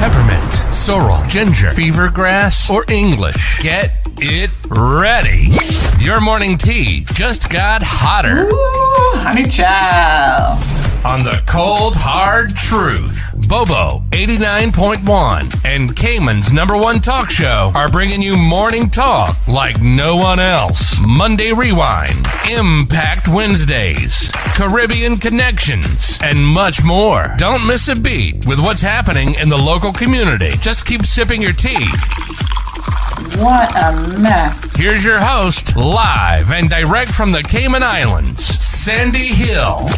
peppermint, sorrel, ginger, fever grass, or English. Get it ready. Your morning tea just got hotter. Ooh, honey child. On the cold, hard truth, Bobo 89.1 and Cayman's #1 talk show are bringing you morning talk like no one else. Monday Rewind, Impact Wednesdays, Caribbean Connections, and much more. Don't miss a beat with what's happening in the local community. Just keep sipping your tea. What a mess. Here's your host, live and direct from the Cayman Islands, Sandy Hill.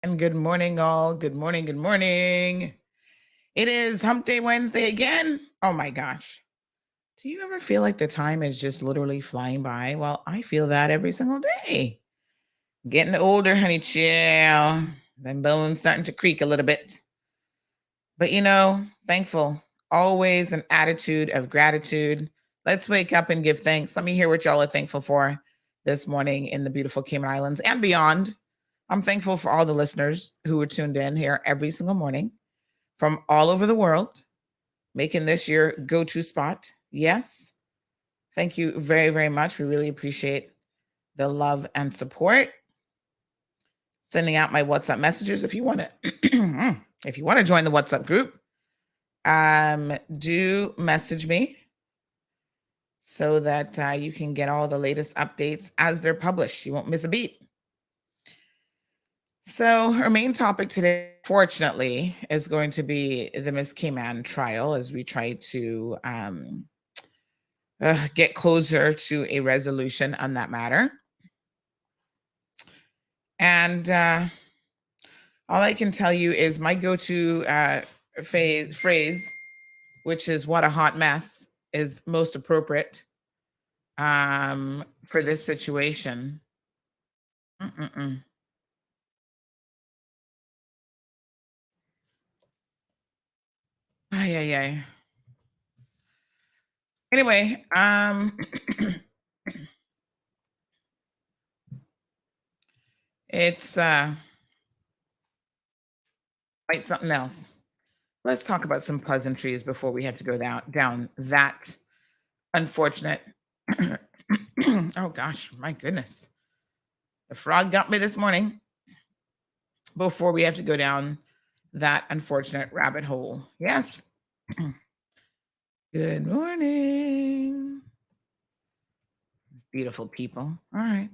And good morning, all. Good morning. Good morning. It is Hump Day Wednesday again. Oh my gosh. Do you ever feel like the time is just literally flying by? Well, I feel that every single day. Getting older, honey chill. Them bones starting to creak a little bit. But thankful. Always an attitude of gratitude. Let's wake up and give thanks. Let me hear what y'all are thankful for this morning in the beautiful Cayman Islands and beyond. I'm thankful for all the listeners who are tuned in here every single morning from all over the world, making this your go-to spot. Yes. Thank you very, very much. We really appreciate the love and support. Sending out my WhatsApp messages. If you want to, join the WhatsApp group, do message me so that you can get all the latest updates as they're published. You won't miss a beat. So our main topic today, fortunately, is going to be the Miss Cayman trial as we try to get closer to a resolution on that matter. And all I can tell you is my go-to phrase, which is "what a hot mess," is most appropriate for this situation. Ay. Anyway, it's quite something else. Let's talk about some pleasantries before we have to go down that unfortunate. Oh gosh, my goodness. The frog got me this morning before we have to go down that unfortunate rabbit hole. Yes. Good morning. Beautiful people. All right.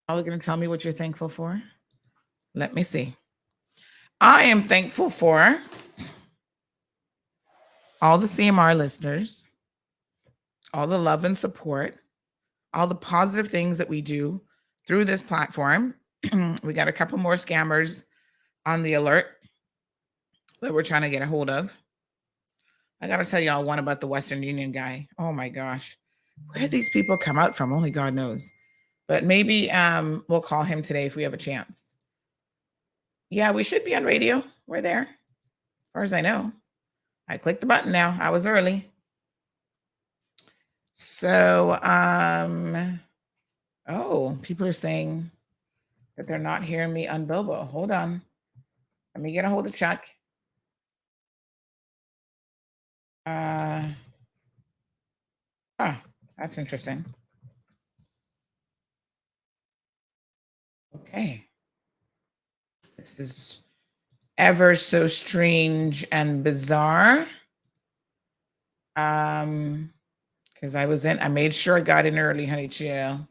Are you going to tell me what you're thankful for? Let me see. I am thankful for all the CMR listeners, all the love and support, all the positive things that we do through this platform. We got a couple more scammers on the alert that we're trying to get a hold of. I got to tell y'all one about the Western Union guy. Oh my gosh. Where did these people come out from? Only God knows. But maybe we'll call him today if we have a chance. Yeah, we should be on radio. We're there. As far as I know. I clicked the button now. I was early. So, people are saying that they're not hearing me on Bobo. Hold on. Let me get a hold of Chuck. That's interesting. Okay. This is ever so strange and bizarre. Because I made sure I got in early, honey chill.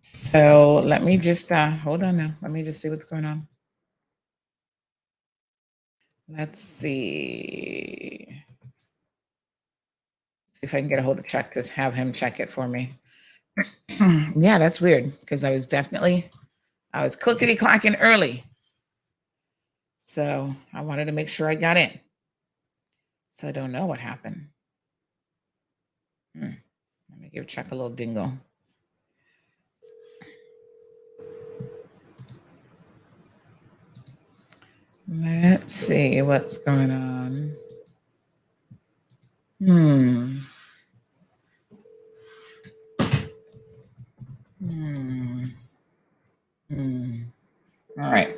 So let me just hold on now. Let me just see what's going on. Let's see. See if I can get a hold of Chuck to have him check it for me. Yeah, that's weird because I was clickety-clacking early. So I wanted to make sure I got in. So I don't know what happened. Let me give Chuck a little dingle. Let's see what's going on. All right.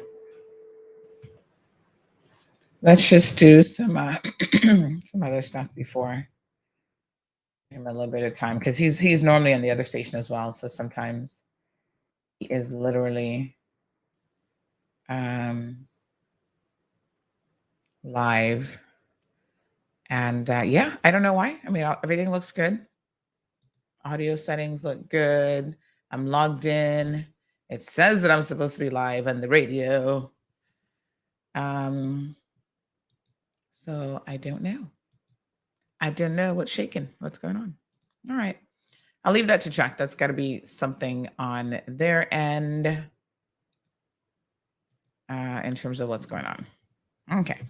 Let's just do some some other stuff before. Give him a little bit of time because he's normally on the other station as well. So sometimes he is literally live. And yeah, I don't know why. I mean, everything looks good. Audio settings look good. I'm logged in. It says that I'm supposed to be live on the radio. So I don't know. I don't know what's shaking. What's going on? All right. I'll leave that to Chuck. That's got to be something on their end in terms of what's going on. Okay.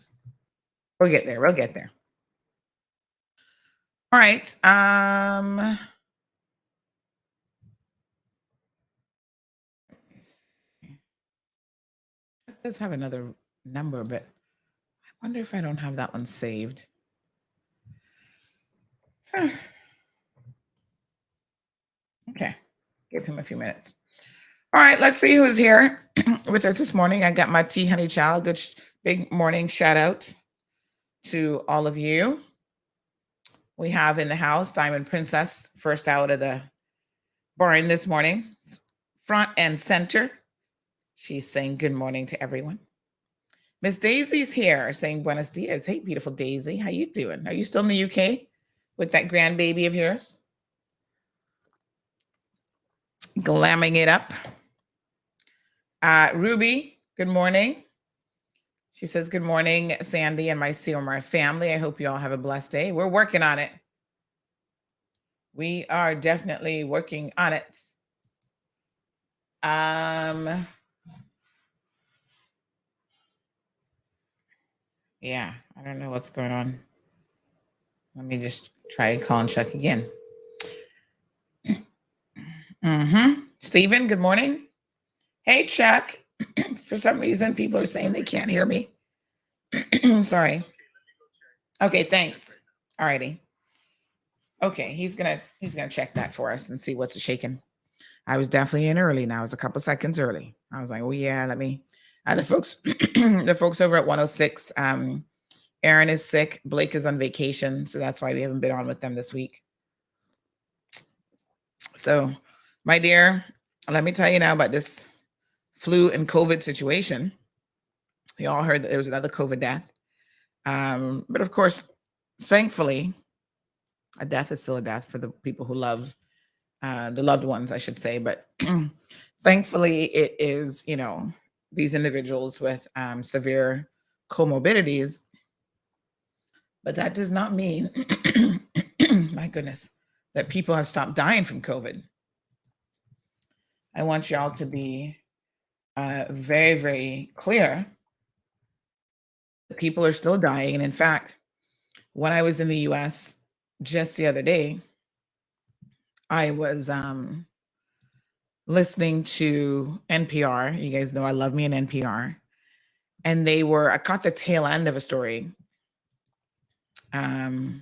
We'll get there. We'll get there. All right. It does have another number, but I wonder if I don't have that one saved. Okay. Give him a few minutes. All right, let's see who's here with us this morning. I got my tea, honey child. Good big morning shout out to all of you. We have in the house Diamond Princess, first out of the barn this morning, front and center. She's saying good morning to everyone. Miss Daisy's here saying buenos dias. Hey, beautiful Daisy, how you doing? Are you still in the UK with that grandbaby of yours? Glamming it up. Ruby, good morning. She says, good morning, Sandy and my CMR family. I hope you all have a blessed day. We're working on it. We are definitely working on it. Yeah, I don't know what's going on. Let me just try call and check again. Stephen, good morning. Hey, Chuck. For some reason, people are saying they can't hear me. Sorry. Okay, thanks. All righty. Okay, he's gonna check that for us and see what's shaking. I was definitely in early. Now I was a couple seconds early. I was like, oh yeah, let me. The folks, the folks over at 106. Aaron is sick. Blake is on vacation, so that's why we haven't been on with them this week. So, my dear, let me tell you now about this flu and COVID situation. You all heard that there was another COVID death. But of course, thankfully, a death is still a death for the people who love the loved ones, I should say. But thankfully, it is, these individuals with severe comorbidities. But that does not mean, my goodness, that people have stopped dying from COVID. I want y'all to be very, very clear that people are still dying. And in fact, when I was in the US just the other day, I was listening to NPR. You guys know I love me an NPR. And I caught the tail end of a story. I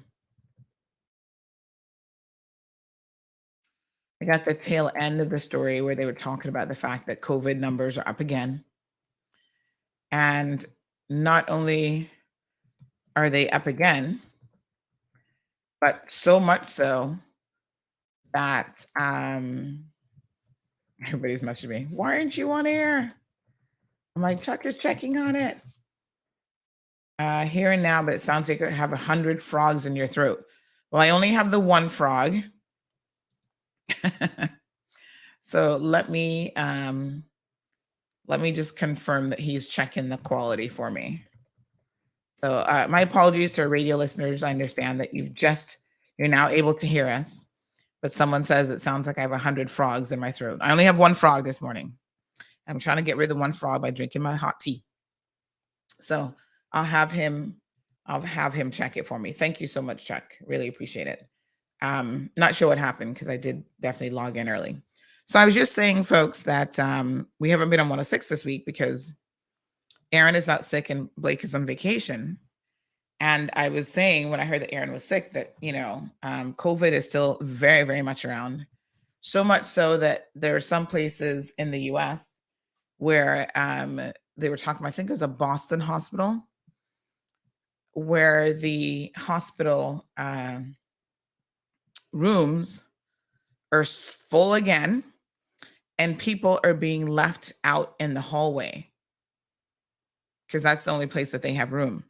got the tail end of the story where they were talking about the fact that COVID numbers are up again. And not only are they up again, but so much so that everybody's messaging me, why aren't you on air? I'm like, Chuck is checking on it. Here and now, but it sounds like you have 100 frogs in your throat. Well, I only have the one frog. So let me just confirm that he's checking the quality for me. So my apologies to our radio listeners. I understand that you're now able to hear us, but someone says it sounds like I have 100 frogs in my throat. I only have one frog this morning. I'm trying to get rid of the one frog by drinking my hot tea. So I'll have him I'll have him check it for me. Thank you so much, Chuck. Really appreciate it. Not sure what happened because I did definitely log in early. So I was just saying, folks, that we haven't been on 106 this week because Aaron is out sick and Blake is on vacation. And I was saying when I heard that Aaron was sick that, COVID is still very, very much around. So much so that there are some places in the US where they were talking about, I think it was a Boston hospital, where the hospital rooms are full again and people are being left out in the hallway because that's the only place that they have room.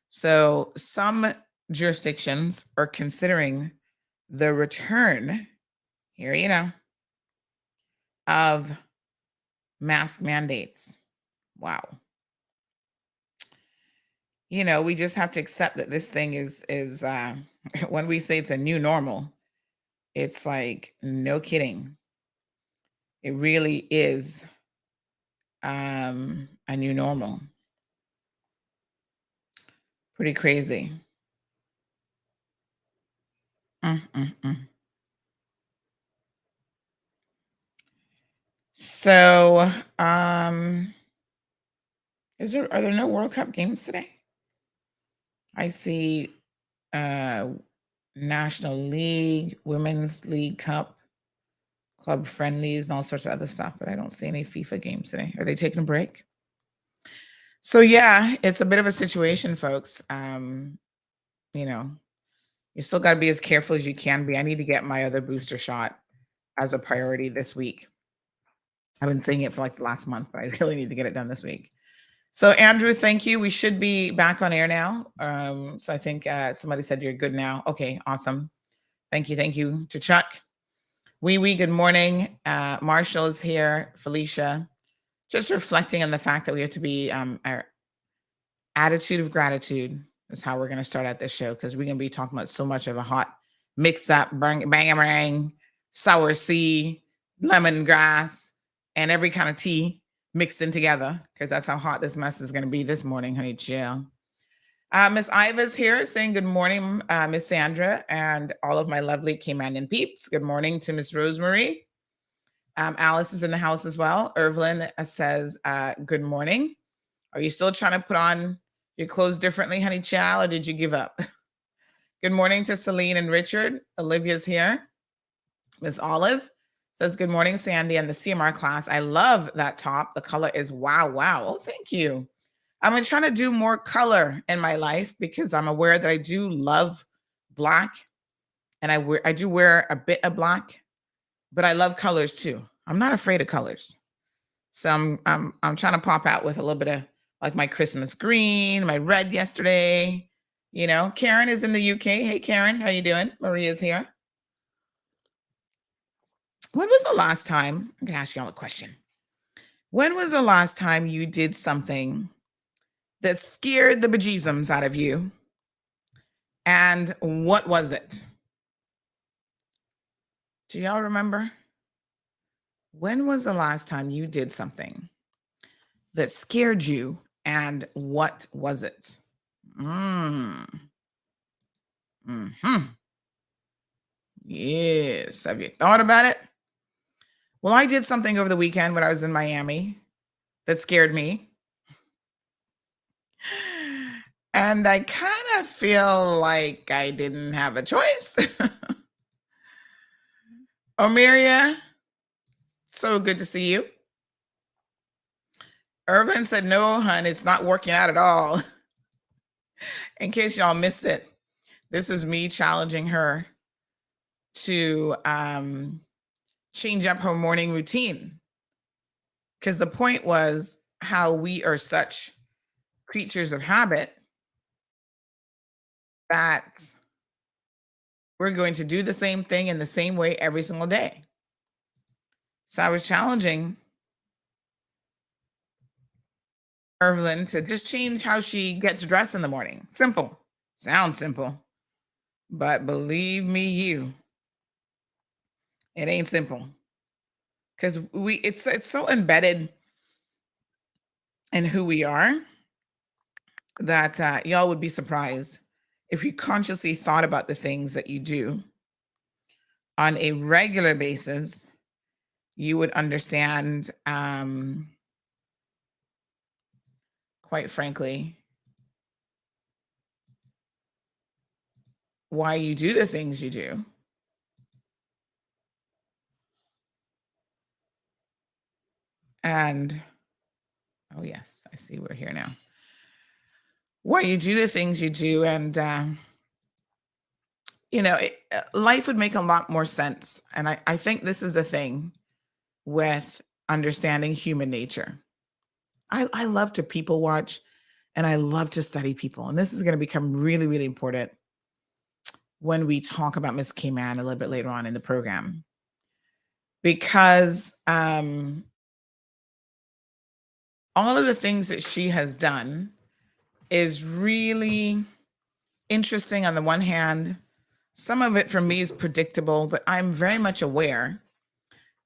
So some jurisdictions are considering the return, here, of mask mandates. Wow. We just have to accept that this thing is when we say it's a new normal, it's like, no kidding. It really is a new normal. Pretty crazy. So, are there no World Cup games today? I see National League, Women's League Cup, club friendlies, and all sorts of other stuff, but I don't see any FIFA games today. Are they taking a break? So yeah, it's a bit of a situation, folks. You still got to be as careful as you can be. I need to get my other booster shot as a priority this week. I've been saying it for like the last month, but I really need to get it done this week. So Andrew, thank you. We should be back on air now. So I think somebody said you're good now. Okay, awesome. Thank you. Thank you to Chuck. Wee, good morning. Marshall is here. Felicia, just reflecting on the fact that we have to be our attitude of gratitude is how we're going to start out this show, because we're going to be talking about so much of a hot mix up, bang, sour sea, lemongrass, and every kind of tea mixed in together, because that's how hot this mess is going to be this morning, honey chill. Miss Iva's here saying good morning, Miss Sandra, and all of my lovely Caymanian peeps. Good morning to Miss Rosemary. Alice is in the house as well. Irvlyn says good morning. Are you still trying to put on your clothes differently, honey child, or did you give up? Good morning to Celine and Richard. Olivia's here. Miss Olive says good morning, Sandy, and the CMR class. I love that top. The color is wow. Oh, thank you. I'm trying to do more color in my life because I'm aware that I do love black, and I do wear a bit of black, but I love colors too. I'm not afraid of colors. So I'm trying to pop out with a little bit of like my Christmas green, my red yesterday. Karen is in the UK. Hey, Karen, how you doing? Maria's here. When was the last time, I'm going to ask you all a question. When was the last time you did something that scared the bejesus out of you? And what was it? Do y'all remember? When was the last time you did something that scared you, and what was it? Yes. Have you thought about it? Well, I did something over the weekend when I was in Miami that scared me. And I kind of feel like I didn't have a choice. Omiria, so good to see you. Irvin said, no, hun, it's not working out at all. In case y'all missed it, this was me challenging her to change up her morning routine. Because the point was how we are such creatures of habit that we're going to do the same thing in the same way every single day. So I was challenging Irvin to just change how she gets dressed in the morning. Simple. Sounds simple. But believe me, it ain't simple. Because it's so embedded in who we are that y'all would be surprised if you consciously thought about the things that you do on a regular basis. You would understand, quite frankly, why you do the things you do. And, oh, yes, I see we're here now. Why you do the things you do. And, life would make a lot more sense. And I think this is the thing with understanding human nature. I love to people watch and I love to study people. And this is going to become really, really important when we talk about Miss Cayman a little bit later on in the program. Because all of the things that she has done is really interesting on the one hand. Some of it for me is predictable, but I'm very much aware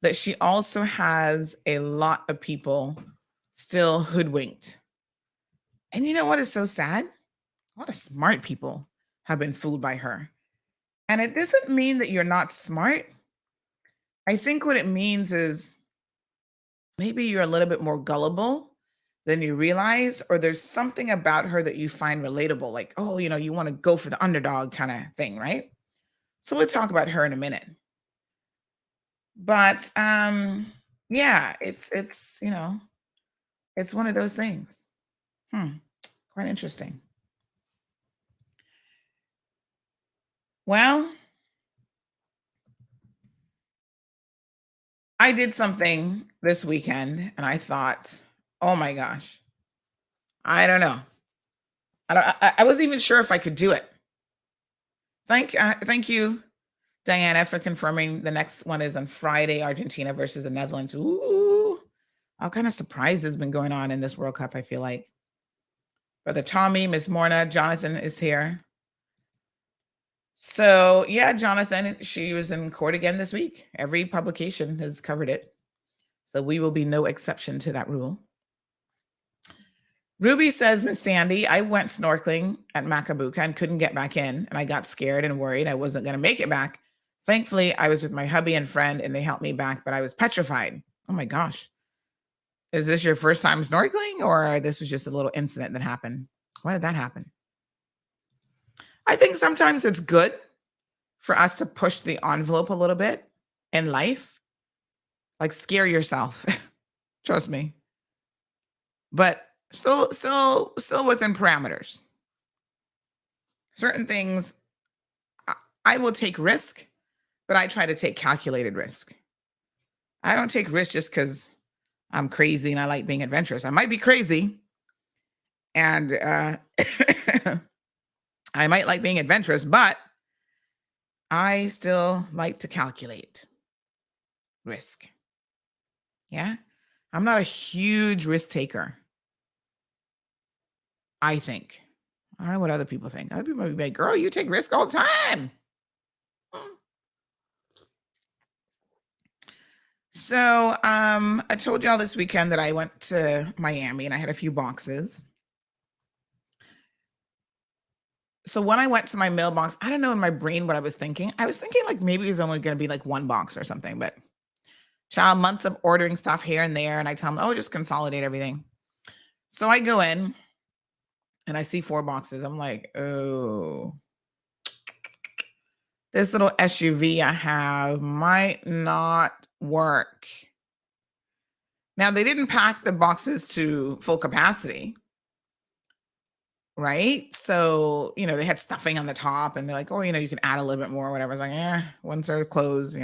that she also has a lot of people still hoodwinked. And you know what is so sad? A lot of smart people have been fooled by her. And it doesn't mean that you're not smart. I think what it means is maybe you're a little bit more gullible than you realize, or there's something about her that you find relatable, like, oh, you want to go for the underdog kind of thing, right? So we'll talk about her in a minute. But yeah, it's it's one of those things. Quite interesting. Well, I did something this weekend and I thought, oh my gosh, I don't know. I wasn't even sure if I could do it. Thank you, Diana, for confirming the next one is on Friday, Argentina versus the Netherlands. Ooh, all kind of surprises has been going on in this World Cup, I feel like. Brother Tommy, Miss Morna, Jonathan is here. So yeah, Jonathan, she was in court again this week. Every publication has covered it. So we will be no exception to that rule. Ruby says, Miss Sandy, I went snorkeling at Macabuca and couldn't get back in. And I got scared and worried I wasn't going to make it back. Thankfully, I was with my hubby and friend and they helped me back, but I was petrified. Oh my gosh. Is this your first time snorkeling or this was just a little incident that happened? Why did that happen? I think sometimes it's good for us to push the envelope a little bit in life, like scare yourself. Trust me. But still within parameters. Certain things, I will take risk, but I try to take calculated risk. I don't take risk just because I'm crazy and I like being adventurous. I might be crazy and I might like being adventurous, but I still like to calculate risk. Yeah. I'm not a huge risk taker. I think. I don't know what other people think. Other people might be like, girl, you take risk all the time. So I told y'all this weekend that I went to Miami and I had a few boxes. So when I went to my mailbox, I don't know in my brain what I was thinking. I was thinking like maybe it was only going to be like one box or something, but child, months of ordering stuff here and there. And I tell them, oh, just consolidate everything. So I go in and I see 4 boxes. I'm like, oh, this little SUV I have might not work. Now, they didn't pack the boxes to full capacity, right? So, they had stuffing on the top and they're like, oh, you can add a little bit more or whatever. I was like, once they're closed,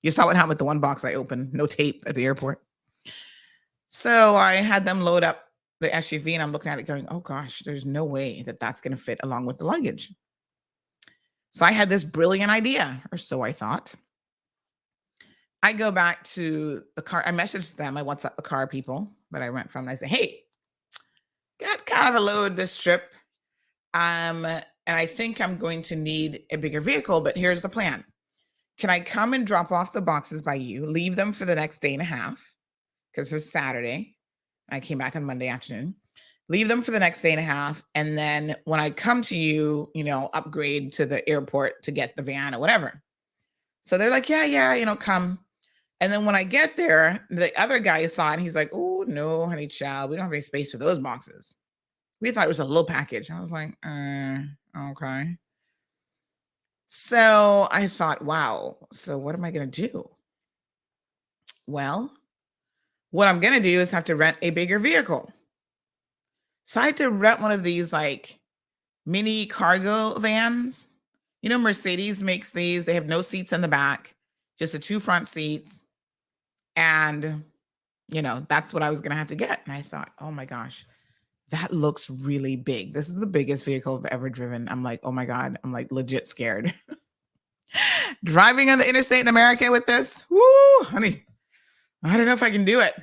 You saw what happened with the one box I opened, no tape at the airport. So I had them load up the SUV and I'm looking at it going, oh gosh, there's no way that that's going to fit along with the luggage. So I had this brilliant idea, or so I thought. I go back to the car. I messaged them. I WhatsApp the car people that I went from. And I say, hey, got kind of a load this trip. And I think I'm going to need a bigger vehicle, but here's the plan. Can I come and drop off the boxes by you, leave them for the next day and a half? Because it was Saturday. I came back on Monday afternoon. leave them for the next day and a half. And then when I come to you, upgrade to the airport to get the van or whatever. So they're like, yeah, come. And then when I get there, the other guy saw it and he's like, oh, no, honey child, we don't have any space for those boxes. We thought it was a little package. I was like, okay. So I thought, wow, so what am I going to do? Well, what I'm going to do is have to rent a bigger vehicle. So I had to rent one of these like mini cargo vans. Mercedes makes these. They have no seats in the back, just the 2 front seats. And, that's what I was going to have to get. And I thought, oh my gosh, that looks really big. This is the biggest vehicle I've ever driven. I'm like, oh my God, I'm like legit scared. Driving on the interstate in America with this, woo, honey, I don't know if I can do it.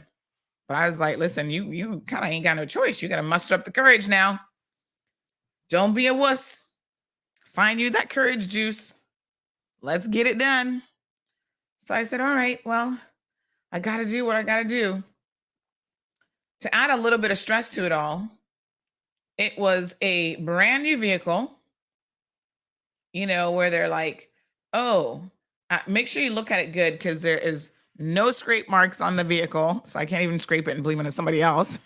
But I was like, listen, you kind of ain't got no choice. You got to muster up the courage now. Don't be a wuss. Find you that courage juice. Let's get it done. So I said, all right, well, I got to do what I got to do. To add a little bit of stress to it all, it was a brand new vehicle, where they're like, oh, make sure you look at it good because there is no scrape marks on the vehicle. So I can't even scrape it and blame it on somebody else.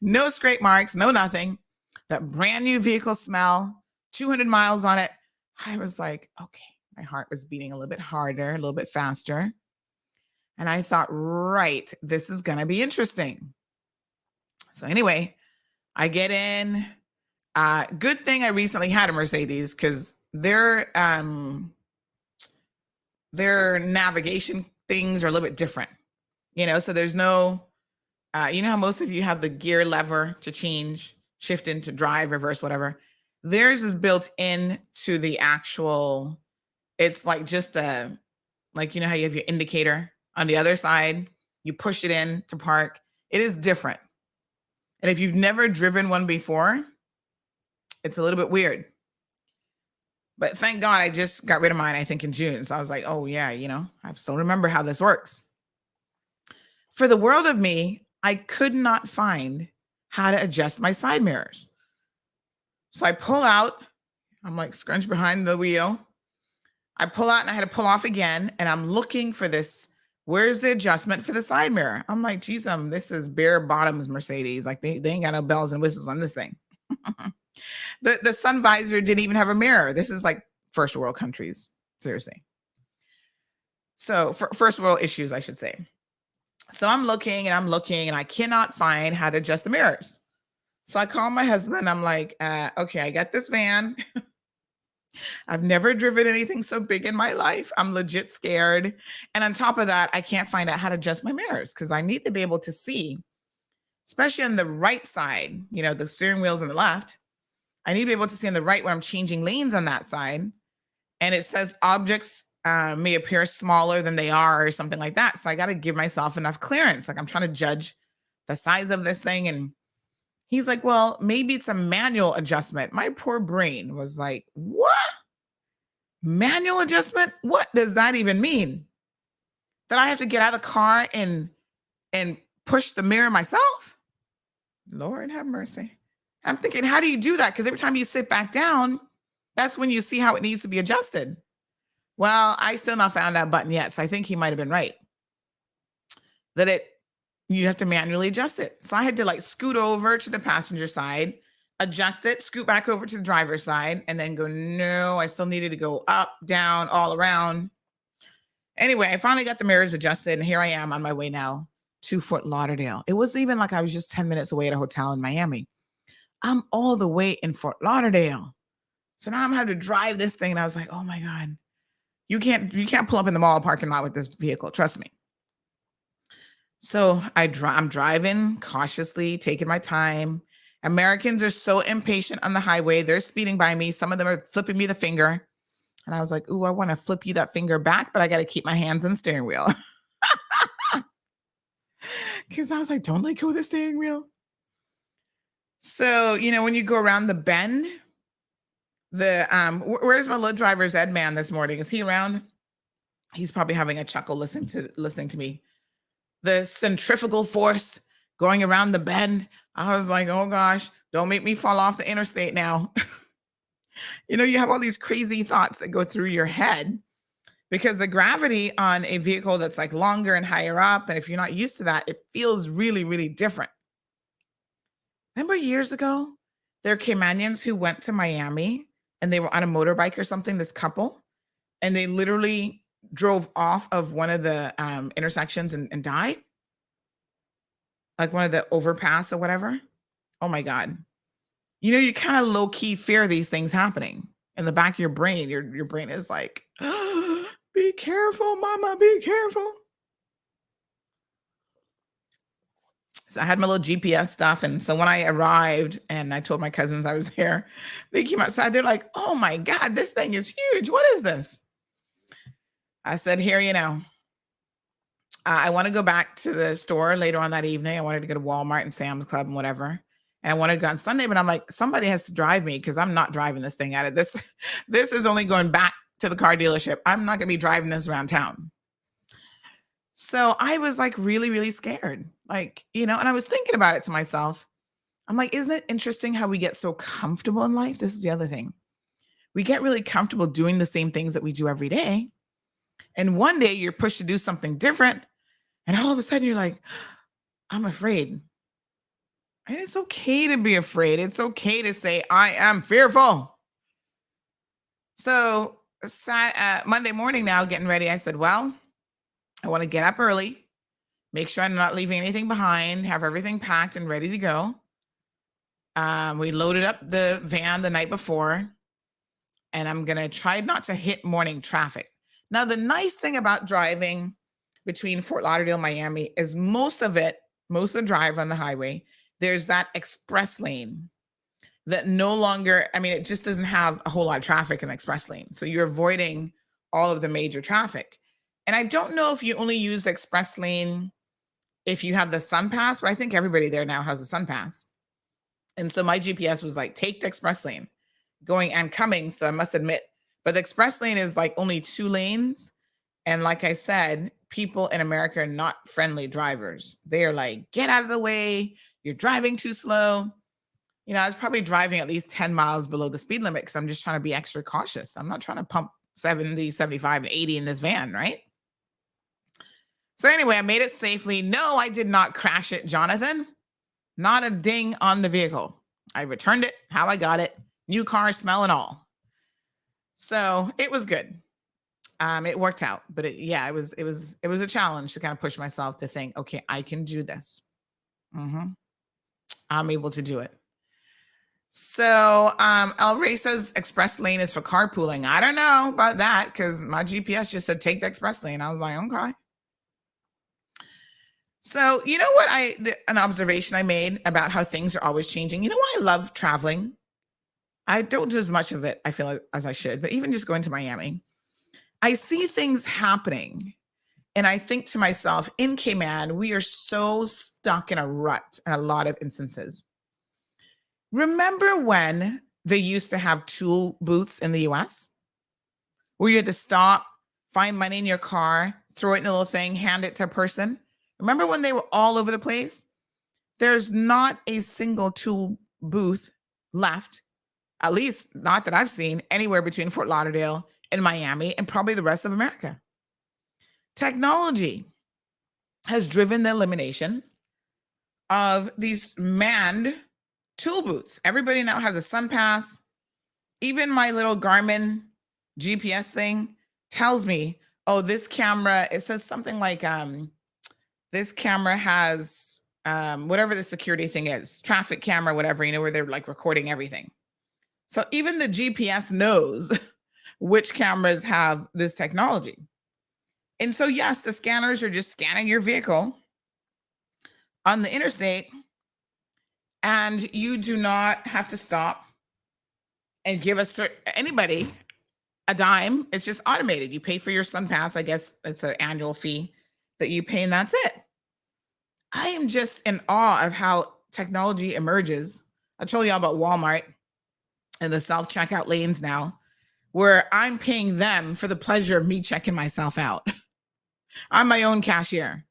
No scrape marks, no nothing. That brand new vehicle smell, 200 miles on it. I was like, okay, my heart was beating a little bit harder, a little bit faster. And I thought, right, this is going to be interesting. So anyway, I get in. Good thing I recently had a Mercedes because their navigation things are a little bit different. So there's no, how most of you have the gear lever to change, shift into drive, reverse, whatever. Theirs is built into the actual, it's like just how you have your indicator on the other side, you push it in to park. It is different. And if you've never driven one before, it's a little bit weird. But thank God I just got rid of mine, I think in June. So I was like, oh yeah, I still remember how this works. For the world of me, I could not find how to adjust my side mirrors. So I pull out, I'm like scrunched behind the wheel. I pull out and I had to pull off again. And I'm looking for this. Where's the adjustment for the side mirror? I'm like, geez, this is bare bottoms Mercedes. Like they ain't got no bells and whistles on this thing. The sun visor didn't even have a mirror. This is like first world countries. Seriously. So for first world issues, I should say. So I'm looking and I cannot find how to adjust the mirrors. So I call my husband. I'm like, okay, I got this van. I've never driven anything so big in my life. I'm legit scared. And on top of that, I can't find out how to adjust my mirrors because I need to be able to see, especially on the right side, the steering wheel's on the left. I need to be able to see on the right when I'm changing lanes on that side. And it says objects may appear smaller than they are or something like that. So I got to give myself enough clearance. Like I'm trying to judge the size of this thing. And he's like, well, maybe it's a manual adjustment. My poor brain was like, what? Manual adjustment? What does that even mean? That I have to get out of the car and push the mirror myself? Lord have mercy. I'm thinking, how do you do that? Because every time you sit back down, that's when you see how it needs to be adjusted. Well, I still not found that button yet. So I think he might have been right. That you have to manually adjust it. So I had to scoot over to the passenger side, adjust it, scoot back over to the driver's side, and then go, no, I still needed to go up, down, all around. Anyway, I finally got the mirrors adjusted, and here I am on my way now to Fort Lauderdale. It wasn't even like I was just 10 minutes away at a hotel in Miami. I'm all the way in Fort Lauderdale. So now I'm having to drive this thing, and I was like, oh my God, you can't pull up in the mall parking lot with this vehicle. Trust me. So I'm driving cautiously, taking my time. Americans are so impatient on the highway. They're speeding by me. Some of them are flipping me the finger. And I was like, ooh, I want to flip you that finger back, but I got to keep my hands on the steering wheel. Because I was like, don't let go of the steering wheel. So, when you go around the bend, where's my little driver's ed man this morning? Is he around? He's probably having a chuckle listening to me. The centrifugal force going around the bend I was like, oh gosh, don't make me fall off the interstate now. You have all these crazy thoughts that go through your head because the gravity on a vehicle that's like longer and higher up, and if you're not used to that, it feels really, really different. Remember years ago, there are Caymanians who went to Miami and they were on a motorbike or something, this couple, and they literally drove off of one of the intersections and died, like one of the overpass or whatever. Oh my God. You kind of low key fear these things happening in the back of your brain. Your brain is like, be careful, mama, be careful. So I had my little GPS stuff. And so when I arrived and I told my cousins I was there, they came outside. They're like, oh my God, this thing is huge. What is this? I said, here, I want to go back to the store later on that evening. I wanted to go to Walmart and Sam's Club and whatever. And I wanted to go on Sunday, but I'm like, somebody has to drive me because I'm not driving this thing out of this. This is only going back to the car dealership. I'm not going to be driving this around town. So I was like really, really scared. And I was thinking about it to myself. I'm like, isn't it interesting how we get so comfortable in life? This is the other thing. We get really comfortable doing the same things that we do every day. And one day you're pushed to do something different. And all of a sudden you're like, I'm afraid. And it's okay to be afraid. It's okay to say, I am fearful. So Monday morning now, getting ready, I said, well, I want to get up early, make sure I'm not leaving anything behind, have everything packed and ready to go. We loaded up the van the night before, and I'm going to try not to hit morning traffic. Now, the nice thing about driving between Fort Lauderdale and Miami is most of the drive on the highway, there's that express lane that no longer, it just doesn't have a whole lot of traffic in the express lane. So you're avoiding all of the major traffic. And I don't know if you only use the express lane if you have the Sun Pass, but I think everybody there now has a Sun Pass. And so my GPS was like, take the express lane going and coming. So I must admit, but the express lane is like only 2 lanes. And like I said, people in America are not friendly drivers. They are like, get out of the way. You're driving too slow. I was probably driving at least 10 miles below the speed limit because I'm just trying to be extra cautious. I'm not trying to pump 70, 75, and 80 in this van, right? So anyway, I made it safely. No, I did not crash it, Jonathan. Not a ding on the vehicle. I returned it how I got it. New car smell and all. So it was good. It worked out, but it was a challenge to kind of push myself to think, okay, I can do this. I'm able to do it. So El Rey says express lane is for carpooling. I don't know about that because my GPS just said take the express lane. I was like, okay. So you know what an observation I made about how things are always changing. You know why I love traveling? I don't do as much of it, I feel like, as I should, but even just going to Miami, I see things happening. And I think to myself, in Cayman, we are so stuck in a rut in a lot of instances. Remember when they used to have tool booths in the US? Where you had to stop, find money in your car, throw it in a little thing, hand it to a person? Remember when they were all over the place? There's not a single tool booth left, at least not that I've seen, anywhere between Fort Lauderdale and Miami and probably the rest of America. Technology has driven the elimination of these manned tool booths. Everybody now has a Sun Pass. Even my little Garmin GPS thing tells me, oh, this camera, it says something like, this camera has whatever the security thing is, traffic camera, whatever, where they're like recording everything. So even the GPS knows which cameras have this technology. And so, yes, the scanners are just scanning your vehicle on the interstate, and you do not have to stop and give anybody a dime. It's just automated. You pay for your Sun Pass. I guess it's an annual fee that you pay, and that's it. I am just in awe of how technology emerges. I told y'all about Walmart and the self-checkout lanes now, where I'm paying them for the pleasure of me checking myself out. I'm my own cashier.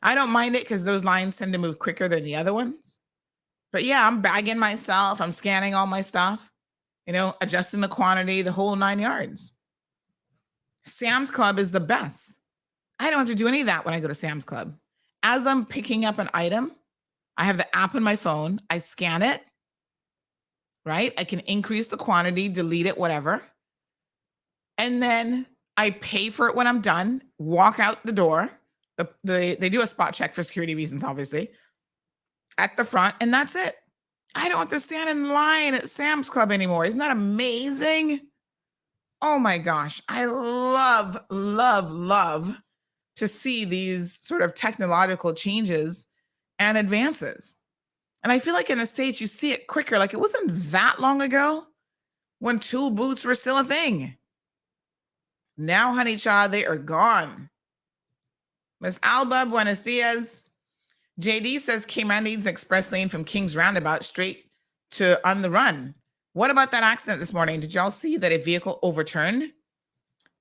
I don't mind it because those lines tend to move quicker than the other ones. But yeah, I'm bagging myself. I'm scanning all my stuff, adjusting the quantity, the whole 9 yards. Sam's Club is the best. I don't have to do any of that when I go to Sam's Club. As I'm picking up an item, I have the app on my phone. I scan it, right? I can increase the quantity, delete it, whatever. And then I pay for it when I'm done, walk out the door. They do a spot check for security reasons, obviously, at the front, and that's it. I don't have to stand in line at Sam's Club anymore. Isn't that amazing? Oh my gosh. I love, love, love to see these sort of technological changes and advances. And I feel like in the States, you see it quicker. Like it wasn't that long ago when tool booths were still a thing. Now, honey child, they are gone. Miss Alba, buenos dias. JD says Cayman needs an express lane from King's Roundabout straight to On the Run. What about that accident this morning? Did y'all see that a vehicle overturned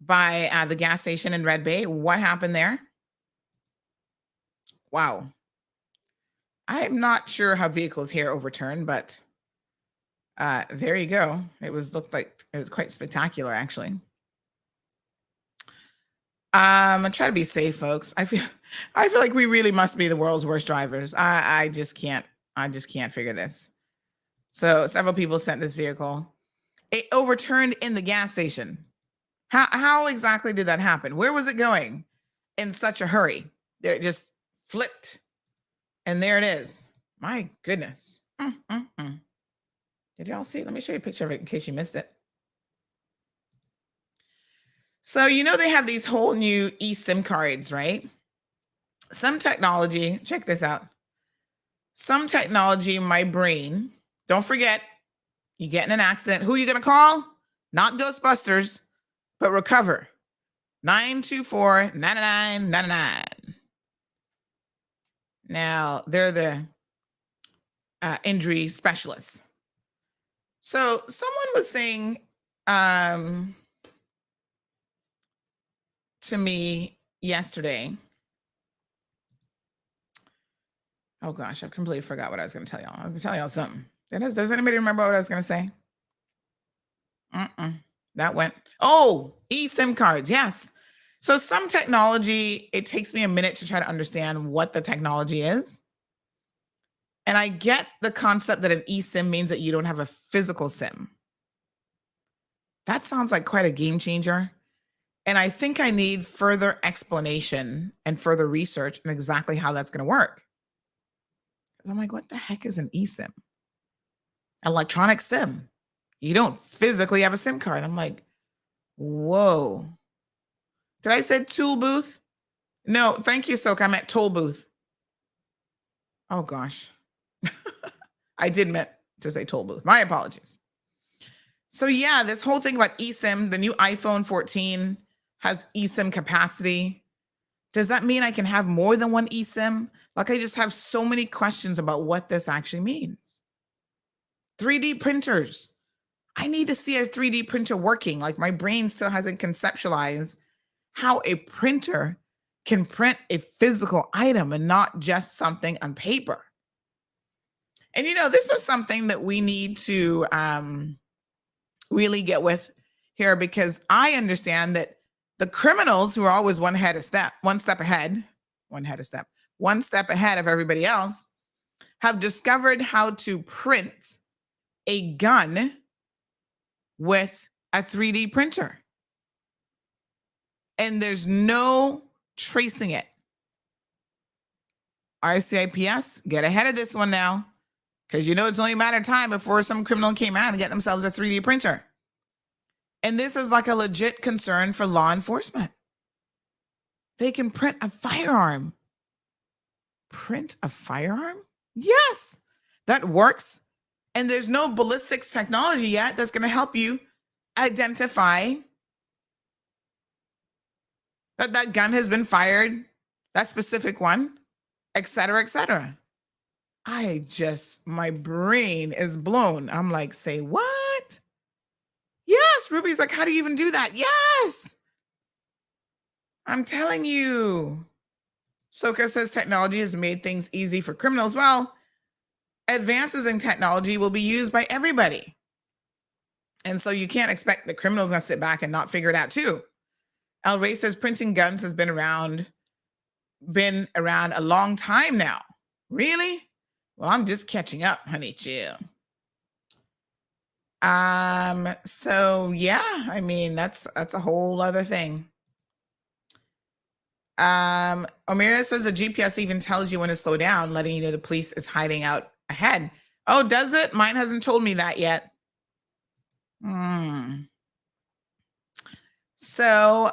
by the gas station in Red Bay? What happened there? Wow. I'm not sure how vehicles here overturn, but there you go. Looked like it was quite spectacular, actually. I try to be safe, folks. I feel like we really must be the world's worst drivers. I just can't figure this. So several people sent this vehicle. It overturned in the gas station. How exactly did that happen? Where was it going in such a hurry? It just flipped. And there it is. My goodness. Did y'all see it? Let me show you a picture of it in case you missed it. So, they have these whole new eSIM cards, right? Some technology, check this out. Some technology in my brain, don't forget, you get in an accident, who are you going to call? Not Ghostbusters, but Recover. 924-9999. Now, they're the injury specialists. So someone was saying to me yesterday, oh gosh, I completely forgot what I was going to tell y'all. I was going to tell y'all something. Does anybody remember what I was going to say? That went, eSIM cards, yes. So some technology, it takes me a minute to try to understand what the technology is. And I get the concept that an eSIM means that you don't have a physical SIM. That sounds like quite a game changer. And I think I need further explanation and further research on exactly how that's going to work. Because I'm like, what the heck is an eSIM? Electronic SIM. You don't physically have a SIM card. I'm like, whoa. Did I say tool booth? No, thank you, Soak. I meant toll booth. Oh, gosh. I did meant to say toll booth. My apologies. So, yeah, this whole thing about eSIM, the new iPhone 14 has eSIM capacity. Does that mean I can have more than one eSIM? Like, I just have so many questions about what this actually means. 3D printers. I need to see a 3D printer working. Like, my brain still hasn't conceptualized how a printer can print a physical item and not just something on paper. And, this is something that we need to really get with here, because I understand that the criminals, who are always one step ahead of everybody else, have discovered how to print a gun with a 3D printer. And there's no tracing it. RCIPS, get ahead of this one now, because it's only a matter of time before some criminal came out and get themselves a 3D printer. And this is like a legit concern for law enforcement. They can print a firearm. Print a firearm? Yes, that works. And there's no ballistics technology yet that's going to help you identify that gun has been fired, that specific one, et cetera, et cetera. My brain is blown. I'm like, say what? Yes, Ruby's like, how do you even do that? Yes, I'm telling you. Soka says technology has made things easy for criminals. Well, advances in technology will be used by everybody. And so you can't expect the criminals to sit back and not figure it out too. El Rey says printing guns has been around a long time now. Really? Well, I'm just catching up, honey. Chill. So yeah, I mean that's a whole other thing. Omira says the GPS even tells you when to slow down, letting you know the police is hiding out ahead. Oh, does it? Mine hasn't told me that yet. So,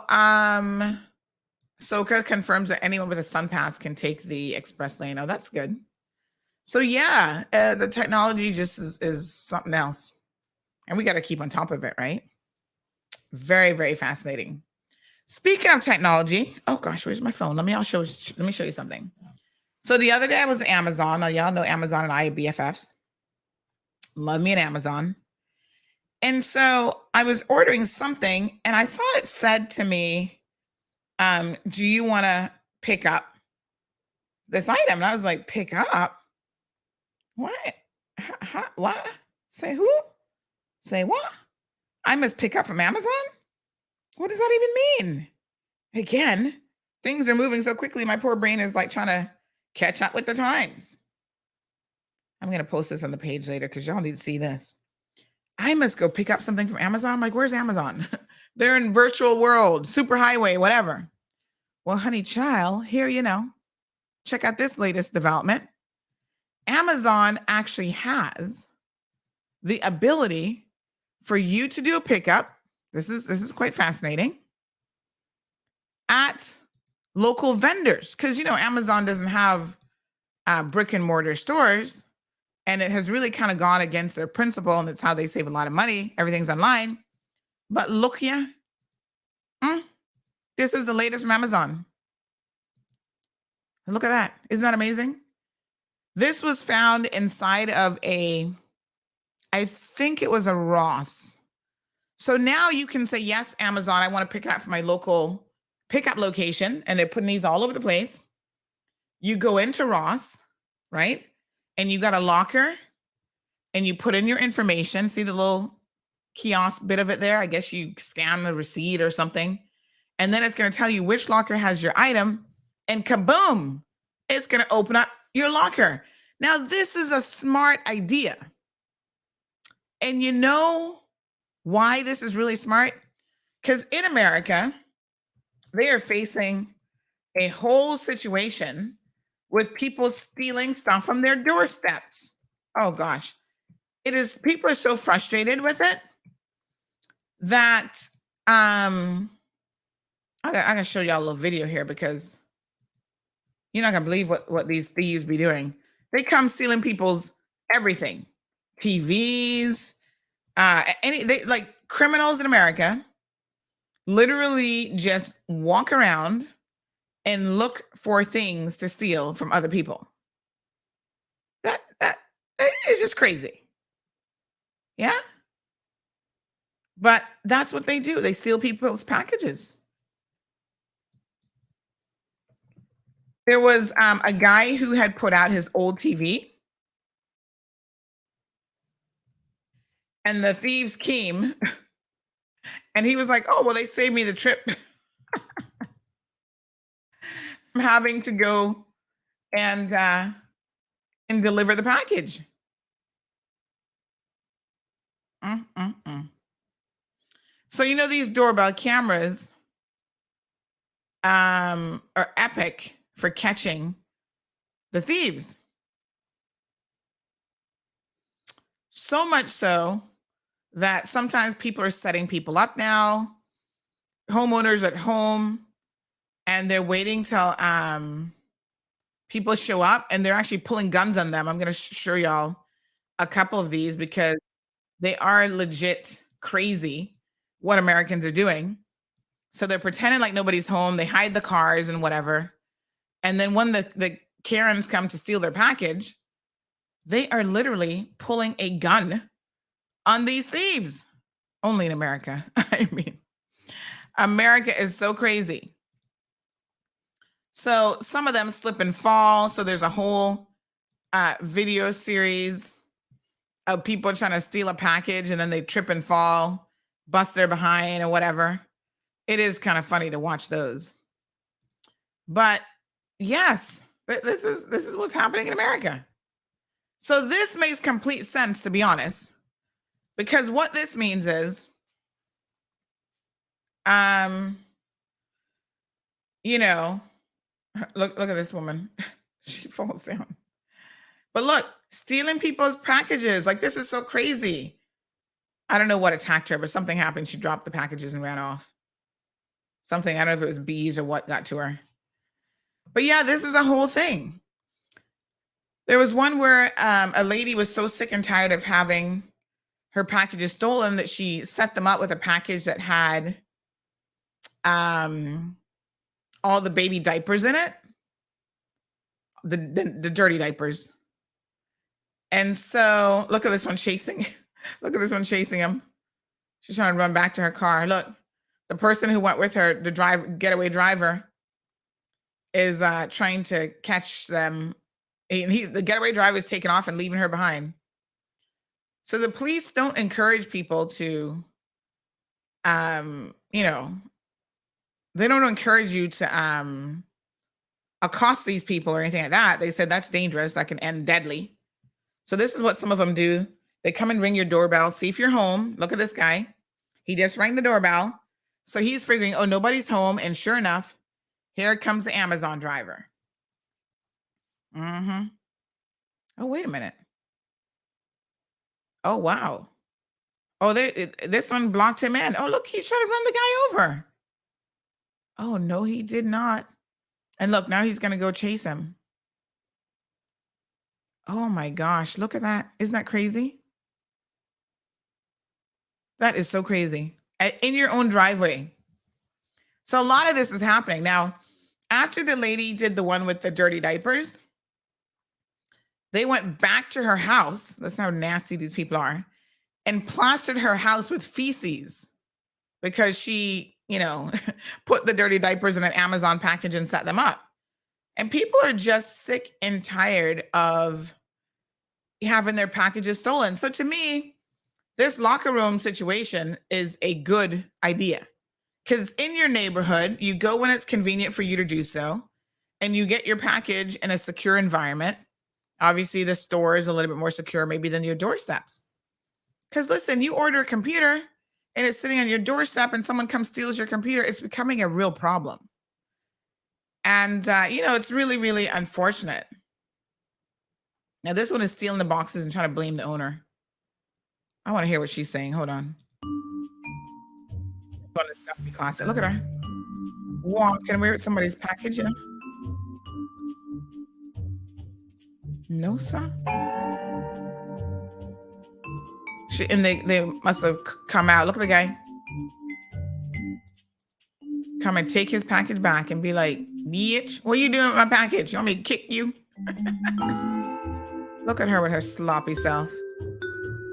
Soka confirms that anyone with a sun pass can take the express lane. Oh, that's good. So yeah, the technology just is something else, and we got to keep on top of it, right? Very, very fascinating. Speaking of technology, oh gosh, where's my phone? Let me show you something. So the other day I was at Amazon. Now y'all know Amazon and I are BFFs. Love me at Amazon. And so I was ordering something and I saw it said to me, do you want to pick up this item? And I was like, pick up? What? What? Say who? Say what? I must pick up from Amazon? What does that even mean? Again, things are moving so quickly. My poor brain is like trying to catch up with the times. I'm going to post this on the page later because y'all need to see this. I must go pick up something from Amazon. I'm like, where's Amazon? They're in virtual world, superhighway, whatever. Well, honey child, here, check out this latest development. Amazon actually has the ability for you to do a pickup. This is quite fascinating. At local vendors, because Amazon doesn't have brick and mortar stores, and it has really kind of gone against their principle, and it's how they save a lot of money. Everything's online. But look here, this is the latest from Amazon. Look at that. Isn't that amazing? This was found inside of I think it was a Ross. So now you can say, yes, Amazon, I want to pick it up from my local pickup location. And they're putting these all over the place. You go into Ross, right? And you got a locker and you put in your information. See the little kiosk bit of it there? I guess you scan the receipt or something. And then it's going to tell you which locker has your item. And kaboom, it's going to open up your locker. Now, this is a smart idea. And you know why this is really smart? Because in America, they are facing a whole situation with people stealing stuff from their doorsteps. Oh gosh. People are so frustrated with it that I'm gonna show y'all a little video here because you're not gonna believe what these thieves be doing. They come stealing people's everything, TVs, like criminals in America literally just walk around and look for things to steal from other people. That is just crazy. Yeah. But that's what they do. They steal people's packages. There was a guy who had put out his old TV. And the thieves came. And he was like, oh, well, they saved me the trip. I'm having to go and deliver the package. So, these doorbell cameras are epic for catching the thieves. So much so that sometimes people are setting people up now, homeowners at home, and they're waiting till people show up and they're actually pulling guns on them. I'm going to show y'all a couple of these because they are legit crazy what Americans are doing. So they're pretending like nobody's home. They hide the cars and whatever. And then when the Karens come to steal their package, they are literally pulling a gun on these thieves. Only in America. I mean, America is so crazy. So some of them slip and fall. So there's a whole video series of people trying to steal a package and then they trip and fall, bust their behind or whatever. It is kind of funny to watch those. But yes, this is what's happening in America. So this makes complete sense, to be honest, because what this means is, you know, look at this woman. She falls down. But look, stealing people's packages, like this is so crazy. I don't know what attacked her, but something happened. She dropped the packages and ran off. Something, I don't know if it was bees or what got to her. But yeah, this is a whole thing. There was one where a lady was so sick and tired of having her packages stolen that she set them up with a package that had all the baby diapers in it, the dirty diapers. And so look at this one chasing. Look at this one chasing him. She's trying to run back to her car. Look, the person who went with her, the getaway driver, is trying to catch them. And the getaway driver is taking off and leaving her behind. So the police don't encourage people to, you know, they don't encourage you to accost these people or anything like that. They said that's dangerous. That can end deadly. So this is what some of them do. They come and ring your doorbell, see if you're home. Look at this guy. He just rang the doorbell. So he's figuring, oh, nobody's home. And sure enough, here comes the Amazon driver. Mm-hmm. Oh, wait a minute. Oh, wow. Oh, this one blocked him in. Oh, look, he's trying to run the guy over. Oh, no, he did not. And look, now he's going to go chase him. Oh, my gosh. Look at that. Isn't that crazy? That is so crazy. In your own driveway. So a lot of this is happening. Now, after the lady did the one with the dirty diapers, they went back to her house. That's how nasty these people are. And plastered her house with feces because she, you know, put the dirty diapers in an Amazon package and set them up. And people are just sick and tired of having their packages stolen. So to me, this locker room situation is a good idea because in your neighborhood, you go when it's convenient for you to do so, and you get your package in a secure environment. Obviously, the store is a little bit more secure maybe than your doorsteps. Because listen, you order a computer and it's sitting on your doorstep and someone comes steals your computer, it's becoming a real problem. And, you know, it's really, really unfortunate. Now, this one is stealing the boxes and trying to blame the owner. I want to hear what she's saying. Hold on. This got to be classic. Look at her. Walking away with somebody's package, you know? No, sir. And they must have come out. Look at the guy. Come and take his package back and be like, bitch, what are you doing with my package? You want me to kick you? Look at her with her sloppy self.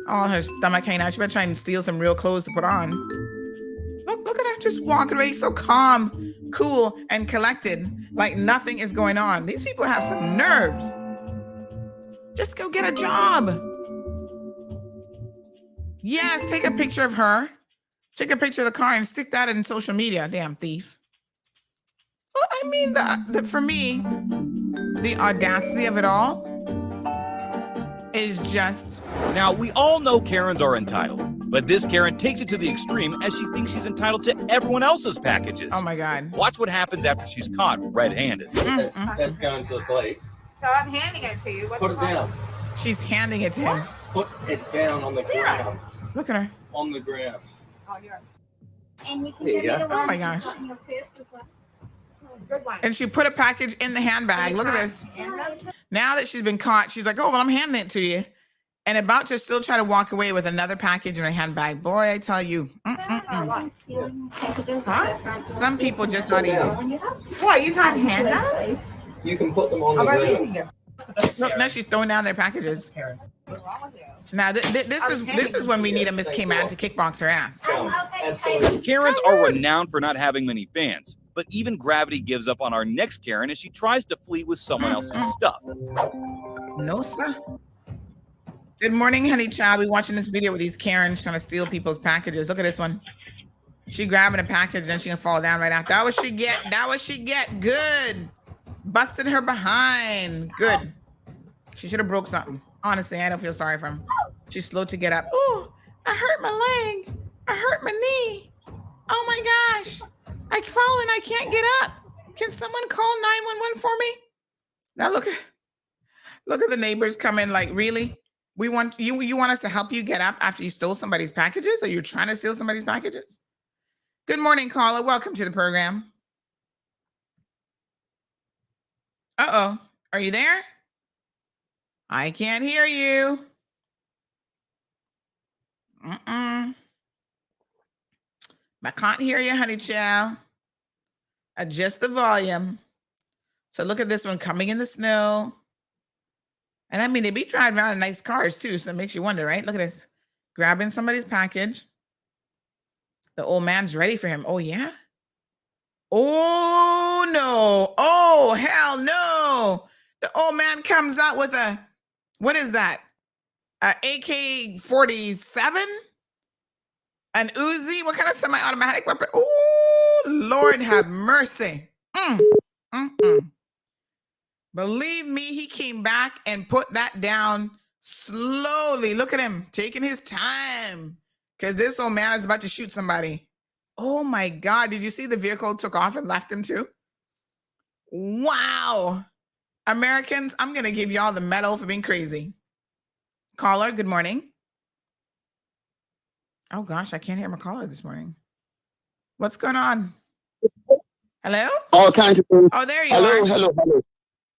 All her stomach hanging out. She better try and steal some real clothes to put on. Look at her just walking away so calm, cool, and collected, like nothing is going on. These people have some nerves. Just go get a job. Yes, take a picture of her. Take a picture of the car and stick that in social media. Damn thief. Well, I mean, for me, the audacity of it all is just... Now, we all know Karens are entitled, but this Karen takes it to the extreme as she thinks she's entitled to everyone else's packages. Oh, my God. Watch what happens after she's caught red-handed. That's going to the police. So I'm handing it to you. What's Put it down. She's handing it to him. Put it down on the ground. Look at her. On the ground. Oh, you're... And you can There you give me go. the one Oh my gosh. on your fist as well. Good one. And she put a package in the handbag. Look at this. Now that she's been caught, she's like, oh, well, I'm handing it to you. And about to still try to walk away with another package in her handbag. Boy, I tell you. Some people just not easy. What, you can't hand that? You can put them on the ground. Look, now she's throwing down their packages. Now, this is when we need a Miss Cayman to kickbox her ass. Absolutely. Karens are renowned for not having many fans, but even gravity gives up on our next Karen as she tries to flee with someone else's stuff. No, sir. Good morning, honey child. We watching this video with these Karens trying to steal people's packages. Look at this one. She grabbing a package and she gonna fall down right after. That what she get. That what she get. Good. Busted her behind. Good. She should have broke something. Honestly, I don't feel sorry for him. She's slow to get up. Oh, I hurt my leg. I hurt my knee. Oh my gosh. I fallen. I can't get up. Can someone call 911 for me? Now look at the neighbors coming like, really? We want you want us to help you get up after you stole somebody's packages? Or you're trying to steal somebody's packages? Good morning, caller. Welcome to the program. Uh-oh. Are you there? I can't hear you. I can't hear you, honey child. Adjust the volume. So look at this one coming in the snow. And I mean, they be driving around in nice cars too, so it makes you wonder, right? Look at this. Grabbing somebody's package. The old man's ready for him. Oh, yeah? Oh, no. Oh, hell no. The old man comes out with a, what is that? A AK-47? An Uzi? What kind of semi-automatic weapon? Oh, Lord have mercy. Believe me, he came back and put that down slowly. Look at him taking his time because this old man is about to shoot somebody. Oh my God. Did you see the vehicle took off and left him too? Wow. Americans, I'm going to give y'all the medal for being crazy. Caller, good morning. Oh gosh, I can't hear my caller this morning. What's going on? Hello? All kinds of things. Oh, there you are. Hello.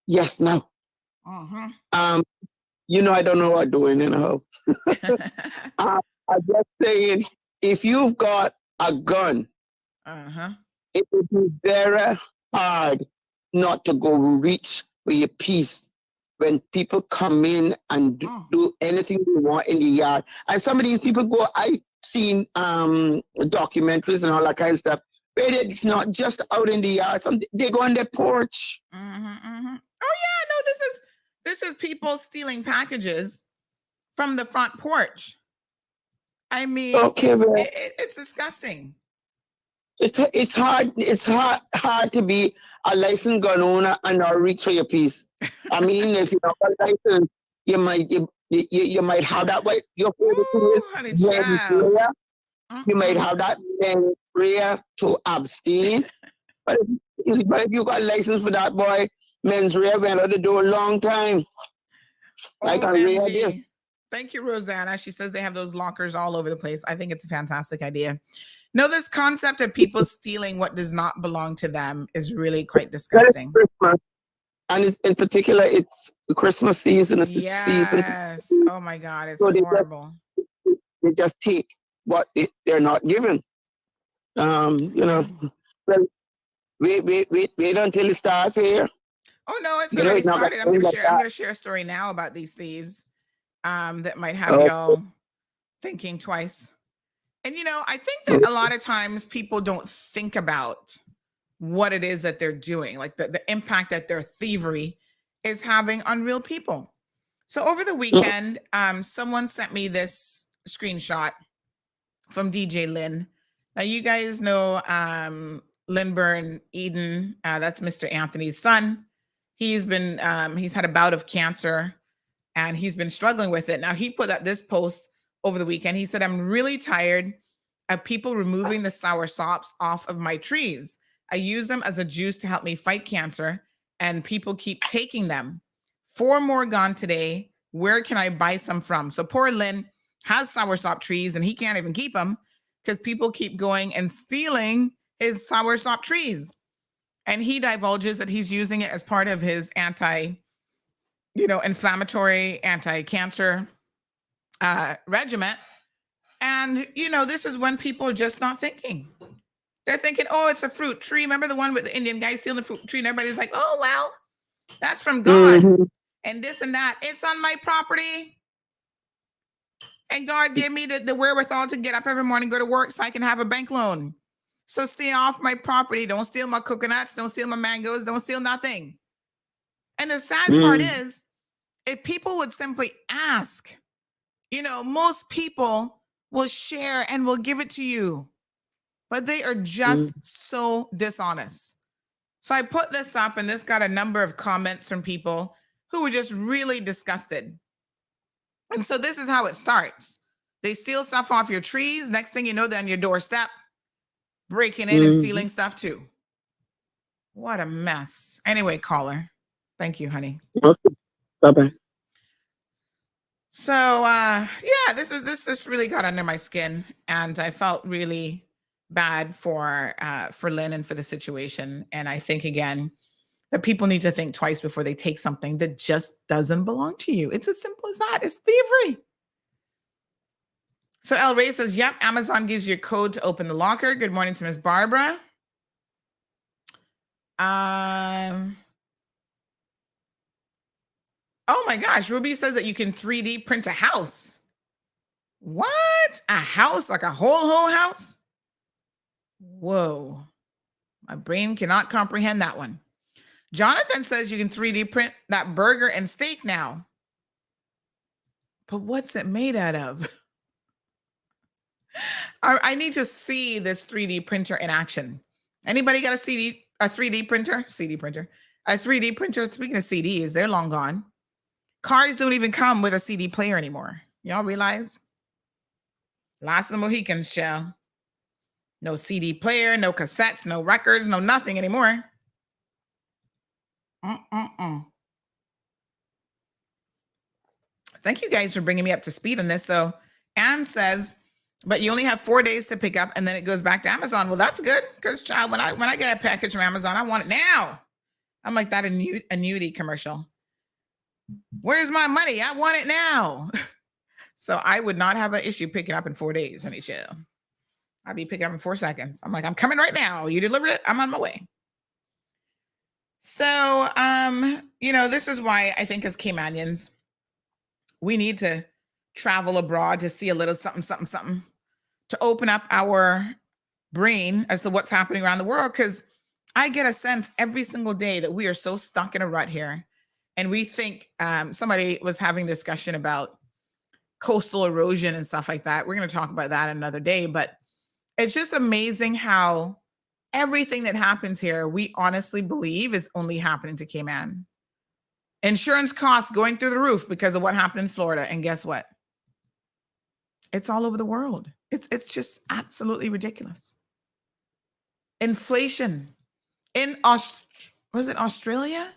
Yes, now. You know, I don't know what I'm doing in the house. I'm just saying, if you've got a gun, it would be very hard not to go reach for your piece when people come in and do anything they want in the yard. And some of these people go, I've seen documentaries and all that kind of stuff, but it's not just out in the yard. They go on their porch. Oh yeah, no, this is people stealing packages from the front porch. I mean, okay, it's disgusting. It's hard to be a licensed gun owner and not reach for your piece. I mean, if you're not a license, you might have that. But your favorite is you might have that prayer to abstain. But if you got a license for that, boy, men's rear went out the door a long time. Like I read this. Thank you, Rosanna. She says they have those lockers all over the place. I think it's a fantastic idea. No, this concept of people stealing what does not belong to them is really quite disgusting. And in particular, it's the Christmas season. It's yes. Season. Oh my God, it's so horrible. They just take what they're not given. You know, well, wait until it starts here. Oh no, it's already started. I'm gonna share a story now about these thieves that might have y'all thinking twice. And you know, I think that a lot of times people don't think about what it is that they're doing, like the impact that their thievery is having on real people. So over the weekend, someone sent me this screenshot from DJ Lynn. Now you guys know Lynburn Eden, that's Mr. Anthony's son. He's been he's had a bout of cancer and he's been struggling with it. Now he put up this post over the weekend. He said, I'm really tired of people removing the sour sops off of my trees. I use them as a juice to help me fight cancer and people keep taking them. 4 more gone today. Where can I buy some from? So poor Lynn has soursop trees and he can't even keep them because people keep going and stealing his soursop trees. And he divulges that he's using it as part of his inflammatory, anti-cancer regimen. And, this is when people are just not thinking. They're thinking, oh, it's a fruit tree. Remember the one with the Indian guy stealing the fruit tree? And everybody's like, oh, well, that's from God. And this and that. It's on my property. And God gave me the wherewithal to get up every morning, go to work so I can have a bank loan. So stay off my property. Don't steal my coconuts. Don't steal my mangoes. Don't steal nothing. And the sad part is If people would simply ask, most people will share and will give it to you, but they are just so dishonest. So I put this up, and this got a number of comments from people who were just really disgusted. And so this is how it starts. They steal stuff off your trees. Next thing you know, they're on your doorstep, breaking in and stealing stuff too. What a mess. Anyway, caller. Thank you, honey. Okay. Bye-bye. So this really got under my skin, and I felt really bad for Lynn and for the situation. And I think, again, that people need to think twice before they take something that just doesn't belong to you. It's as simple as that. It's thievery. So El Ray says, yep, Amazon gives you a code to open the locker. Good morning to Miss Barbara. Oh my gosh, Ruby says that you can 3D print a house. What? A house? Like a whole house? Whoa. My brain cannot comprehend that one. Jonathan says you can 3D print that burger and steak now. But what's it made out of? I need to see this 3D printer in action. Anybody got a 3D printer? CD printer. A 3D printer. Speaking of CDs, they're long gone. Cars don't even come with a CD player anymore. Y'all realize? Last of the Mohicans, shall. No CD player, no cassettes, no records, no nothing anymore. Thank you guys for bringing me up to speed on this. So Anne says, but you only have 4 days to pick up, and then it goes back to Amazon. Well, that's good, because child, when I get a package from Amazon, I want it now. I'm like that annuity commercial. Where's my money? I want it now. So I would not have an issue picking up in 4 days, honey chill. I'd be picking up in 4 seconds. I'm like, I'm coming right now. You delivered it. I'm on my way. So, this is why I think as Caymanians, we need to travel abroad to see a little something, to open up our brain as to what's happening around the world. Because I get a sense every single day that we are so stuck in a rut here. And we think somebody was having a discussion about coastal erosion and stuff like that. We're going to talk about that another day. But it's just amazing how everything that happens here, we honestly believe is only happening to Cayman. Insurance costs going through the roof because of what happened in Florida. And guess what? It's all over the world. It's just absolutely ridiculous. Inflation in was it Australia?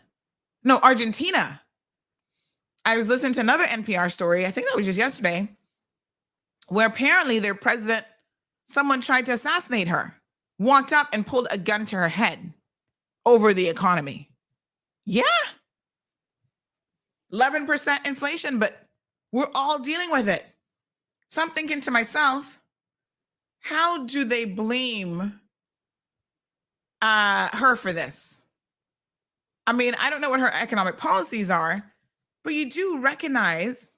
No, Argentina. I was listening to another NPR story. I think that was just yesterday, where apparently their president, someone tried to assassinate her, walked up and pulled a gun to her head over the economy. Yeah. 11% inflation, but we're all dealing with it. So I'm thinking to myself, how do they blame her for this? I mean, I don't know what her economic policies are, but you do recognize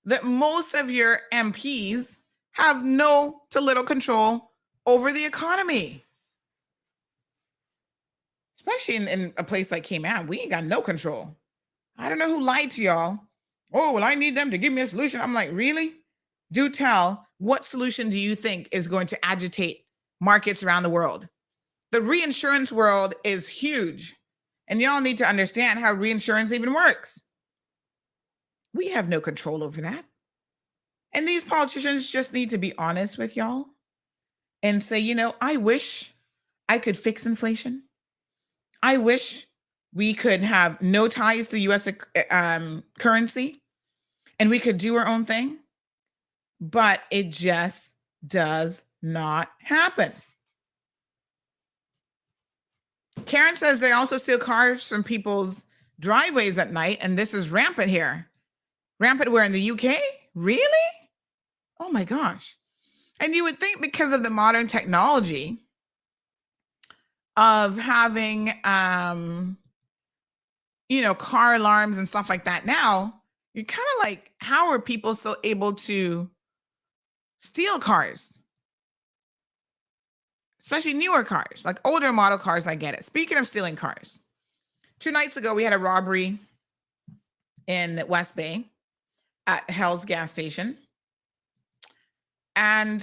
that most of your MPs have no to little control over the economy. Especially in a place like Cayman, we ain't got no control. I don't know who lied to y'all. Oh, well, I need them to give me a solution. I'm like, really? Do tell, what solution do you think is going to agitate markets around the world? The reinsurance world is huge. And y'all need to understand how reinsurance even works. We have no control over that. And these politicians just need to be honest with y'all and say, I wish I could fix inflation. I wish we could have no ties to the U.S. currency and we could do our own thing. But it just does not happen. Karen says they also steal cars from people's driveways at night, and this is rampant here. Rampant where, in the UK? Really? Oh my gosh. And you would think because of the modern technology of having, car alarms and stuff like that now, you're kind of like, how are people still able to steal cars? Especially newer cars, like older model cars, I get it. Speaking of stealing cars, 2 nights ago, we had a robbery in West Bay at Hell's gas station. And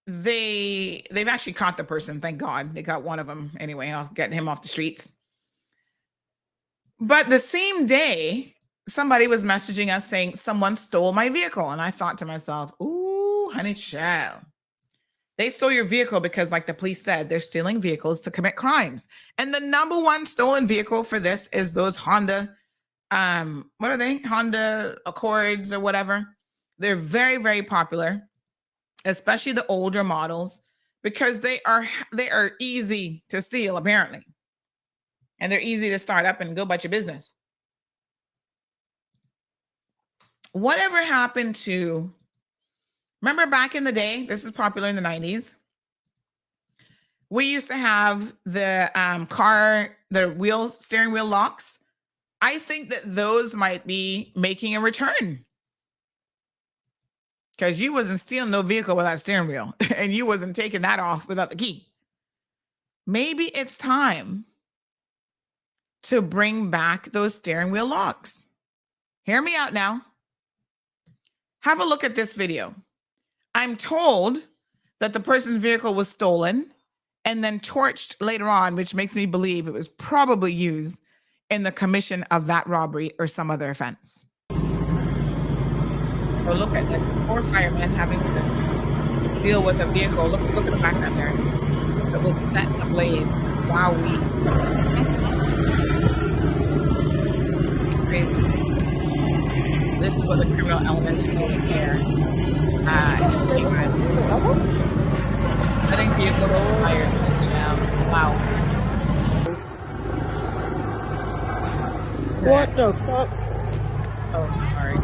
they've actually caught the person. Thank God. They got one of them anyway. I'll get him off the streets. But the same day, somebody was messaging us saying someone stole my vehicle. And I thought to myself, ooh, honey child. They stole your vehicle because, like the police said, they're stealing vehicles to commit crimes. And the number one stolen vehicle for this is those Honda, what are they? Honda Accords or whatever. They're very, very popular, especially the older models, because they are easy to steal, apparently. And they're easy to start up and go about your business. Whatever happened to, remember back in the day, this is popular in the 90s, we used to have the steering wheel locks. I think that those might be making a return. Because you wasn't stealing no vehicle without a steering wheel. And you wasn't taking that off without the key. Maybe it's time to bring back those steering wheel locks. Hear me out now. Have a look at this video. I'm told that the person's vehicle was stolen and then torched later on, which makes me believe it was probably used in the commission of that robbery or some other offense. So look at this. Poor fireman having to deal with a vehicle. Look at the background there. It was set ablaze. Wowee. Crazy. This is what the criminal elements are doing here in Cayman. Letting vehicles on fire in jail. Wow. What the fuck? Oh, sorry.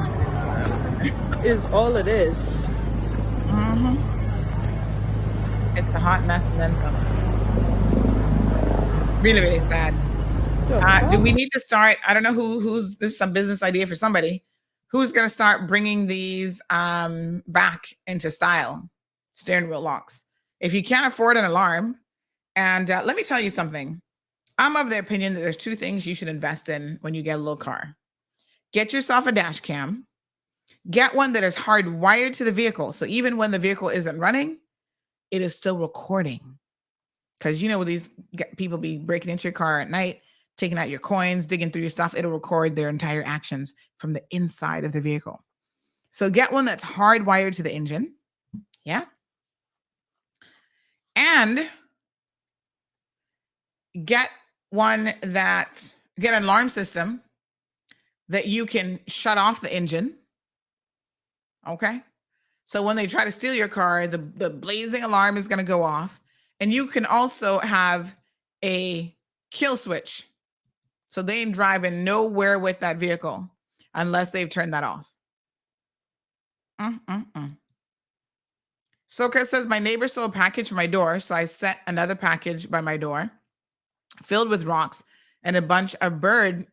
Is all it is. Mm-hmm. It's a hot mess and then some. Really, really sad. Do we need to start? I don't know who's this is some business idea for somebody. Who's going to start bringing these back into style? Steering wheel locks. If you can't afford an alarm, and let me tell you something. I'm of the opinion that there's two things you should invest in when you get a little car. Get yourself a dash cam. Get one that is hardwired to the vehicle. So even when the vehicle isn't running, it is still recording. Because you know, these people be breaking into your car at night, taking out your coins, digging through your stuff. It'll record their entire actions from the inside of the vehicle. So get one that's hardwired to the engine. Yeah. And get an alarm system that you can shut off the engine. Okay. So when they try to steal your car, the blazing alarm is going to go off. And you can also have a kill switch. So they ain't driving nowhere with that vehicle unless they've turned that off. Soka says, my neighbor stole a package from my door. So I set another package by my door filled with rocks and a bunch of bird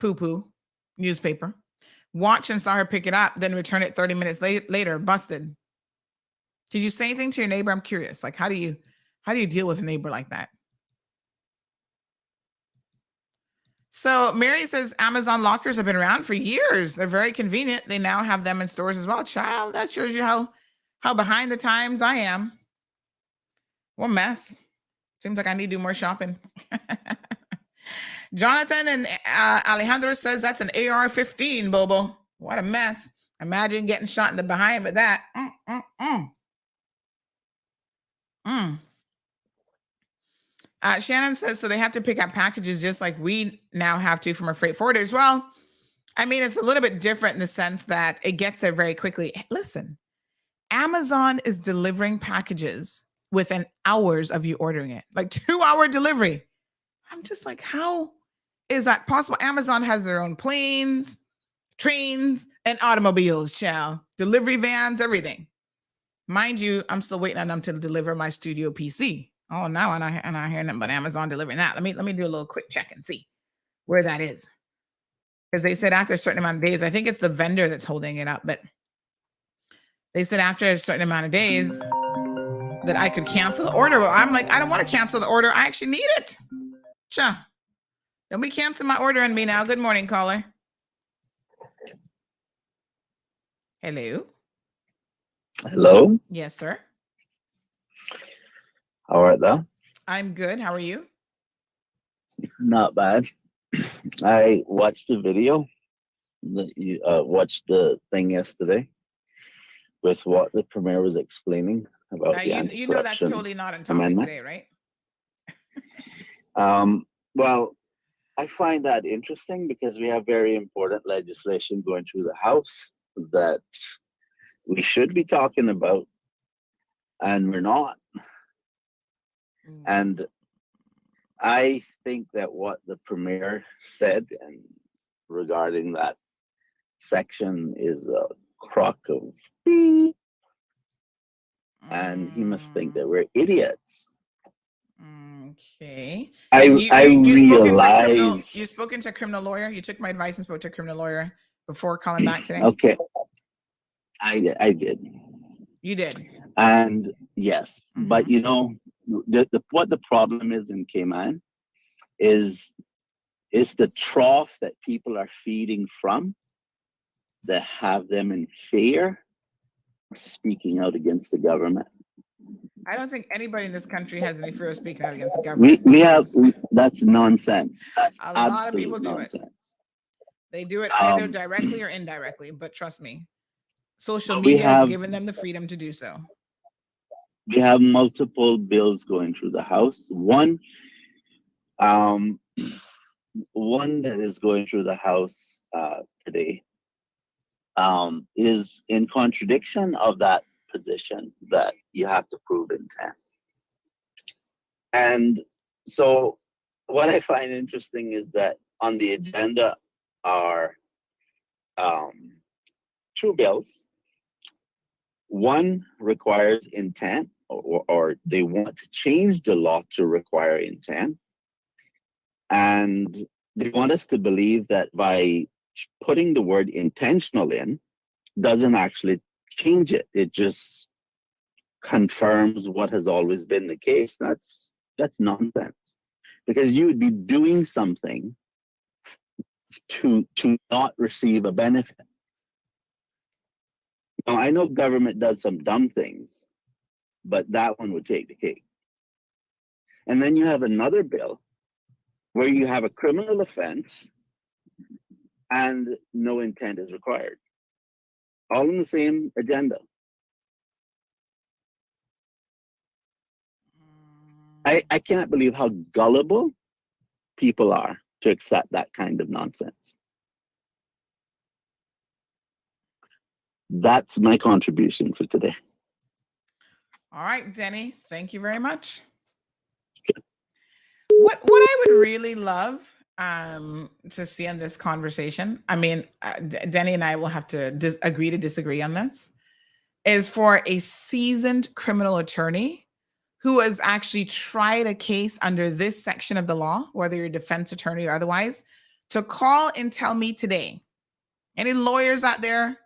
poo-poo newspaper. Watch and saw her pick it up, then return it 30 minutes later, busted. Did you say anything to your neighbor? I'm curious. Like, how do you deal with a neighbor like that? So Mary says Amazon lockers have been around for years. They're very convenient. They now have them in stores as well. Child, that shows you how behind the times I am. What a mess. Seems like I need to do more shopping. Jonathan and Alejandro says that's an AR-15, Bobo. What a mess. Imagine getting shot in the behind with that. Shannon says, so they have to pick up packages just like we now have to from our freight forwarders. Well, I mean, it's a little bit different in the sense that it gets there very quickly. Listen, Amazon is delivering packages within hours of you ordering it, like 2-hour delivery. I'm just like, how is that possible? Amazon has their own planes, trains, and automobiles, child. Delivery vans, everything. Mind you, I'm still waiting on them to deliver my studio PC. Oh, now I'm not hearing nothing but Amazon delivering that. Let me do a little quick check and see where that is. Because they said after a certain amount of days, I think it's the vendor that's holding it up, but they said after a certain amount of days that I could cancel the order. Well, I'm like, I don't want to cancel the order. I actually need it. Don't be canceling my order on me now. Good morning, caller. Hello. Hello. Yes, sir. How are you? I'm good. How are you? Not bad. I watched the video that you watched the thing yesterday with what the premier was explaining about Now the you know that's anti-corruption totally not on topic amendment. today, right? Well, I find that interesting because we have very important legislation going through the House that we should be talking about, and we're not. And I think that what the premier said and regarding that section is a crock of beep, and he must think that we're idiots. Okay. I realize. You spoken to a criminal lawyer. You took my advice and spoke to a criminal lawyer before calling back today. Okay, I did. You did. And yes, but you know, what the problem is in Cayman is the trough that people are feeding from that have them in fear of speaking out against the government. I don't think anybody in this country has any fear of speaking out against the government. That's nonsense. That's a lot of people do nonsense. They do it either directly or indirectly, but trust me, social media has given them the freedom to do so. We have multiple bills going through the House. One that is going through the House today is in contradiction of that position that you have to prove intent. And so what I find interesting is that on the agenda are two bills. One requires intent, or they want to change the law to require intent. And they want us to believe that by putting the word intentional in doesn't actually change it. It just confirms what has always been the case. That's nonsense, because you would be doing something to not receive a benefit. Now, I know government does some dumb things, but that one would take the cake. And then you have another bill where you have a criminal offense and no intent is required. All in the same agenda. I can't believe how gullible people are to accept that kind of nonsense. That's my contribution for today. All right, Denny, thank you very much. What I would really love to see in this conversation, I mean, Denny and I will have to agree to disagree on this, is for a seasoned criminal attorney who has actually tried a case under this section of the law, whether you're a defense attorney or otherwise, to call and tell me today. Any lawyers out there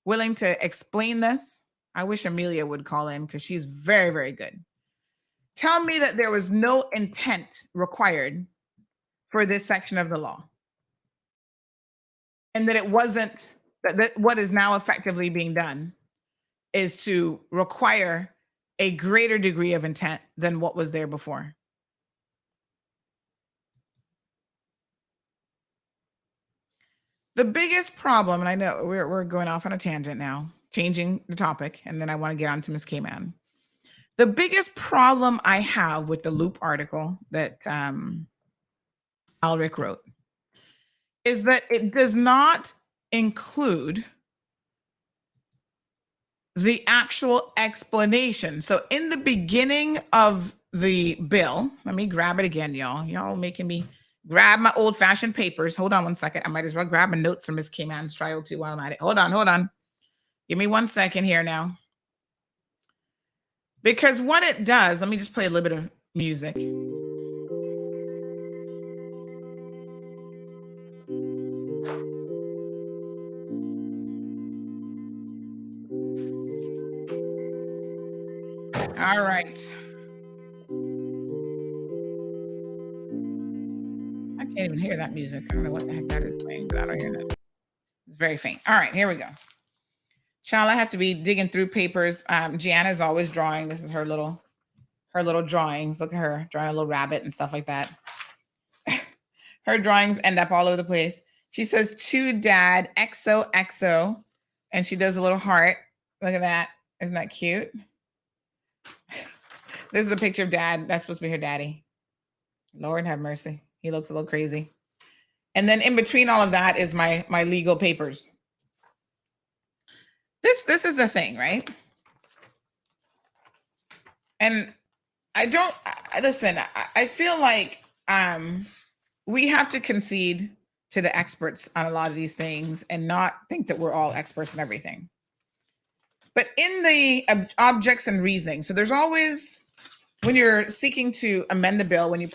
willing to explain this? I wish Amelia would call in because she's very, very good. Tell me that there was no intent required for this section of the law. And that it wasn't, that what is now effectively being done is to require a greater degree of intent than what was there before. The biggest problem, and I know we're going off on a tangent now, changing the topic, and then I want to get on to Ms. Cayman. The biggest problem I have with the Loop article that Alric wrote is that it does not include the actual explanation. So in the beginning of the bill, let me grab it again, y'all. Y'all making me grab my old-fashioned papers. Hold on one second. I might as well grab my notes from Ms. Cayman's trial too while I'm at it. Hold on. Give me 1 second here now. Because what it does, let me just play a little bit of music. All right. I can't even hear that music. I don't know what the heck that is playing, but I don't hear that. It's very faint. All right, here we go. Child, I have to be digging through papers. Gianna's always drawing. This is her little drawings. Look at her drawing a little rabbit and stuff like that. Her drawings end up all over the place. She says, to dad, XOXO. And she does a little heart. Look at that. Isn't that cute? This is a picture of dad. That's supposed to be her daddy. Lord have mercy. He looks a little crazy. And then in between all of that is my legal papers. This is the thing, right? And I feel like we have to concede to the experts on a lot of these things and not think that we're all experts in everything. But in the objects and reasoning, so there's always, when you're seeking to amend the bill, when you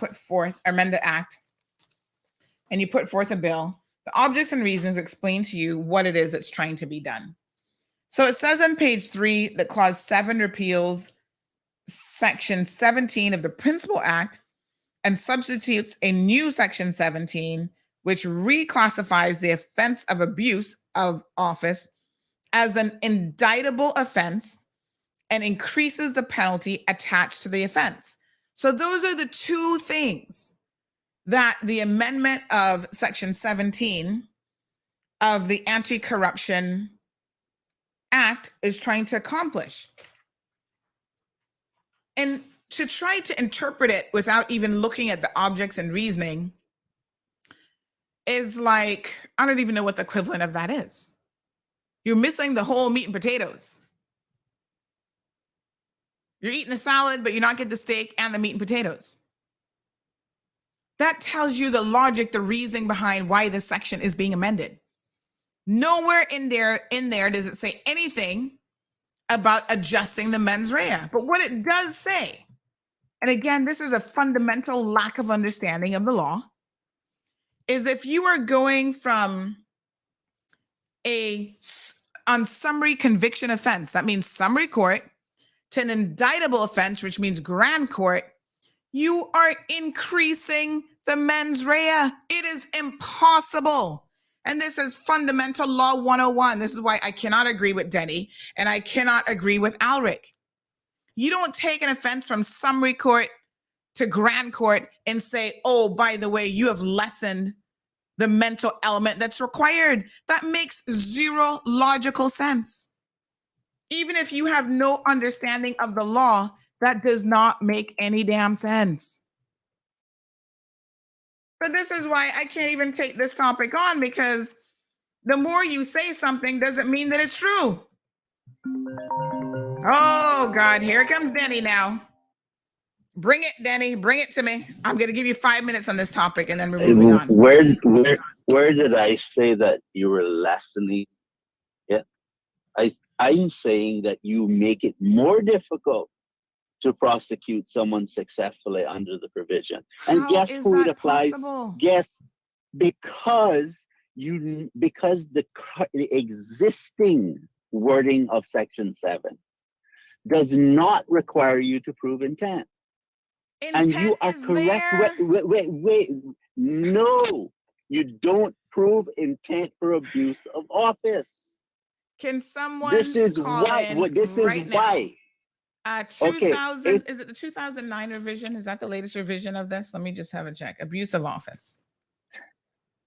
amend the act, and you put forth a bill, the objects and reasons explain to you what it is that's trying to be done. So it says on page 3 that clause 7 repeals section 17 of the Principal Act and substitutes a new section 17, which reclassifies the offense of abuse of office as an indictable offense and increases the penalty attached to the offense. So those are the two things that the amendment of section 17 of the Anti-Corruption Act is trying to accomplish. And to try to interpret it without even looking at the objects and reasoning is like, I don't even know what the equivalent of that is. You're missing the whole meat and potatoes. You're eating a salad, but you're not getting the steak and the meat and potatoes. That tells you the logic, the reasoning behind why this section is being amended. Nowhere in there does it say anything about adjusting the mens rea. But what it does say, and again, this is a fundamental lack of understanding of the law, is if you are going from on summary conviction offense, that means summary court, to an indictable offense, which means grand court, you are increasing the mens rea. It is impossible. And this is fundamental law 101. This is why I cannot agree with Denny and I cannot agree with Alric. You don't take an offense from summary court to grand court and say, oh, by the way, you have lessened the mental element that's required. That makes zero logical sense. Even if you have no understanding of the law, that does not make any damn sense. But this is why I can't even take this topic on, because the more you say something doesn't mean that it's true. Oh, God, here comes Denny now. Bring it, Denny. Bring it to me. I'm going to give you 5 minutes on this topic, and then we're moving on. Where did I say that you were lessening it? I'm saying that you make it more difficult to prosecute someone successfully under the provision. And guess who it applies? Guess, because the existing wording of section 7 does not require you to prove intent. And you are correct. Wait. No, you don't prove intent for abuse of office. Can someone This is why. Why. 2000, is it the 2009 revision? Is that the latest revision of this? Let me just have a check. Abuse of office.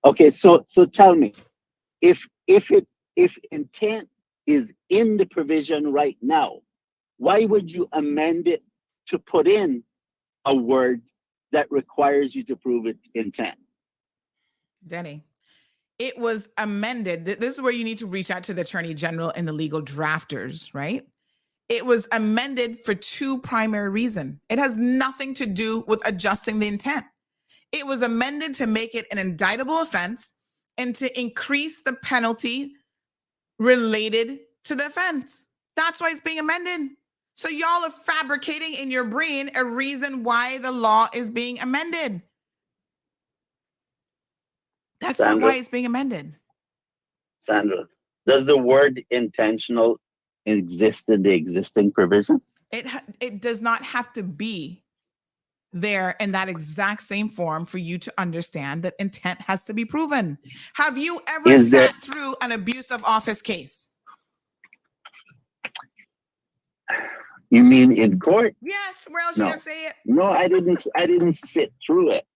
Okay, so tell me, if intent is in the provision right now, why would you amend it to put in a word that requires you to prove it intent? Denny, it was amended. This is where you need to reach out to the Attorney General and the legal drafters, right? It was amended for two primary reasons. It has nothing to do with adjusting the intent. It was amended to make it an indictable offense and to increase the penalty related to the offense. That's why it's being amended. So y'all are fabricating in your brain a reason why the law is being amended. That's not why it's being amended. Sandra, does the word intentional exist in the existing provision? It does not have to be there in that exact same form for you to understand that intent has to be proven. Have you ever sat through an abuse of office case? You mean in court? Yes. Where else you No. gonna say it? No, I didn't sit through it.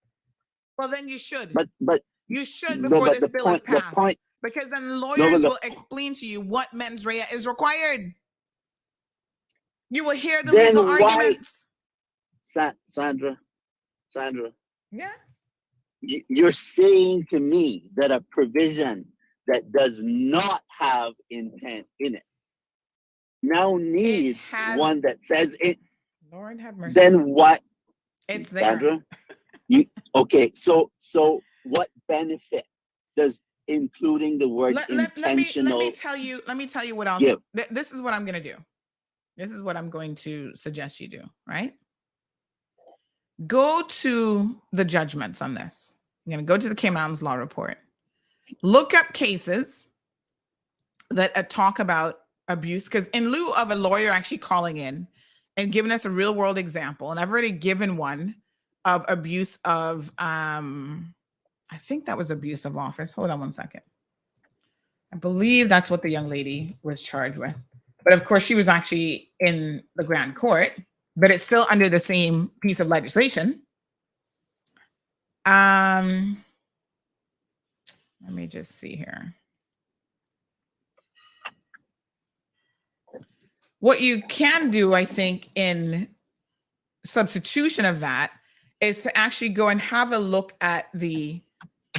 Well, then you should. But You should no, before but this the bill is point, the passed. point, Because then no, lawyers but will explain to you what mens rea is required. You will hear the then legal why, arguments. Sandra, Yes. you're saying to me that a provision that does not have intent in it now needs has- one that says it. Lord have mercy. Then what, It's there. Sandra? Okay, so what benefit does including the word intentional? Let me tell you what else. give? This is what I'm going to do. This is what I'm going to suggest you do, right? Go to the judgments on this. I'm going to go to the Cayman Islands Law Report. Look up cases that talk about abuse, because in lieu of a lawyer actually calling in and giving us a real world example, and I've already given one of abuse of, I think that was abuse of office. Hold on one second. I believe that's what the young lady was charged with. But of course, she was actually in the grand court, but it's still under the same piece of legislation. Let me just see here. What you can do, I think, in substitution of that is to actually go and have a look at the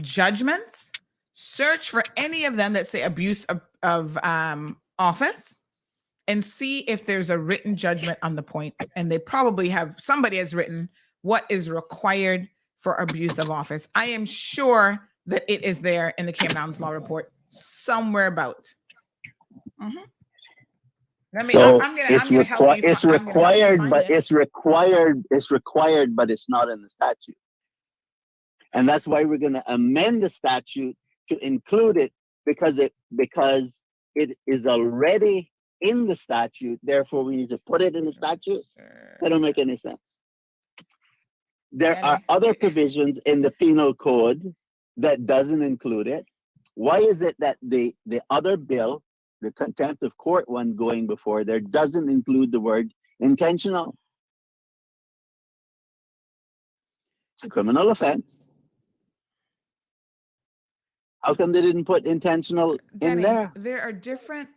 judgments, search for any of them that say abuse of office, and see if there's a written judgment on the point. And they probably have, somebody has written what is required for abuse of office. I am sure that it is there in the Cayman Islands Law Report somewhere about. Mm-hmm. It's required, but it's required, but it's not in the statute. And that's why we're going to amend the statute to include it, because it is already in the statute. Therefore, we need to put it in the statute. That don't make any sense. There are other provisions in the penal code that doesn't include it. Why is it that the other bill, the contempt of court one going before there, doesn't include the word intentional? It's a criminal offense. How come they didn't put intentional in there? There are different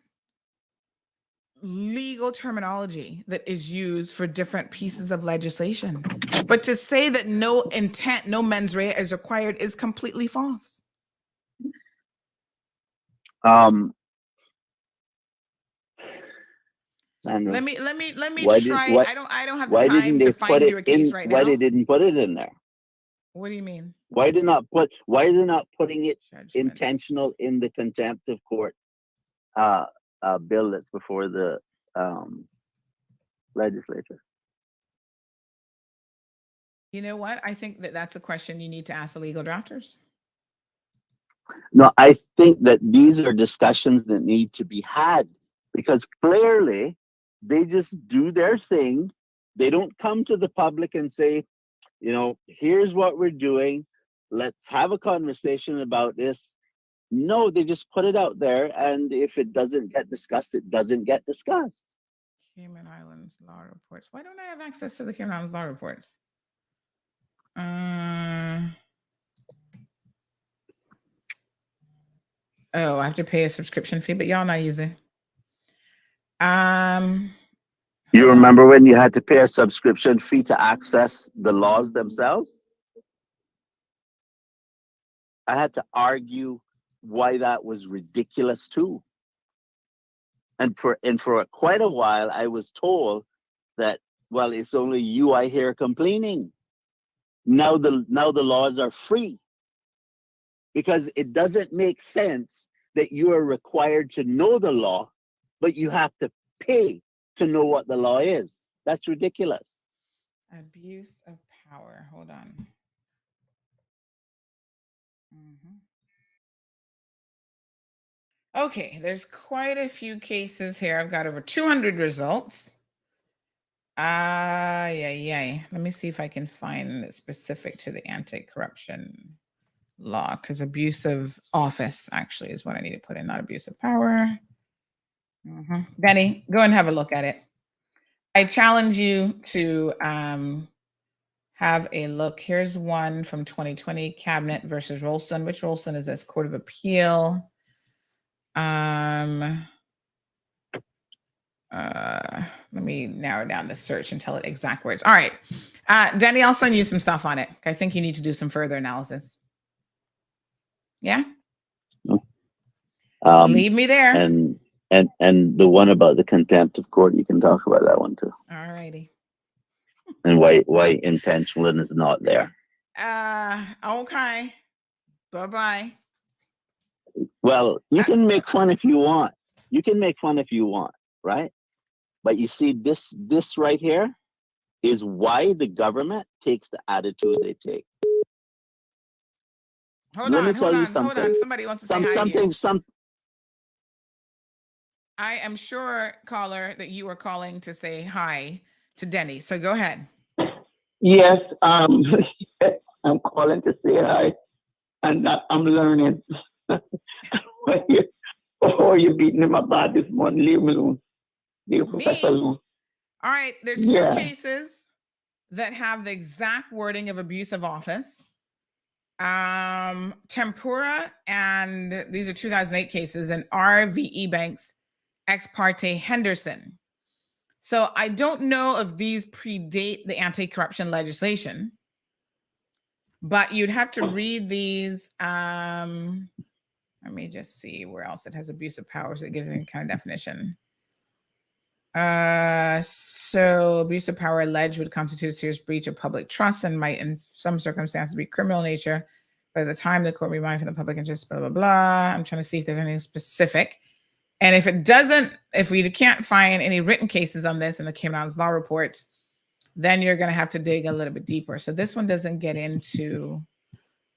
legal terminology that is used for different pieces of legislation. But to say that no intent, no mens rea is required is completely false. Sandra, let me try. I don't have the time to find you a case right now. Why they didn't put it in there? What do you mean? Why are they not putting it intentional in the contempt of court bill that's before the legislature? You know what? I think that's a question you need to ask the legal drafters. No, I think that these are discussions that need to be had, because clearly they just do their thing. They don't come to the public and say, you know, here's what we're doing. Let's have a conversation about this. No, they just put it out there, and if it doesn't get discussed, it doesn't get discussed. Cayman Islands Law Reports. Why don't I have access to the Cayman Islands Law Reports? Oh, I have to pay a subscription fee, but y'all not easy. You remember when you had to pay a subscription fee to access the laws themselves? I had to argue why that was ridiculous too. And for quite a while, I was told that, well, it's only you I hear complaining. Now the laws are free, because it doesn't make sense that you are required to know the law, but you have to pay to know what the law is. That's ridiculous. Abuse of power. Hold on. Okay, there's quite a few cases here. I've got over 200 results. Let me see if I can find it specific to the anti-corruption law, because abuse of office actually is what I need to put in, not abuse of power. Benny, go and have a look at it. I challenge you to have a look. Here's one from 2020, Cabinet versus Rolston. Which Rolston is this? Court of Appeal. Let me narrow down the search and tell it exact words. All right. Denny, I'll send you some stuff on it. I think you need to do some further analysis. Yeah? Leave me there. And the one about the contempt of court, you can talk about that one too. All righty. And why intentional is not there. Okay. Bye-bye. Well, you can make fun if you want. You can make fun if you want, right? But you see, this right here is why the government takes the attitude they take. Hold on. Somebody wants to say hi to you. I am sure, caller, that you are calling to say hi to Denny. So go ahead. Yes, I'm calling to say hi, and I'm learning. Oh, you're beating him about this morning. Leave me alone. Leave Professor alone. All right, there's two cases that have the exact wording of abuse of office. Tempura, and these are 2008 cases, and RVE Banks ex parte Henderson. So I don't know if these predate the anti-corruption legislation, but you'd have to read these. Let me just see where else it has abuse of powers that gives any kind of definition. So abuse of power alleged would constitute a serious breach of public trust and might in some circumstances be criminal in nature. By the time the court remind for the public interest, blah, blah, blah. I'm trying to see if there's anything specific. And if it doesn't, if we can't find any written cases on this in the Cayman Islands law reports, then you're going to have to dig a little bit deeper. So this one doesn't get into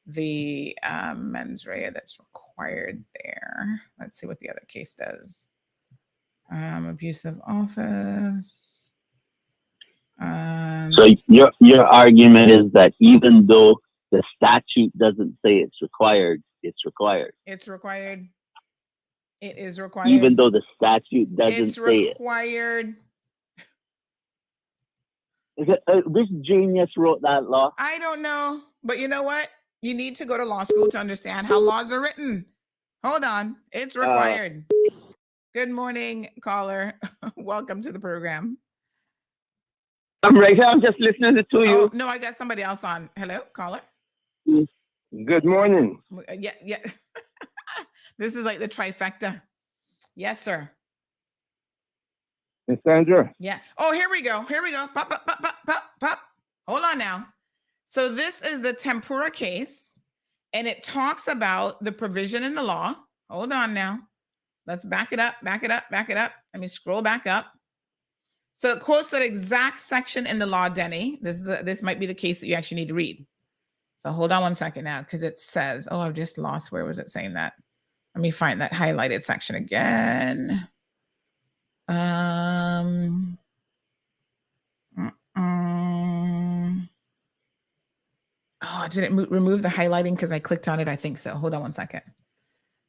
the mens rea that's required there. Let's see what the other case does. Abuse of office. So your argument is that even though the statute doesn't say it's required, it's required. It's required. It is required. Even though the statute doesn't say it. It's required. This genius wrote that law. I don't know. But you know what? You need to go to law school to understand how laws are written. Hold on. It's required. Good morning, caller. Welcome to the program. I'm right here. I'm just listening to you. Oh, no, I got somebody else on. Hello, caller. Good morning. Yeah. This is like the trifecta. Yes, sir. Miss Sandra. Yeah. Oh, here we go. Pop, pop, pop, pop, pop, pop. Hold on now. So this is the Tempura case, and it talks about the provision in the law. Hold on now. Let's back it up. Let me scroll back up. So it quotes that exact section in the law, Denny. This might be the case that you actually need to read. So hold on one second now, because it says, oh, I've just lost. Where was it saying that? Let me find that highlighted section again. Oh, did it remove the highlighting because I clicked on it? I think so. Hold on one second.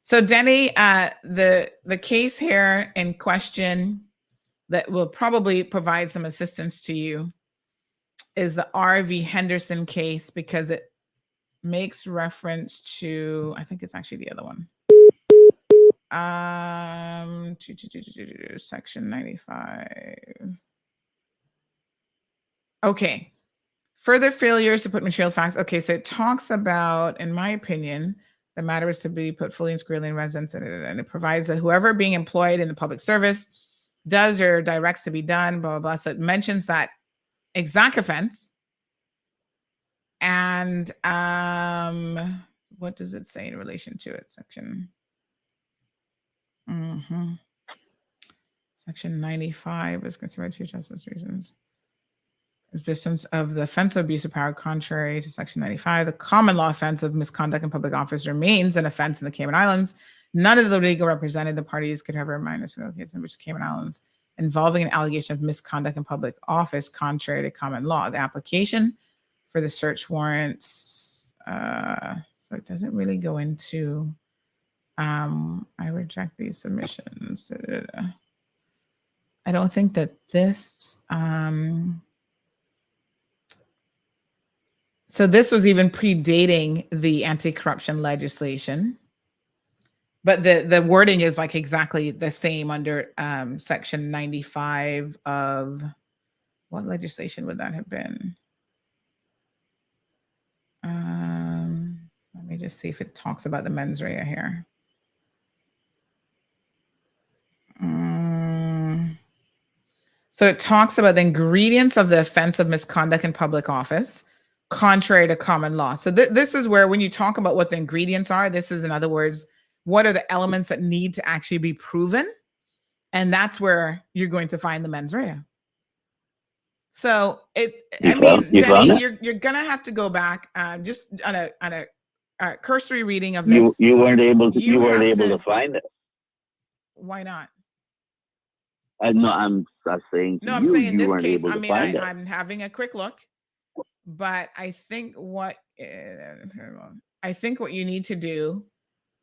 So Denny, the case here in question that will probably provide some assistance to you is the R.V. Henderson case, because it makes reference to, I think it's actually the other one. Section 95. Okay. Further failures to put material facts. Okay, so it talks about, in my opinion, the matter is to be put fully and squarely in residence, and it provides that whoever being employed in the public service does or directs to be done, blah, blah, blah. So it mentions that exact offense. And what does it say in relation to it? Section 95 is considered to justice reasons. Existence of the offense of abuse of power contrary to Section 95. The common law offense of misconduct in public office remains an offense in the Cayman Islands. None of the legal represented parties could have a minor single case in which the Cayman Islands involving an allegation of misconduct in public office contrary to common law. The application for the search warrants, so it doesn't really go into, I reject these submissions. I don't think that this, so this was even predating the anti-corruption legislation, but the wording is like exactly the same under section 95 of, what legislation would that have been? Let me just see if it talks about the mens rea here. So it talks about the ingredients of the offense of misconduct in public office, contrary to common law. So this is where, when you talk about what the ingredients are, this is, in other words, what are the elements that need to actually be proven? And that's where you're going to find the mens rea. So Denny, you're gonna have to go back just on a cursory reading of this. You weren't able to find it. Why not? I'm saying no, I'm saying in this case, I mean, I'm having a quick look, but I think what you need to do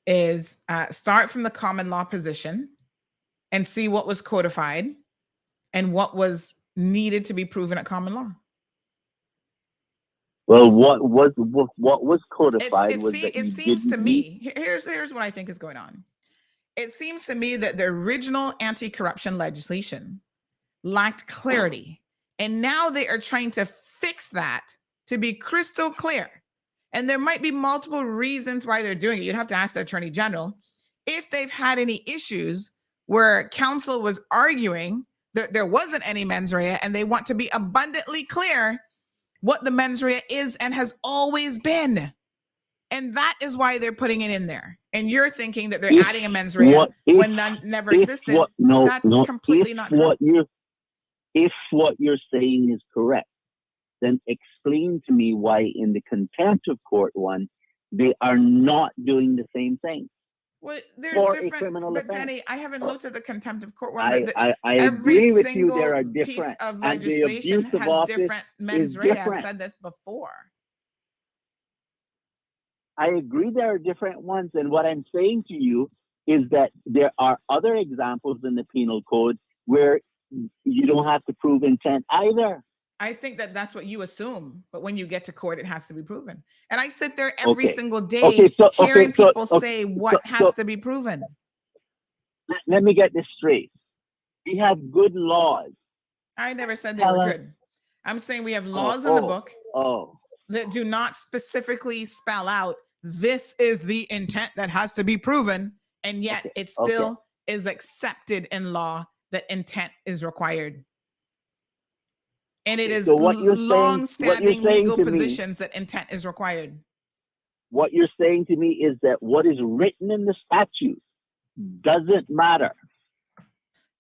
is start from the common law position and see what was codified and what was needed to be proven at common law. Well, what was codified it seems to me, here's what I think is going on. It seems to me that the original anti-corruption legislation lacked clarity, and now they are trying to fix that to be crystal clear. And there might be multiple reasons why they're doing it. You'd have to ask the Attorney General if they've had any issues where counsel was arguing that there wasn't any mens rea, and they want to be abundantly clear what the mens rea is and has always been. And that is why they're putting it in there. And you're thinking that they're adding a mens rea when none never existed. That's completely not correct. If what you're saying is correct, then explain to me why in the contempt of court one, they are not doing the same thing. Well, there's for different, a criminal but offense. Danny, I haven't looked at the contempt of court one. I agree with you, there are different. Piece of legislation has different mens rea. I've said this before. I agree there are different ones. And what I'm saying to you is that there are other examples in the penal code where you don't have to prove intent either. I think that that's what you assume. But when you get to court, it has to be proven. And I sit there every single day hearing people say what has to be proven. Let me get this straight. We have good laws. I never said they were good. I'm saying we have laws in the book that do not specifically spell out this is the intent that has to be proven, and yet it still is accepted in law that intent is required. And it is long-standing legal positions that intent is required. What you're saying to me is that what is written in the statute doesn't matter.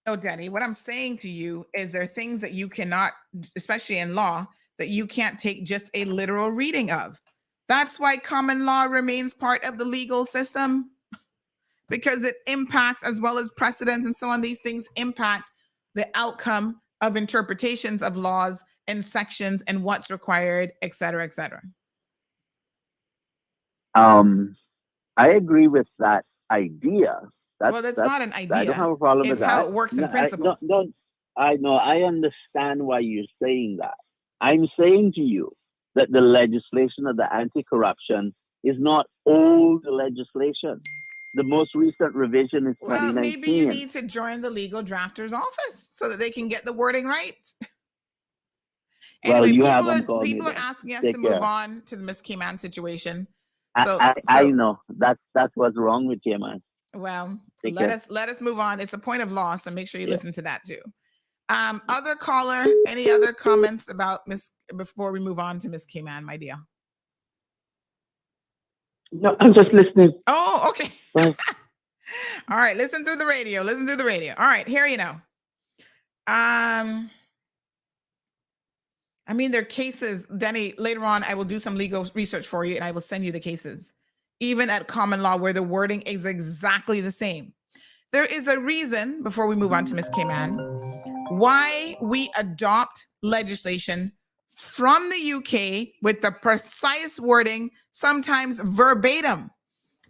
No, Denny, what I'm saying to you is there are things that you cannot, especially in law, that you can't take just a literal reading of. That's why common law remains part of the legal system, because it impacts, as well as precedents and so on, these things impact the outcome of interpretations of laws and sections and what's required, et cetera, et cetera. I agree with that idea. That's not an idea. I don't have a problem with that. It's how it works in principle. I know. I understand why you're saying that. I'm saying to you that the legislation of the anti-corruption is not old legislation. The most recent revision is 2019. Well, maybe you need to join the legal drafter's office so that they can get the wording right. Anyway, people are asking us to move on to the Miss Cayman situation. I know that's what's wrong with Cayman. Well, let us move on. It's a point of law, so make sure you listen to that too. Other caller, any other comments about before we move on to Miss Cayman, my dear? No, I'm just listening. Oh, okay. All right, listen through the radio. All right, here you know. I mean, there are cases, Denny, later on, I will do some legal research for you and I will send you the cases, even at common law, where the wording is exactly the same. There is a reason, before we move on to Miss Cayman, why we adopt legislation from the UK with the precise wording, sometimes verbatim,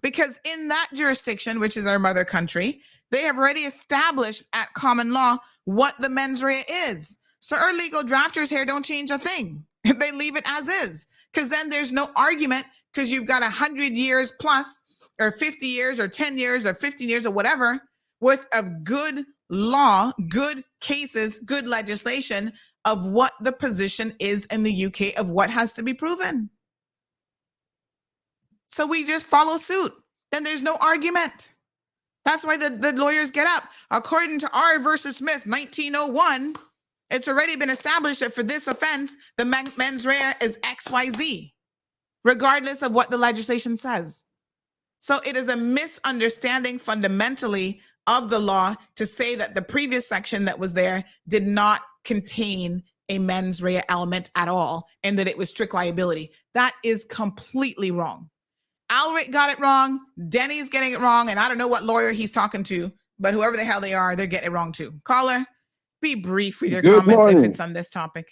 because in that jurisdiction, which is our mother country, they have already established at common law what the mens rea is. So our legal drafters here don't change a thing. They leave it as is, because then there's no argument, because you've got 100 years plus, or 50 years, or 10 years, or 15 years, or whatever, worth of good law, good cases, good legislation of what the position is in the UK of what has to be proven. So we just follow suit. Then there's no argument. That's why the lawyers get up. According to R versus Smith, 1901, it's already been established that for this offense, the mens rea is XYZ, regardless of what the legislation says. So it is a misunderstanding fundamentally of the law to say that the previous section that was there did not contain a mens rea element at all, and that it was strict liability. That is completely wrong. Alric got it wrong. Denny's getting it wrong. And I don't know what lawyer he's talking to, but whoever the hell they are, they're getting it wrong too. Caller, be brief with your Good comments morning. if it's on this topic.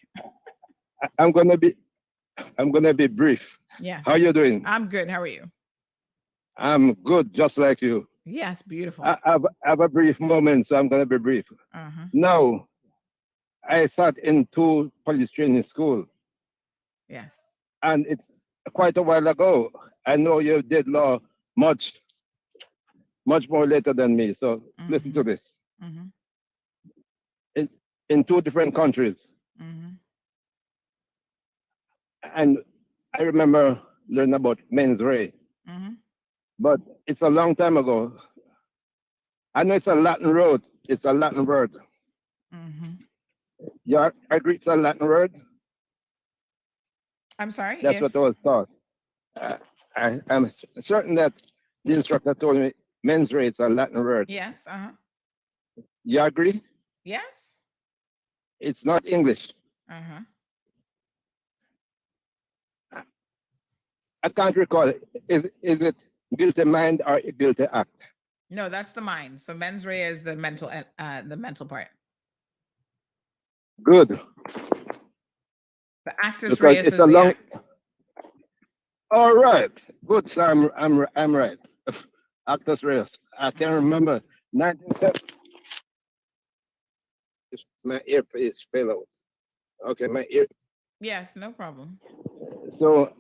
I'm gonna be brief. Yes. How you doing? I'm good. How are you? I'm good, just like you. Yes, beautiful. I have a brief moment, so I'm gonna be brief. Uh-huh. Now, I sat in 2 police training school, Yes. and it's quite a while ago. I know you did law much more later than me. So listen to this. Mm-hmm. In 2 different countries, Mm-hmm. and I remember learning about mens rea, Mm-hmm. but it's a long time ago. I know it's a Latin word. It's a Latin word. Mm-hmm. You agree it's a Latin word? I'm sorry? That's what I was taught. I'm certain that the instructor told me mens rea is a Latin word. Yes. Uh-huh. You agree? Yes. It's not English. Uh-huh. I can't recall. Is it guilty mind or guilty act? No, that's the mind. So mens rea is the mental part. Good. The actus Because reus it's is a the long. act. All right. Good. So I'm right. Actus reus. I can't remember. 1970. My earpiece fell out. Okay, my ear. Yes, no problem. So,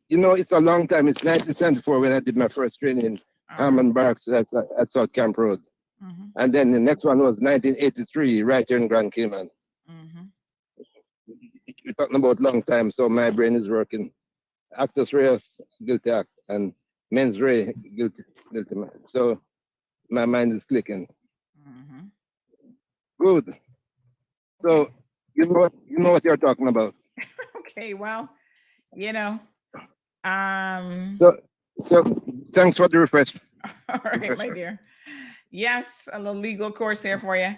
it's a long time. It's 1974 when I did my first training in Cayman Barracks at South Camp Road. Mm-hmm. And then the next one was 1983, right here in Grand Cayman. Mm-hmm. You're talking about long time, so my brain is working. Actus reus, guilty act, and mens rea, guilty man. So my mind is clicking. Mm-hmm. Good. So you know what you're talking about. Okay, well, So thanks for the refresh. all right, my dear. Yes, a little legal course here for you.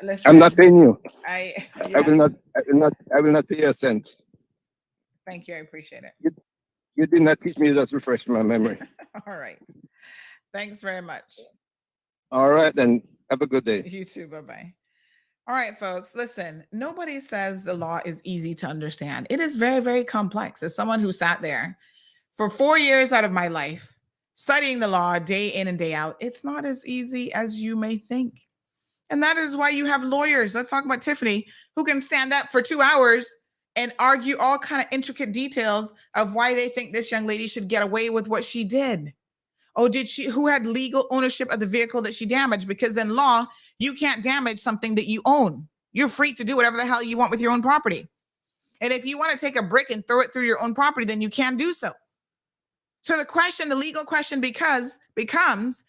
Listen, I'm not paying you. Yes. I will not pay you a cent. Thank you. I appreciate it. You did not teach me, just refresh my memory. All right. Thanks very much. All right, then. Have a good day. You too. Bye-bye. All right, folks, listen, nobody says the law is easy to understand. It is very, very complex. As someone who sat there for 4 years out of my life, studying the law day in and day out, it's not as easy as you may think. And that is why you have lawyers. Let's talk about Tiffany, who can stand up for 2 hours and argue all kind of intricate details of why they think this young lady should get away with what she did. Oh, who had legal ownership of the vehicle that she damaged? Because in law, you can't damage something that you own. You're free to do whatever the hell you want with your own property. And if you want to take a brick and throw it through your own property, then you can do so. So the legal question becomes,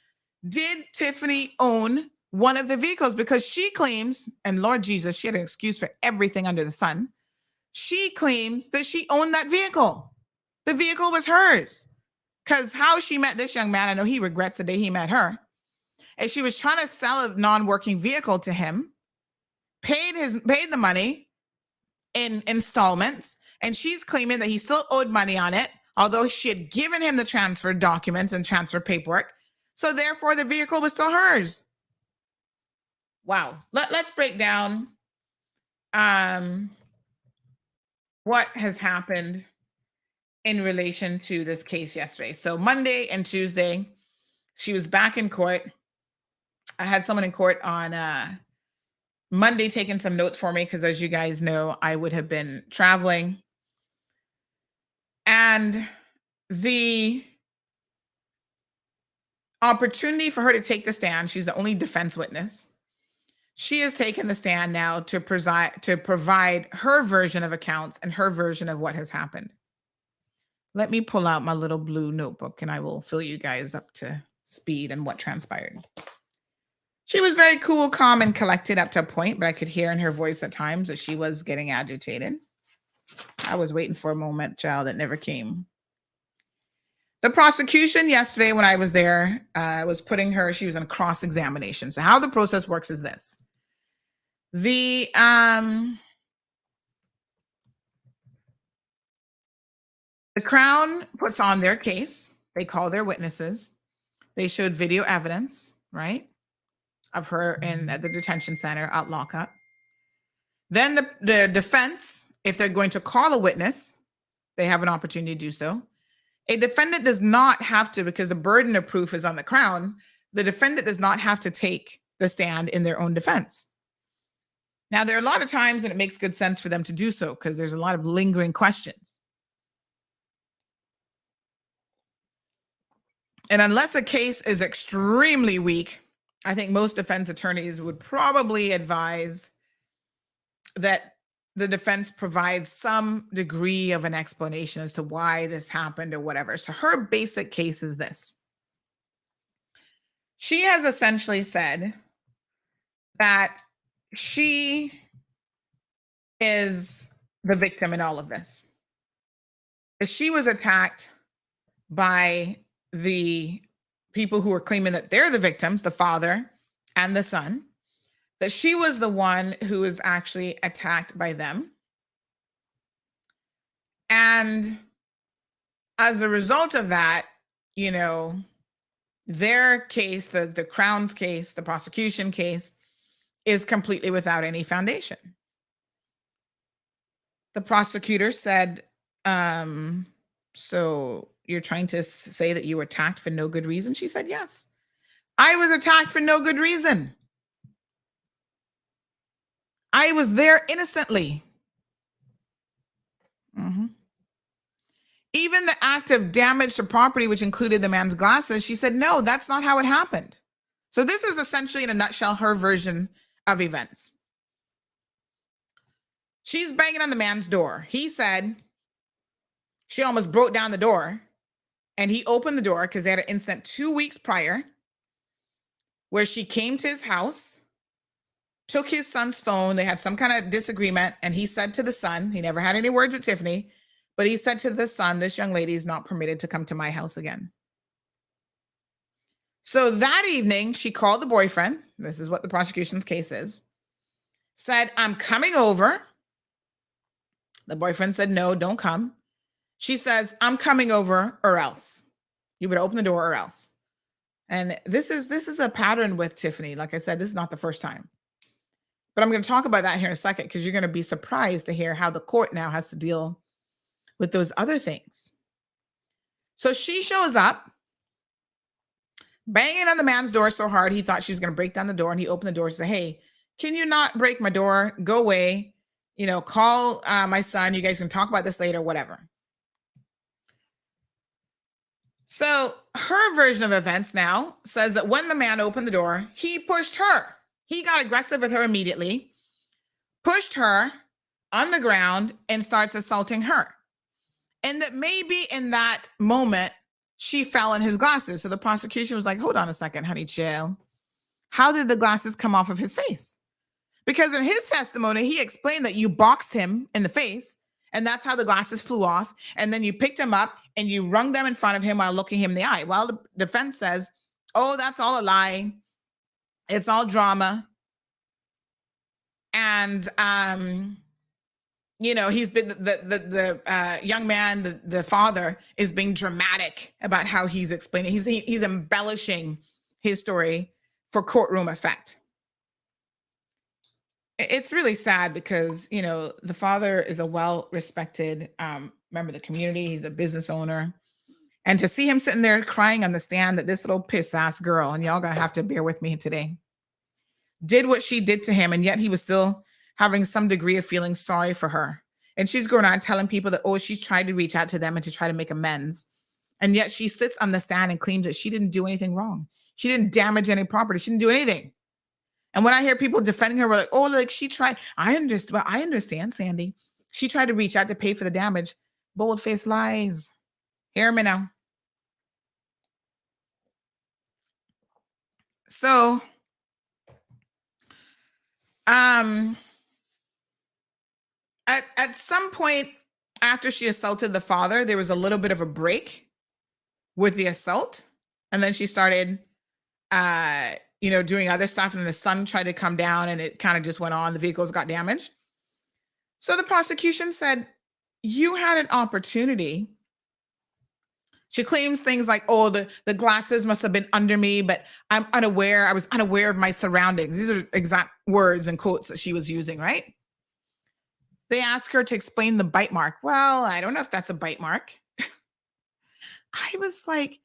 did Tiffany own one of the vehicles? Because she claims, and Lord Jesus, she had an excuse for everything under the sun. She claims that she owned that vehicle. The vehicle was hers. Because how she met this young man, I know he regrets the day he met her. And she was trying to sell a non-working vehicle to him, paid the money in installments, and she's claiming that he still owed money on it, although she had given him the transfer documents and transfer paperwork. So therefore, the vehicle was still hers. Wow. Let's break down what has happened in relation to this case yesterday. So Monday and Tuesday, she was back in court. I had someone in court on Monday taking some notes for me because, as you guys know, I would have been traveling. And the opportunity for her to take the stand, she's the only defense witness. She has taken the stand now to provide her version of accounts and her version of what has happened. Let me pull out my little blue notebook and I will fill you guys up to speed on what transpired. She was very cool, calm, and collected up to a point, but I could hear in her voice at times that she was getting agitated. I was waiting for a moment, child, that never came. The prosecution yesterday when I was there was putting her, she was in cross-examination. So how the process works is this. The Crown puts on their case. They call their witnesses. They showed video evidence, right, of her at the detention center at lockup. Then the defense, if they're going to call a witness, they have an opportunity to do so. A defendant does not have to, because the burden of proof is on the Crown, the defendant does not have to take the stand in their own defense. Now, there are a lot of times, and it makes good sense for them to do so because there's a lot of lingering questions. And unless a case is extremely weak, I think most defense attorneys would probably advise that the defense provides some degree of an explanation as to why this happened or whatever. So her basic case is this. She has essentially said that she is the victim in all of this. That she was attacked by the people who are claiming that they're the victims, the father and the son, that she was the one who was actually attacked by them. And as a result of that, you know, their case, the Crown's case, the prosecution case, is completely without any foundation. The prosecutor said, so you're trying to say that you were attacked for no good reason? She said, yes. I was attacked for no good reason. I was there innocently. Even the act of damage to property, which included the man's glasses, she said, no, that's not how it happened. So this is essentially, in a nutshell, her version of events. She's banging on the man's door. He said she almost broke down the door, and he opened the door because they had an incident 2 weeks prior where she came to his house, took his son's phone. They had some kind of disagreement, and he said to the son, he never had any words with Tiffany, but he said to the son, this young lady is not permitted to come to my house again. So that evening, she called the boyfriend. This is what the prosecution's case is. Said, I'm coming over. The boyfriend said, no, don't come. She says, I'm coming over or else. You would open the door or else. And this is a pattern with Tiffany. Like I said, this is not the first time. But I'm going to talk about that here in a second because you're going to be surprised to hear how the court now has to deal with those other things. So she shows up, banging on the man's door so hard he thought she was going to break down the door, and he opened the door and said, hey, can you not break my door? Go away. You know, call my son. You guys can talk about this later, whatever. So her version of events now says that when the man opened the door, he pushed her. He got aggressive with her immediately, pushed her on the ground, and starts assaulting her. And that maybe in that moment, she fell in his glasses. So the prosecution was like, hold on a second, honey, chill. How did the glasses come off of his face? Because in his testimony, he explained that you boxed him in the face, and that's how the glasses flew off. And then you picked him up and you wrung them in front of him while looking him in the eye. Well, the defense says, oh, that's all a lie. It's all drama. And, you know, he's been the young man, the father is being dramatic about how he's explaining. He's embellishing his story for courtroom effect. It's really sad because, you know, the father is a well-respected member of the community. He's a business owner. And to see him sitting there crying on the stand that this little piss-ass girl, and y'all gonna have to bear with me today. did what she did to him, and yet he was still having some degree of feeling sorry for her. And she's going on telling people that, oh, she's tried to reach out to them and to try to make amends. And yet she sits on the stand and claims that she didn't do anything wrong. She didn't damage any property. She didn't do anything. And when I hear people defending her, we're like, oh, like she tried. I understand, Sandy. She tried to reach out to pay for the damage. Bold-faced lies. Hear me now. So, at some point after she assaulted the father, there was a little bit of a break with the assault. And then she started, doing other stuff. And the son tried to come down and it kind of just went on. The vehicles got damaged. So the prosecution said, you had an opportunity. She claims things like, oh, the glasses must have been under me, but I'm unaware. I was unaware of my surroundings. These are exact words and quotes that she was using, right? They asked her to explain the bite mark. Well, I don't know if that's a bite mark. I was like,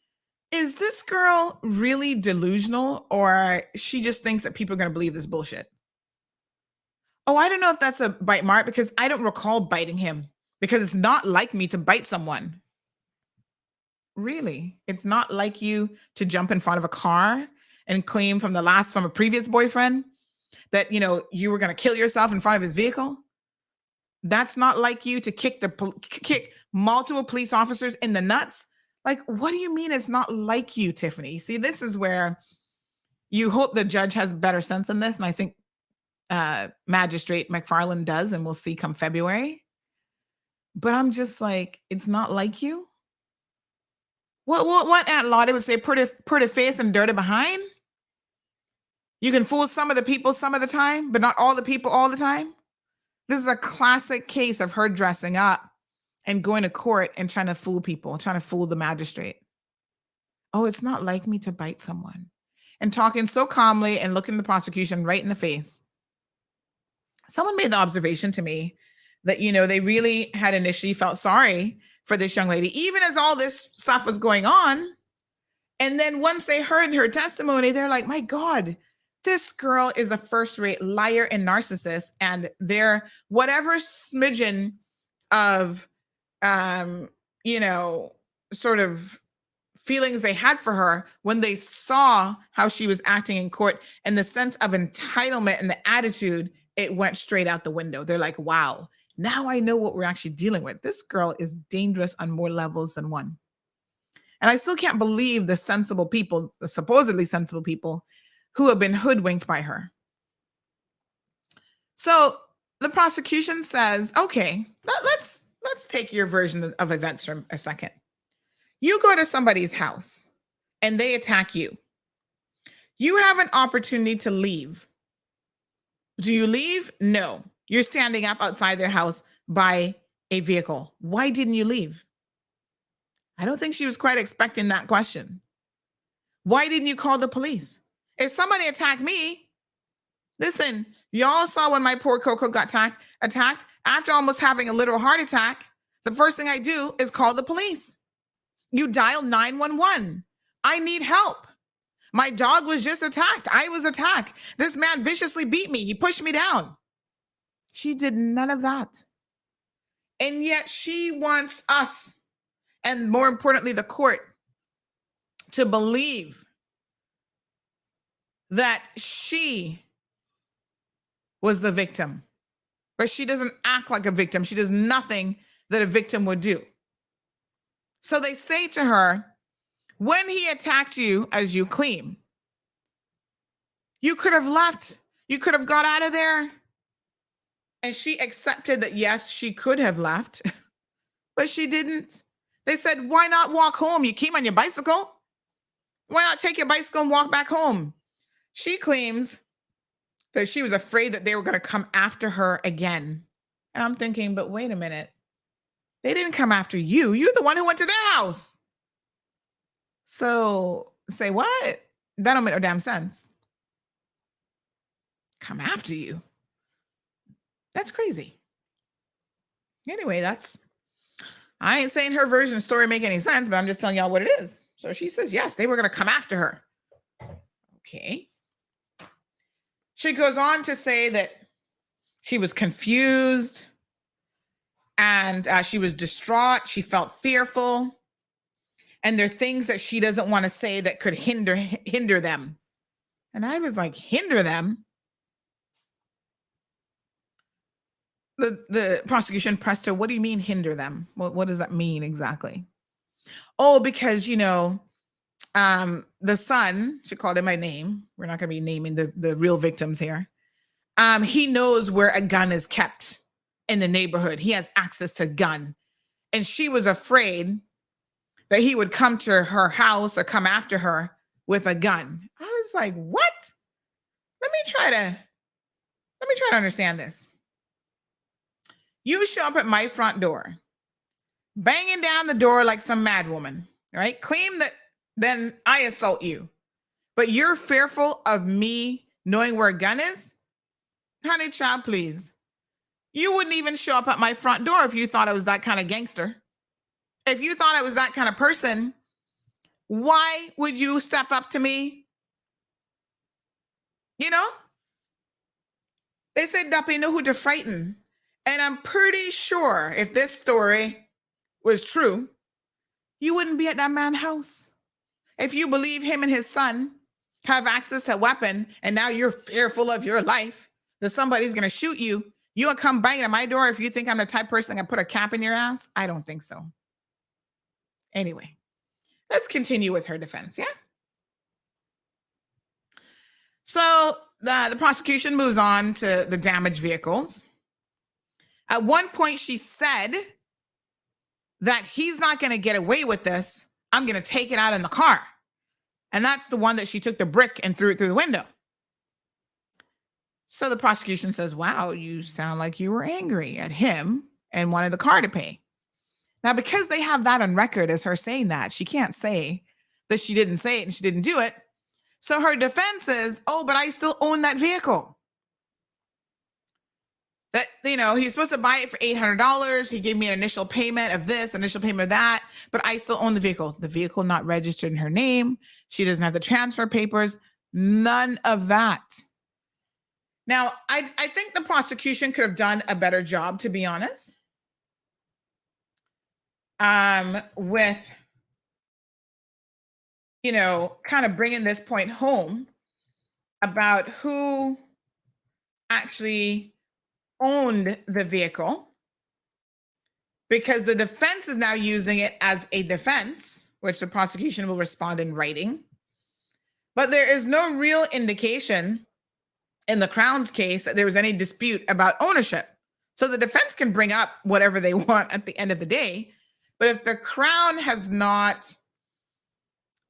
is this girl really delusional, or she just thinks that people are going to believe this bullshit? Oh, I don't know if that's a bite mark because I don't recall biting him, because it's not like me to bite someone. Really? It's not like you to jump in front of a car and claim from a previous boyfriend that, you were going to kill yourself in front of his vehicle? That's not like you to kick multiple police officers in the nuts? Like, what do you mean it's not like you, Tiffany? See, this is where you hope the judge has better sense in this. And I think Magistrate McFarland does, and we'll see come February. But I'm just like, it's not like you? What Aunt Lottie would say, pretty face and dirty behind? You can fool some of the people some of the time, but not all the people all the time? This is a classic case of her dressing up and going to court and trying to fool people, trying to fool the magistrate. Oh, it's not like me to bite someone. And talking so calmly and looking the prosecution right in the face. Someone made the observation to me that, they really had initially felt sorry for this young lady, even as all this stuff was going on. And then once they heard her testimony, they're like, my God, this girl is a first-rate liar and narcissist. And their whatever smidgen of, sort of feelings they had for her when they saw how she was acting in court and the sense of entitlement and the attitude, it went straight out the window. They're like, wow, now I know what we're actually dealing with. This girl is dangerous on more levels than one. And I still can't believe the sensible people, the supposedly sensible people, who have been hoodwinked by her. So the prosecution says, okay, let's take your version of events for a second. You go to somebody's house and they attack you. You have an opportunity to leave. Do you leave? No. You're standing up outside their house by a vehicle. Why didn't you leave? I don't think she was quite expecting that question. Why didn't you call the police? If somebody attacked me, listen, y'all saw when my poor Coco got attacked. After almost having a literal heart attack, the first thing I do is call the police. You dial 911. I need help. My dog was just attacked. I was attacked. This man viciously beat me. He pushed me down. She did none of that. And yet she wants us, and more importantly, the court, to believe that she was the victim. But she doesn't act like a victim. She does nothing that a victim would do. So they say to her, when he attacked you, as you claim, you could have left. You could have got out of there. And she accepted that, yes, she could have left, but she didn't. They said, why not walk home? You came on your bicycle. Why not take your bicycle and walk back home? She claims that she was afraid that they were going to come after her again. And I'm thinking, but wait a minute. They didn't come after you. You're the one who went to their house. So say what? That don't make no damn sense. Come after you. That's crazy. Anyway, I ain't saying her version of the story make any sense, but I'm just telling y'all what it is. So she says, yes, they were going to come after her. Okay. She goes on to say that she was confused and she was distraught. She felt fearful. And there are things that she doesn't want to say that could hinder them. And I was like, hinder them? The prosecution pressed her, what do you mean hinder them? What does that mean exactly? Oh, because, you know, the son, she called him by name. We're not going to be naming the real victims here. He knows where a gun is kept in the neighborhood. He has access to a gun. And she was afraid that he would come to her house or come after her with a gun. I was like, what? Let me try to understand this. You show up at my front door, banging down the door like some mad woman, right? Claim that then I assault you, but you're fearful of me knowing where a gun is? Honey child, please. You wouldn't even show up at my front door if you thought I was that kind of gangster. If you thought I was that kind of person, why would you step up to me? You know? They said, Duppy, know who to frighten. And I'm pretty sure if this story was true, you wouldn't be at that man's house. If you believe him and his son have access to a weapon and now you're fearful of your life, that somebody's going to shoot you, you would come banging at my door if you think I'm the type of person that can put a cap in your ass? I don't think so. Anyway, let's continue with her defense, yeah? So the prosecution moves on to the damaged vehicles. At one point, she said that he's not going to get away with this. I'm going to take it out in the car. And that's the one that she took the brick and threw it through the window. So the prosecution says, wow, you sound like you were angry at him and wanted the car to pay. Now, because they have that on record as her saying that, she can't say that she didn't say it and she didn't do it. So her defense is, oh, but I still own that vehicle. That, you know, he's supposed to buy it for $800. He gave me an initial payment of this, initial payment of that, but I still own the vehicle. The vehicle not registered in her name. She doesn't have the transfer papers. None of that. Now, I think the prosecution could have done a better job, to be honest, with, you know, kind of bringing this point home about who actually owned the vehicle, because the defense is now using it as a defense, which the prosecution will respond in writing. But there is no real indication in the Crown's case that there was any dispute about ownership. So the defense can bring up whatever they want at the end of the day. But if the Crown has not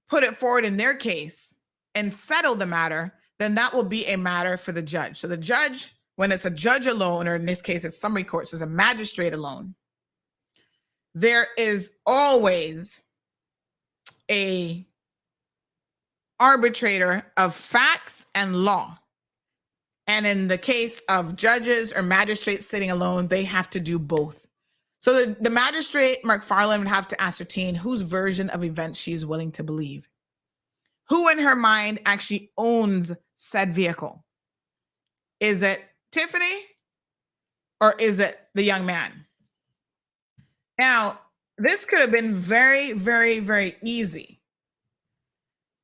put it forward in their case and settled the matter, then that will be a matter for the judge. So the judge, when it's a judge alone, or in this case, it's summary court, so it's a magistrate alone, there is always a arbitrator of facts and law. And in the case of judges or magistrates sitting alone, they have to do both. So the magistrate, McFarland, would have to ascertain whose version of events she is willing to believe. Who in her mind actually owns said vehicle? Is it Tiffany or is it the young man? Now, this could have been very, very, very easy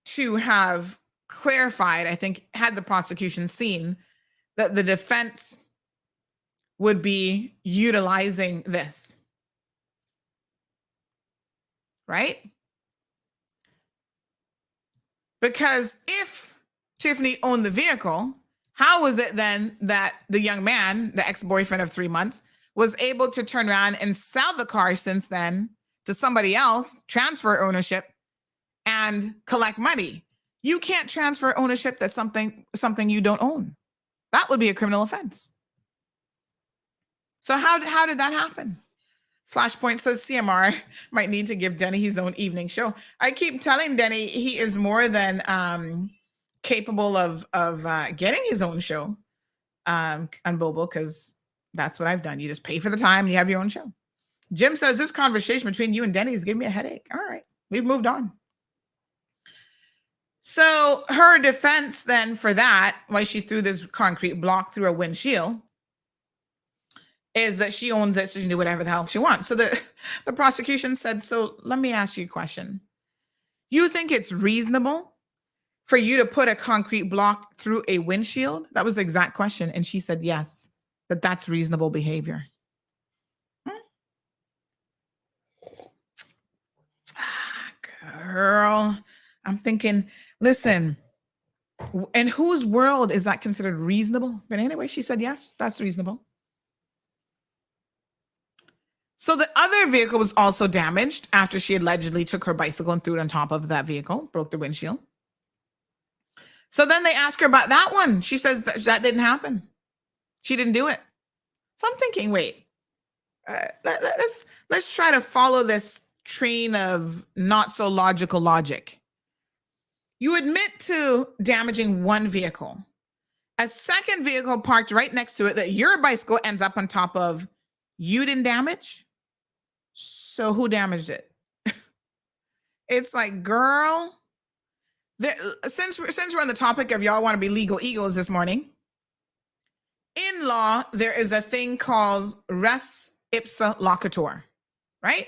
to have clarified, I think, had the prosecution seen that the defense would be utilizing this, right? Because if Tiffany owned the vehicle, how is it then that the young man, the ex-boyfriend of 3 months, was able to turn around and sell the car since then to somebody else, transfer ownership, and collect money? You can't transfer ownership that's something you don't own. That would be a criminal offense. So how did that happen? Flashpoint says CMR might need to give Denny his own evening show. I keep telling Denny he is more than capable of getting his own show on Bobo, because that's what I've done. You just pay for the time and you have your own show. Jim says this conversation between you and Denny is giving me a headache. All right, we've moved on. So her defense then for that, why she threw this concrete block through a windshield, is that she owns it, so she can do whatever the hell she wants. So the prosecution said, so let me ask you a question. You think it's reasonable for you to put a concrete block through a windshield? That was the exact question. And she said, yes, that's reasonable behavior. Girl, I'm thinking, listen, in whose world is that considered reasonable? But anyway, she said, yes, that's reasonable. So the other vehicle was also damaged after she allegedly took her bicycle and threw it on top of that vehicle, broke the windshield. So then they ask her about that one. She says that didn't happen. She didn't do it. So I'm thinking, wait, let's try to follow this train of not so logical logic. You admit to damaging one vehicle. A second vehicle parked right next to it that your bicycle ends up on top of, you didn't damage? So who damaged it? It's like, girl, since we're on the topic of y'all want to be legal eagles this morning, in law, there is a thing called res ipsa locator, right?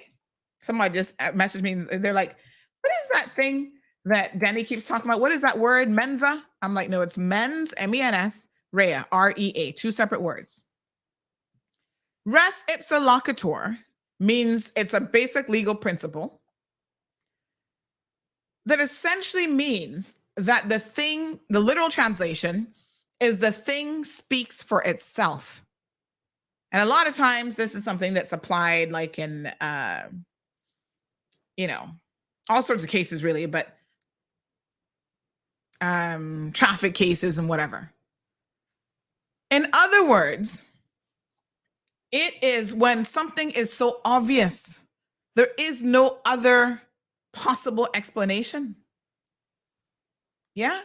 Somebody just messaged me. They're like, what is that thing that Danny keeps talking about? What is that word? Mensa? I'm like, no, it's mens, M-E-N-S, rea, R-E-A, two separate words. Res ipsa locator means it's a basic legal principle that essentially means that the thing, the literal translation is the thing speaks for itself. And a lot of times this is something that's applied like in, all sorts of cases really, but traffic cases and whatever. In other words, it is when something is so obvious, there is no other possible explanation. Yeah.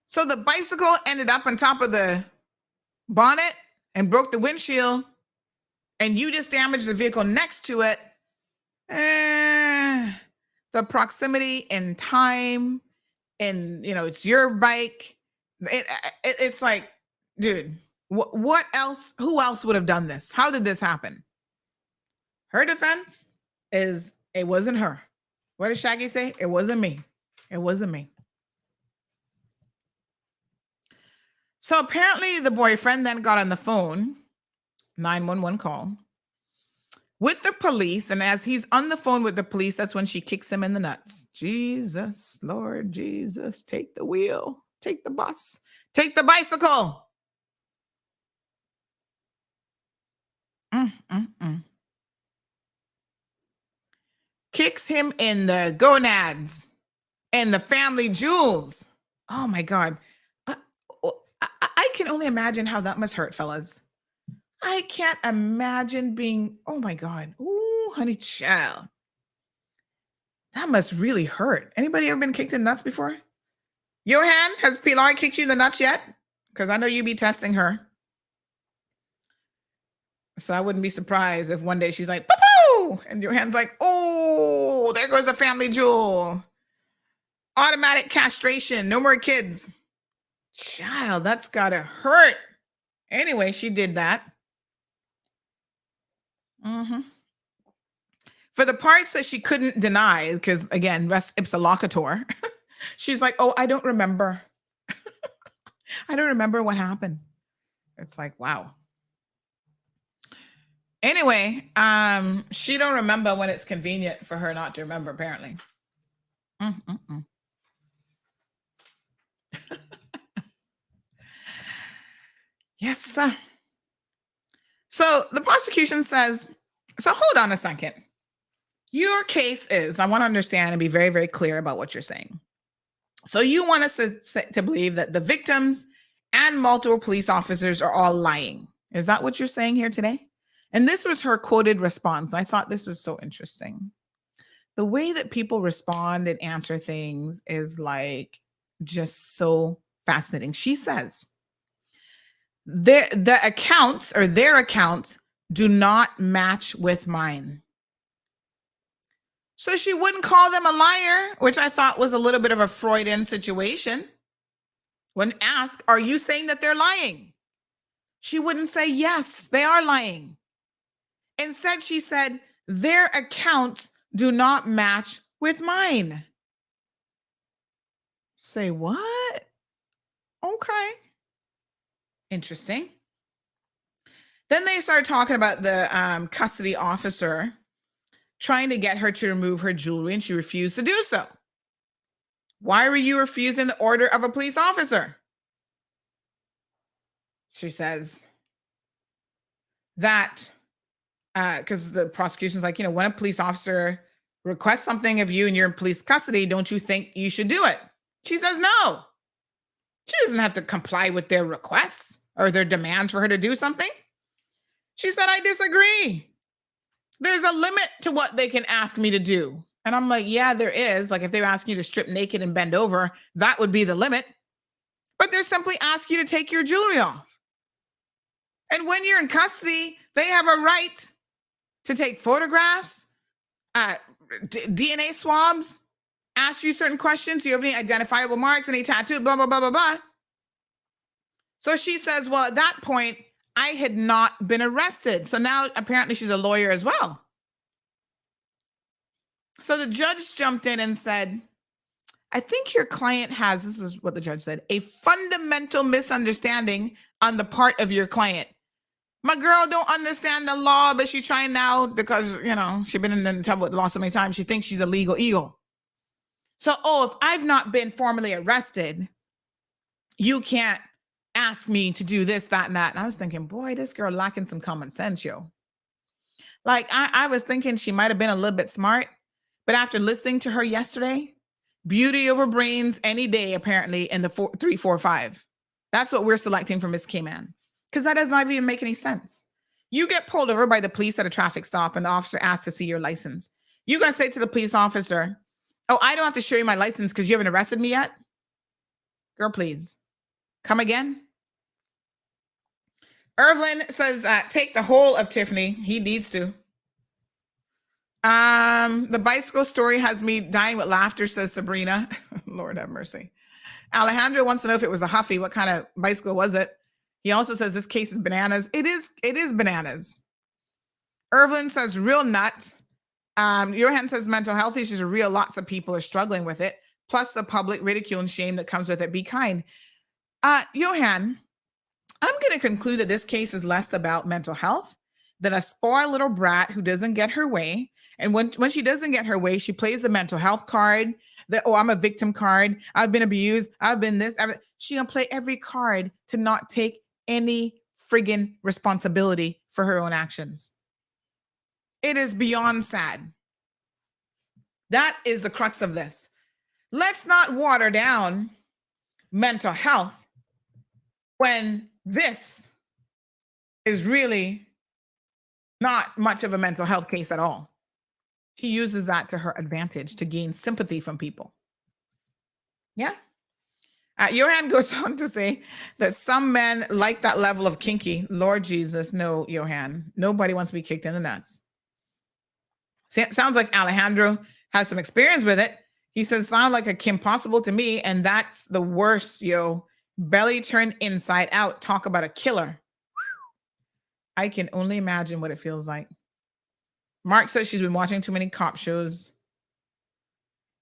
So the bicycle ended up on top of the bonnet and broke the windshield, and you just damaged the vehicle next to it. The proximity in time, and it's your bike. It's like, dude, what else? Who else would have done this? How did this happen? Her defense is it wasn't her. What did Shaggy say? It wasn't me. It wasn't me. So apparently the boyfriend then got on the phone, 911 call, with the police. And as he's on the phone with the police, that's when she kicks him in the nuts. Jesus, Lord Jesus, take the wheel, take the bus, take the bicycle. Kicks him in the gonads and the family jewels. Oh my God. I can only imagine how that must hurt, fellas. I can't imagine being, oh my God. Ooh, honey child. That must really hurt. Anybody ever been kicked in the nuts before? Johan, has Pilar kicked you in the nuts yet? Because I know you be testing her. So I wouldn't be surprised if one day she's like, poo-poo! And Johan's like, oh, there goes a family jewel. Automatic castration. No more kids. Child, that's gotta hurt. Anyway, she did that. For the parts that she couldn't deny, because again, res ipsa locator, she's like, oh, I don't remember. I don't remember what happened. It's like, wow. Anyway, she don't remember when it's convenient for her not to remember, apparently. Yes, sir. So the prosecution says, so hold on a second. Your case is, I want to understand and be very, very clear about what you're saying. So you want us to believe that the victims and multiple police officers are all lying. Is that what you're saying here today? And this was her quoted response. I thought this was so interesting. The way that people respond and answer things is like just so fascinating. She says, the accounts or their accounts do not match with mine. So she wouldn't call them a liar, which I thought was a little bit of a Freudian situation. When asked, are you saying that they're lying? She wouldn't say, yes, they are lying. Instead, she said, their accounts do not match with mine. Say what? Okay. Interesting. Then they start talking about the custody officer trying to get her to remove her jewelry, and she refused to do so. Why were you refusing the order of a police officer? She says that because the prosecution's like, when a police officer requests something of you and you're in police custody, don't you think you should do it? She says no. She doesn't have to comply with their requests or their demands for her to do something. She said, I disagree. There's a limit to what they can ask me to do. And I'm like, yeah, there is. Like if they were asking you to strip naked and bend over, that would be the limit. But they're simply asking you to take your jewelry off. And when you're in custody, they have a right to take photographs, DNA swabs, ask you certain questions. Do you have any identifiable marks, any tattoo, blah, blah, blah, blah, blah. So she says, well, at that point, I had not been arrested. So now apparently she's a lawyer as well. So the judge jumped in and said, I think your client has, this was what the judge said, a fundamental misunderstanding on the part of your client. My girl don't understand the law, but she's trying now because, she's been in trouble with the law so many times. She thinks she's a legal eagle. So, if I've not been formally arrested, you can't ask me to do this, that, and that. And I was thinking, boy, this girl lacking some common sense, yo. Like, I was thinking she might have been a little bit smart, but after listening to her yesterday, beauty over brains any day, apparently, in the 3, 4, 5. That's what we're selecting for Miss Cayman. Because that does not even make any sense. You get pulled over by the police at a traffic stop and the officer asks to see your license. You got to say to the police officer, I don't have to show you my license because you haven't arrested me yet? Girl, please. Come again? Irvin says, take the whole of Tiffany. He needs to. The bicycle story has me dying with laughter, says Sabrina. Lord have mercy. Alejandro wants to know if it was a Huffy. What kind of bicycle was it? He also says this case is bananas. It is bananas. Irvin says real nut. Johan says mental health issues are real. Lots of people are struggling with it. Plus the public ridicule and shame that comes with it. Be kind. Johan, I'm going to conclude that this case is less about mental health than a spoiled little brat who doesn't get her way. And when she doesn't get her way, she plays the mental health card. I'm a victim card. I've been abused. I've been this. She's going to play every card to not take any friggin' responsibility for her own actions. It is beyond sad. That is the crux of this. Let's not water down mental health when this is really not much of a mental health case at all. She uses that to her advantage to gain sympathy from people. Yeah. Johan goes on to say that some men like that level of kinky. Lord Jesus, no, Johan. Nobody wants to be kicked in the nuts. Sounds like Alejandro has some experience with it. He says, sound like a Kim Possible to me, and that's the worst, yo. Belly turned inside out. Talk about a killer. I can only imagine what it feels like. Mark says she's been watching too many cop shows.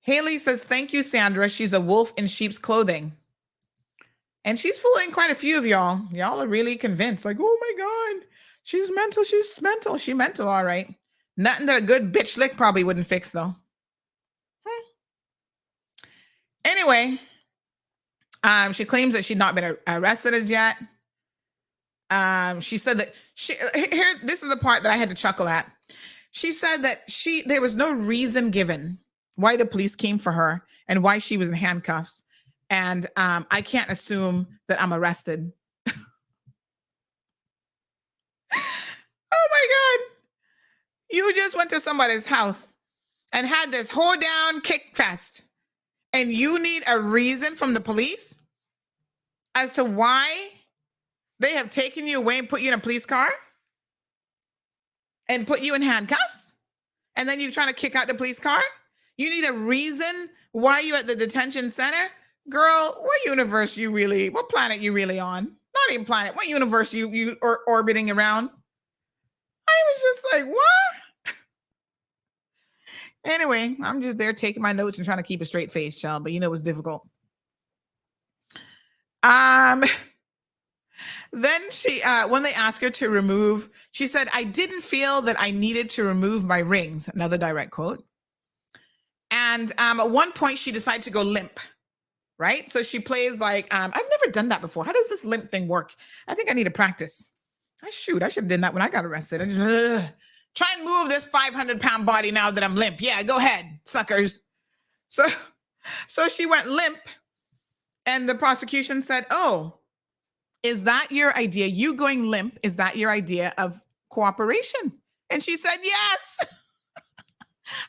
Haley says, thank you, Sandra. She's a wolf in sheep's clothing. And she's fooling quite a few of y'all. Y'all are really convinced. Like, oh my God, she's mental. She's mental. She mental, all right. Nothing that a good bitch lick probably wouldn't fix, though. Anyway, she claims that she's not been arrested as yet. She said that this is the part that I had to chuckle at. She said that there was no reason given why the police came for her and why she was in handcuffs. And I can't assume that I'm arrested. Oh my God. You just went to somebody's house and had this hold down kick fest. And you need a reason from the police as to why they have taken you away and put you in a police car and put you in handcuffs and then you're trying to kick out the police car? You need a reason why you at the detention center? Girl, what planet you really on? Not even planet, what universe you are orbiting around? I was just like, what? Anyway, I'm just there taking my notes and trying to keep a straight face, child, but it was difficult. Then she, when they asked her to remove, she said, I didn't feel that I needed to remove my rings. Another direct quote. And at one point she decided to go limp, right? So she plays like, I've never done that before. How does this limp thing work? I think I need to practice. I should have done that when I got arrested. I just try and move this 500-pound body now that I'm limp. Yeah, go ahead, suckers. So she went limp, and the prosecution said, oh, is that your idea? You going limp, is that your idea of cooperation? And she said, yes.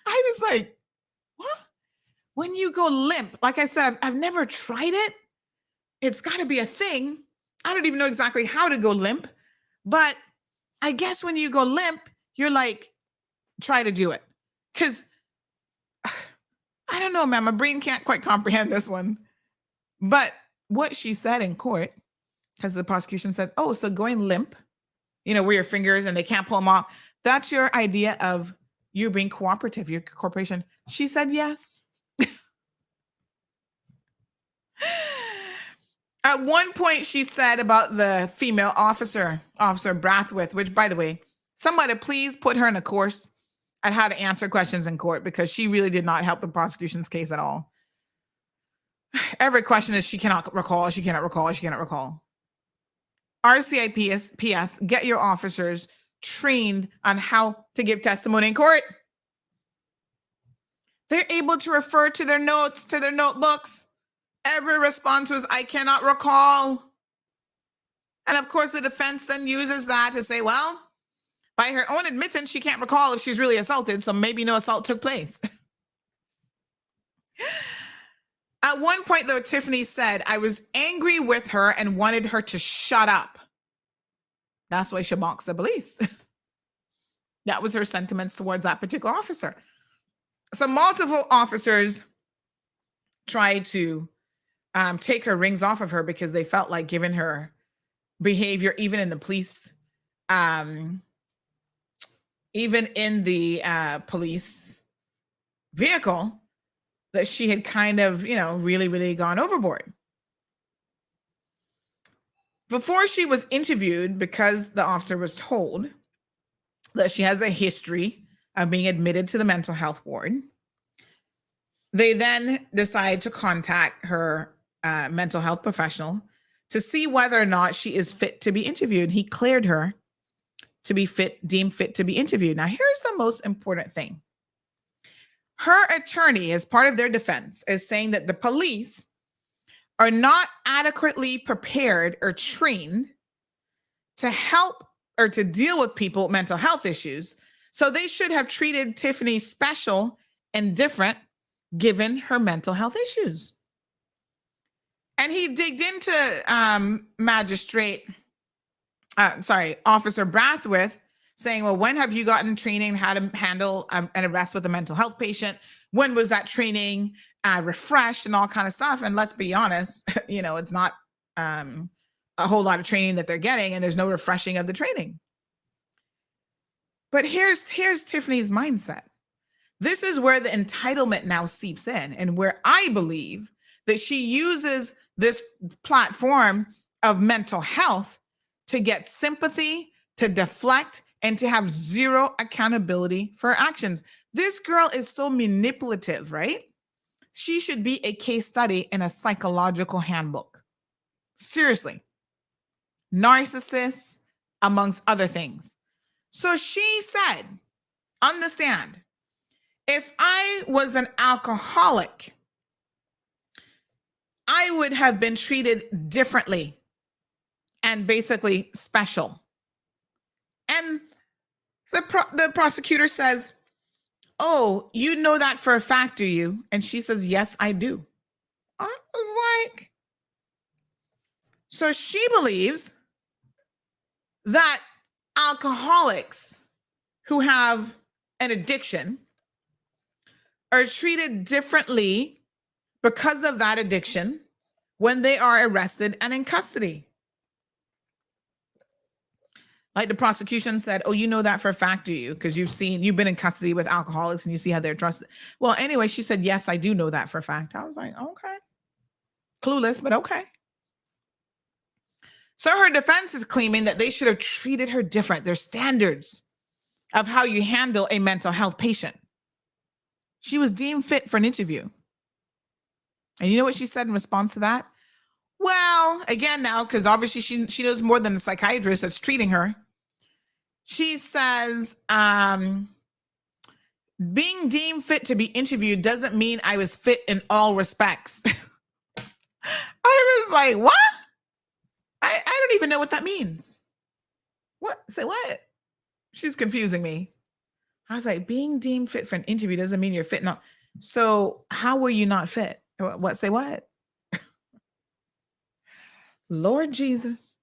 I was like, what? When you go limp, like I said, I've never tried it. It's got to be a thing. I don't even know exactly how to go limp, but I guess when you go limp, you're like, try to do it. Because I don't know, man, my brain can't quite comprehend this one. But what she said in court, because the prosecution said, oh, so going limp, where your fingers and they can't pull them off, that's your idea of you being cooperative, your cooperation. She said yes. At one point, she said about the female officer, Officer Brathwaite, which, by the way, somebody please put her in a course on how to answer questions in court, because she really did not help the prosecution's case at all. Every question is she cannot recall, she cannot recall, she cannot recall. RCIPS, get your officers trained on how to give testimony in court. They're able to refer to their notes, to their notebooks. Every response was, I cannot recall. And of course, the defense then uses that to say, well, by her own admittance, she can't recall if she's really assaulted, so maybe no assault took place. At one point, though, Tiffany said, I was angry with her and wanted her to shut up. That's why she boxed the police. That was her sentiments towards that particular officer. So multiple officers tried to take her rings off of her because they felt like, given her behavior, even in the police, even in the police vehicle, that she had kind of, really, really gone overboard. Before she was interviewed, because the officer was told that she has a history of being admitted to the mental health ward, they then decided to contact her mental health professional to see whether or not she is fit to be interviewed. He cleared her to be deemed fit to be interviewed. Now, here's the most important thing. Her attorney, as part of their defense, is saying that the police are not adequately prepared or trained to help or to deal with people with mental health issues. So they should have treated Tiffany special and different given her mental health issues. And he digged into Officer Brathwaite, saying, well, when have you gotten training how to handle an arrest with a mental health patient? When was that training refreshed and all kind of stuff? And let's be honest, it's not a whole lot of training that they're getting, and there's no refreshing of the training. But here's Tiffany's mindset. This is where the entitlement now seeps in, and where I believe that she uses this platform of mental health to get sympathy, to deflect, and to have zero accountability for her actions. This girl is so manipulative, right? She should be a case study in a psychological handbook. Seriously. Narcissists, amongst other things. So she said, understand, if I was an alcoholic, I would have been treated differently and basically special. And the prosecutor says, oh, you know that for a fact, do you? And she says, yes, I do. I was like, so she believes that alcoholics who have an addiction are treated differently because of that addiction when they are arrested and in custody. Like the prosecution said, oh, you know that for a fact, do you? Because you've been in custody with alcoholics and you see how they're trusted. Well, anyway, she said, yes, I do know that for a fact. I was like, okay. Clueless, but okay. So her defense is claiming that they should have treated her different. There's standards of how you handle a mental health patient. She was deemed fit for an interview. And you know what she said in response to that? Well, again now, because obviously she knows more than the psychiatrist that's treating her. She says, being deemed fit to be interviewed doesn't mean I was fit in all respects. I was like, what? I don't even know what that means. What? Say what? She was confusing me. I was like, being deemed fit for an interview doesn't mean you're fit. No. So how were you not fit? What? Say what? Lord Jesus.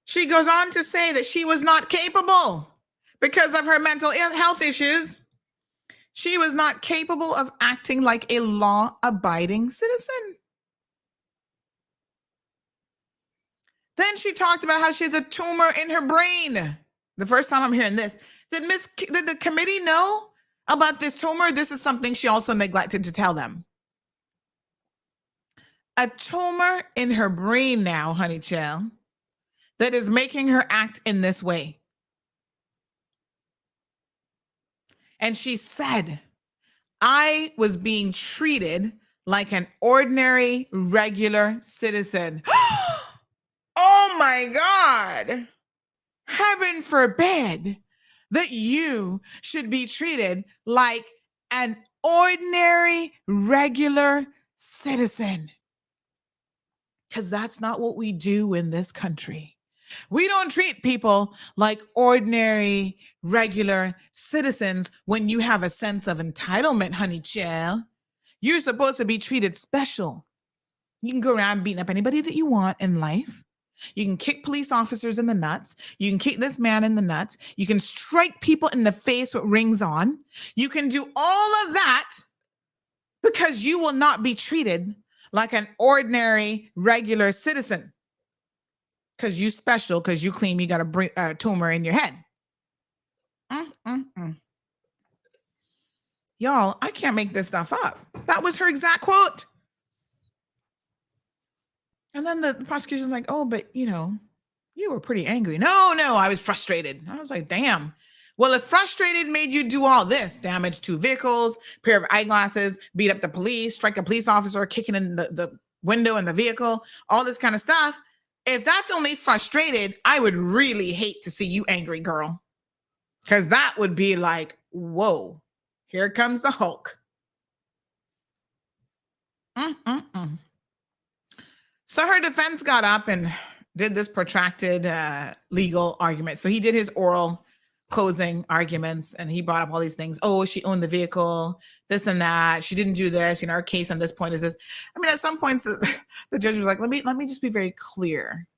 She goes on to say that she was not capable because of her mental health issues. She was not capable of acting like a law-abiding citizen. Then she talked about how she has a tumor in her brain. The first time I'm hearing this. Did the committee know about this tumor? This is something she also neglected to tell them. A tumor in her brain now, honey child, that is making her act in this way. And she said, I was being treated like an ordinary, regular citizen. Oh my God. Heaven forbid that you should be treated like an ordinary, regular citizen. Because that's not what we do in this country. We don't treat people like ordinary, regular citizens when you have a sense of entitlement, honey child. You're supposed to be treated special. You can go around beating up anybody that you want in life. You can kick police officers in the nuts. You can kick this man in the nuts. You can strike people in the face with rings on. You can do all of that because you will not be treated like an ordinary, regular citizen. Because you special, because you claim you got a tumor in your head. Y'all, I can't make this stuff up. That was her exact quote. And then the prosecution's like, oh, but you were pretty angry. No, I was frustrated. I was like, damn. Well, if frustrated made you do all this, damage 2 vehicles, pair of eyeglasses, beat up the police, strike a police officer, kicking in the window in the vehicle, all this kind of stuff. If that's only frustrated, I would really hate to see you angry, girl. Because that would be like, whoa, here comes the Hulk. So her defense got up and did this protracted legal argument. So he did his oral closing arguments and he brought up all these things. Oh, she owned the vehicle, this and that. She didn't do this. Her case on this point is this. I mean, at some points the judge was like, let me just be very clear.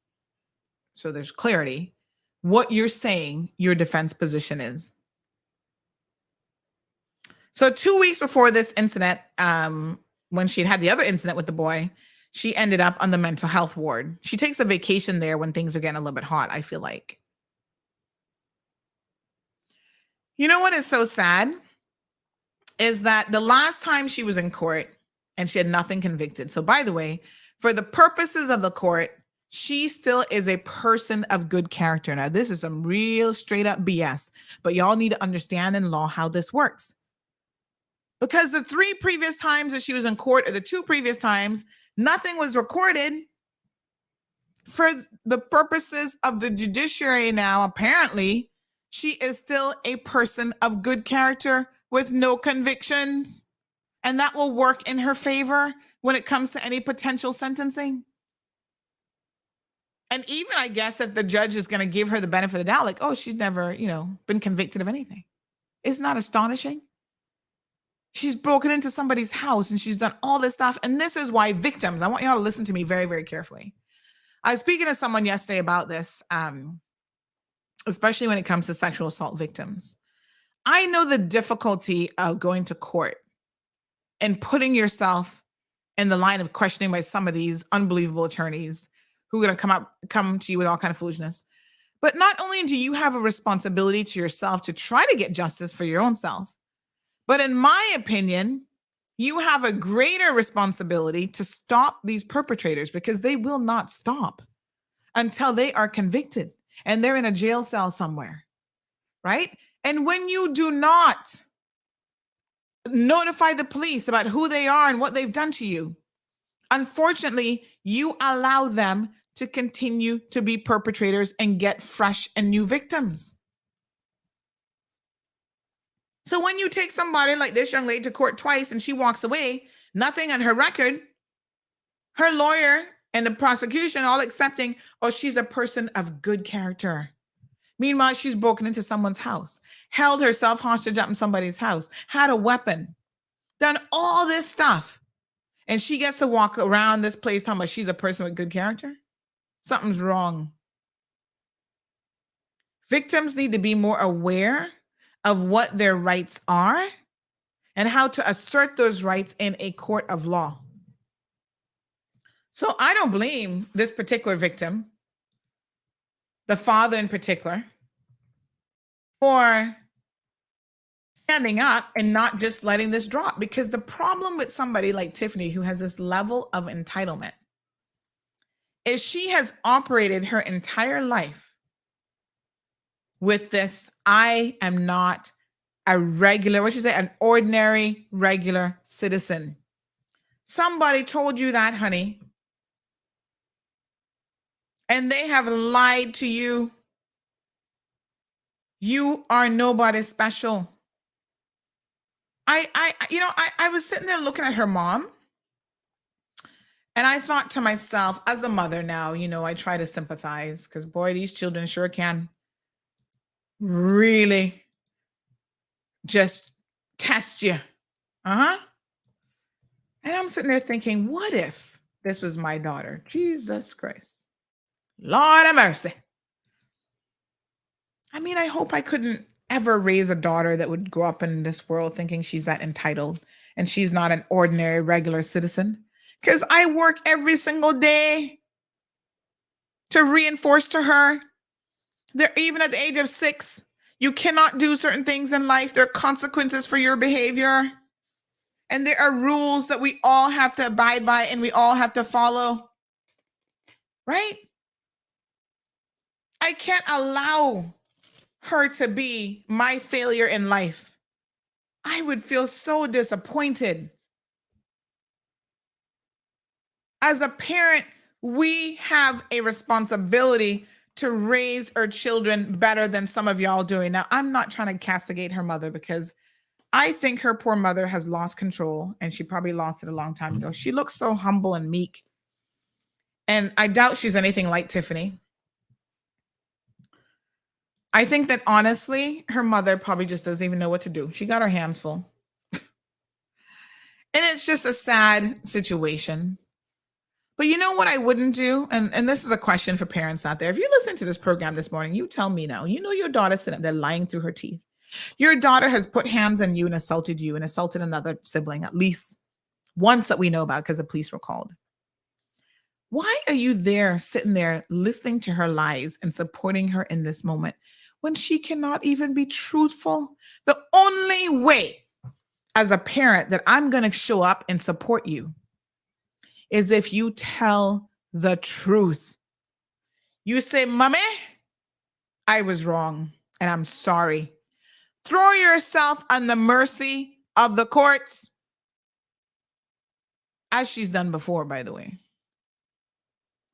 So there's clarity. What you're saying your defense position is. So 2 weeks before this incident, when she had the other incident with the boy, she ended up on the mental health ward. She takes a vacation there when things are getting a little bit hot, I feel like. You know what is so sad? Is that the last time she was in court and she had nothing convicted. So by the way, for the purposes of the court, she still is a person of good character. Now, this is some real straight up BS, but y'all need to understand in law how this works. Because the 3 previous times that she was in court, or the 2 previous times, nothing was recorded. For the purposes of the judiciary now, apparently, she is still a person of good character with no convictions. And that will work in her favor when it comes to any potential sentencing. And even, I guess, if the judge is going to give her the benefit of the doubt, like, oh, she's never, been convicted of anything. It's not astonishing. She's broken into somebody's house and she's done all this stuff. And this is why victims, I want y'all to listen to me very, very carefully. I was speaking to someone yesterday about this, especially when it comes to sexual assault victims. I know the difficulty of going to court and putting yourself in the line of questioning by some of these unbelievable attorneys who are going to come to you with all kind of foolishness. But not only do you have a responsibility to yourself to try to get justice for your own self, but in my opinion, you have a greater responsibility to stop these perpetrators, because they will not stop until they are convicted and they're in a jail cell somewhere, right? And when you do not notify the police about who they are and what they've done to you, unfortunately, you allow them to continue to be perpetrators and get fresh and new victims. So when you take somebody like this young lady to court twice and she walks away, nothing on her record, her lawyer and the prosecution all accepting, oh, she's a person of good character. Meanwhile, she's broken into someone's house, held herself hostage up in somebody's house, had a weapon, done all this stuff. And she gets to walk around this place talking about she's a person with good character. Something's wrong. Victims need to be more aware of what their rights are and how to assert those rights in a court of law. So I don't blame this particular victim, the father in particular, for standing up and not just letting this drop. Because the problem with somebody like Tiffany, who has this level of entitlement, is she has operated her entire life with this, I am not a regular, what should you say, an ordinary, regular citizen. Somebody told you that, honey. And they have lied to you. You are nobody special. I was sitting there looking at her mom, and I thought to myself, as a mother now, I try to sympathize, because boy, these children sure can really just test you. And I'm sitting there thinking, what if this was my daughter? Jesus Christ. Lord have mercy. I mean, I hope I couldn't ever raise a daughter that would grow up in this world thinking she's that entitled and she's not an ordinary, regular citizen. Because I work every single day to reinforce to her that even at the age of 6, you cannot do certain things in life. There are consequences for your behavior. And there are rules that we all have to abide by and we all have to follow. Right? I can't allow her to be my failure in life. I would feel so disappointed. As a parent, we have a responsibility to raise our children better than some of y'all doing. Now, I'm not trying to castigate her mother, because I think her poor mother has lost control, and she probably lost it a long time ago. She looks so humble and meek. And I doubt she's anything like Tiffany. I think that honestly, her mother probably just doesn't even know what to do. She got her hands full. And it's just a sad situation. But you know what I wouldn't do? And this is a question for parents out there. If you listen to this program this morning, you tell me now. You know your daughter's sitting up there lying through her teeth. Your daughter has put hands on you and assaulted another sibling, at least once that we know about, because the police were called. Why are you there, sitting there, listening to her lies and supporting her in this moment when she cannot even be truthful? The only way as a parent that I'm going to show up and support you is if you tell the truth. You say, Mommy, I was wrong and I'm sorry. Throw yourself on the mercy of the courts, as she's done before, by the way.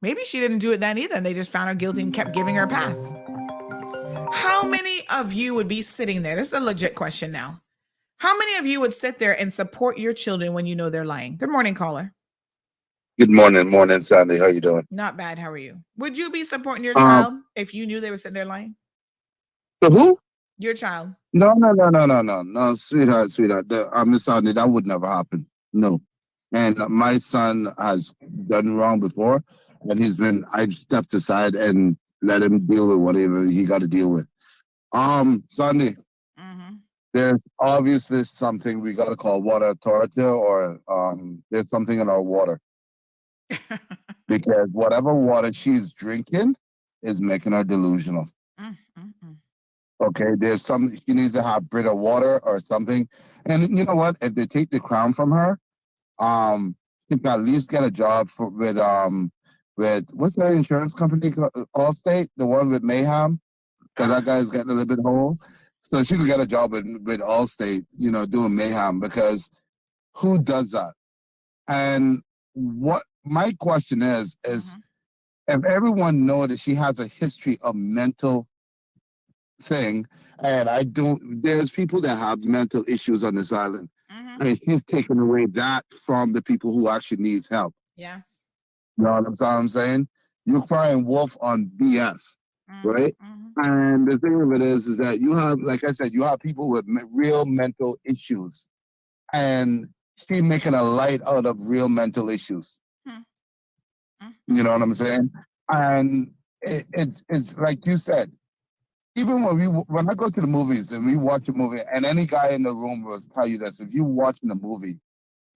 Maybe she didn't do it then either, and they just found her guilty and kept giving her a pass. How many of you would be sitting there? This is a legit question now. How many of you would sit there and support your children when you know they're lying? Good morning, caller. Good morning, Sandy. How you doing? Not bad. How are you? Would you be supporting your child if you knew they were sitting there lying? Who? Your child. No, sweetheart. Miss Sandy, that would never happen. No. And my son has done wrong before, and I've stepped aside and let him deal with whatever he got to deal with. Sandy, there's obviously something we got to call water authority, or there's something in our water. Because whatever water she's drinking is making her delusional. Okay, there's something, she needs to have Brita water or something. And you know what? If they take the crown from her, she can at least get a job with what's that insurance company called? Allstate, the one with Mayhem, because that guy's getting a little bit old. So she could get a job with Allstate, doing Mayhem, because who does that? And what my question is if everyone know that she has a history of mental thing, and there's people that have mental issues on this island, and she's taking away that from the people who actually needs help. Yes. You know what I'm saying? You're crying wolf on BS, right? And the thing of it is that you have, like I said, you have people with real mental issues, and she's making a light out of real mental issues. You know what I'm saying? And it's like you said, even when I go to the movies and we watch a movie, and any guy in the room will tell you this, if you're watching a movie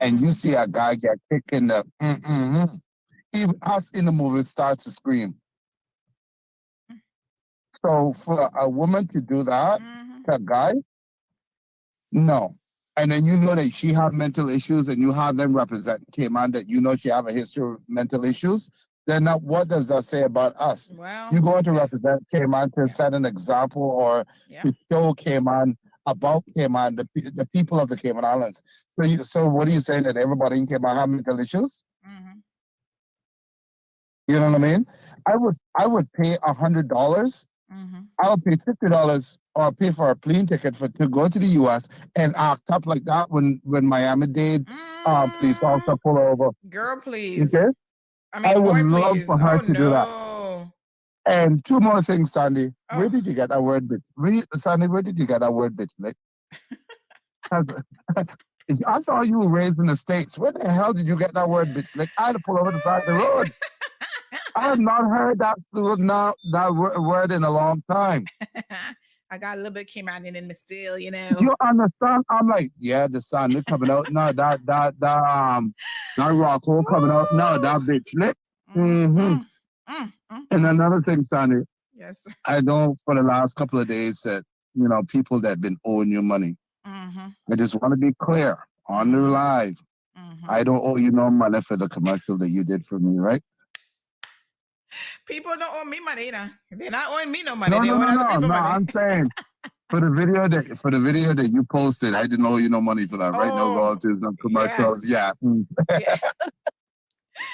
and you see a guy get kicked in the even us in the movie starts to scream. So for a woman to do that to a guy, no. And then you know that she have mental issues, and you have them represent Cayman, that you know she have a history of mental issues. Then what does that say about us? Well, you're going to represent Cayman to set an example, or to show Cayman about Cayman, the people of the Cayman Islands. So what are you saying, that everybody in Cayman have mental issues? You know what I mean? I would pay $100. I would pay $50 or pay for a plane ticket to go to the U.S. and act up like that when Miami-Dade police officer pull over. Girl, please. Okay? I would love please. for her to do that. And two more things, Sandy. Where did you get that word, bitch? Sandy, where did you get that word, bitch? Like, I saw you were raised in the States. Where the hell did you get that word, bitch? Like, I had to pull over the side of the road. I have not heard that word in a long time. I got a little bit came out in me still, You understand? I'm like, yeah, the sun is coming out. No, that rock hole coming out. No, that bitch lit. And another thing, Sandy. Yes, sir. I know for the last couple of days that, people that been owing you money. I just want to be clear on the live. I don't owe you no money for the commercial that you did for me, right? People don't owe me money, They're not owing me no money. No, money. I'm saying for the video that you posted, I didn't owe you no money for that, right? No royalties, no commercial. Yes. Yeah.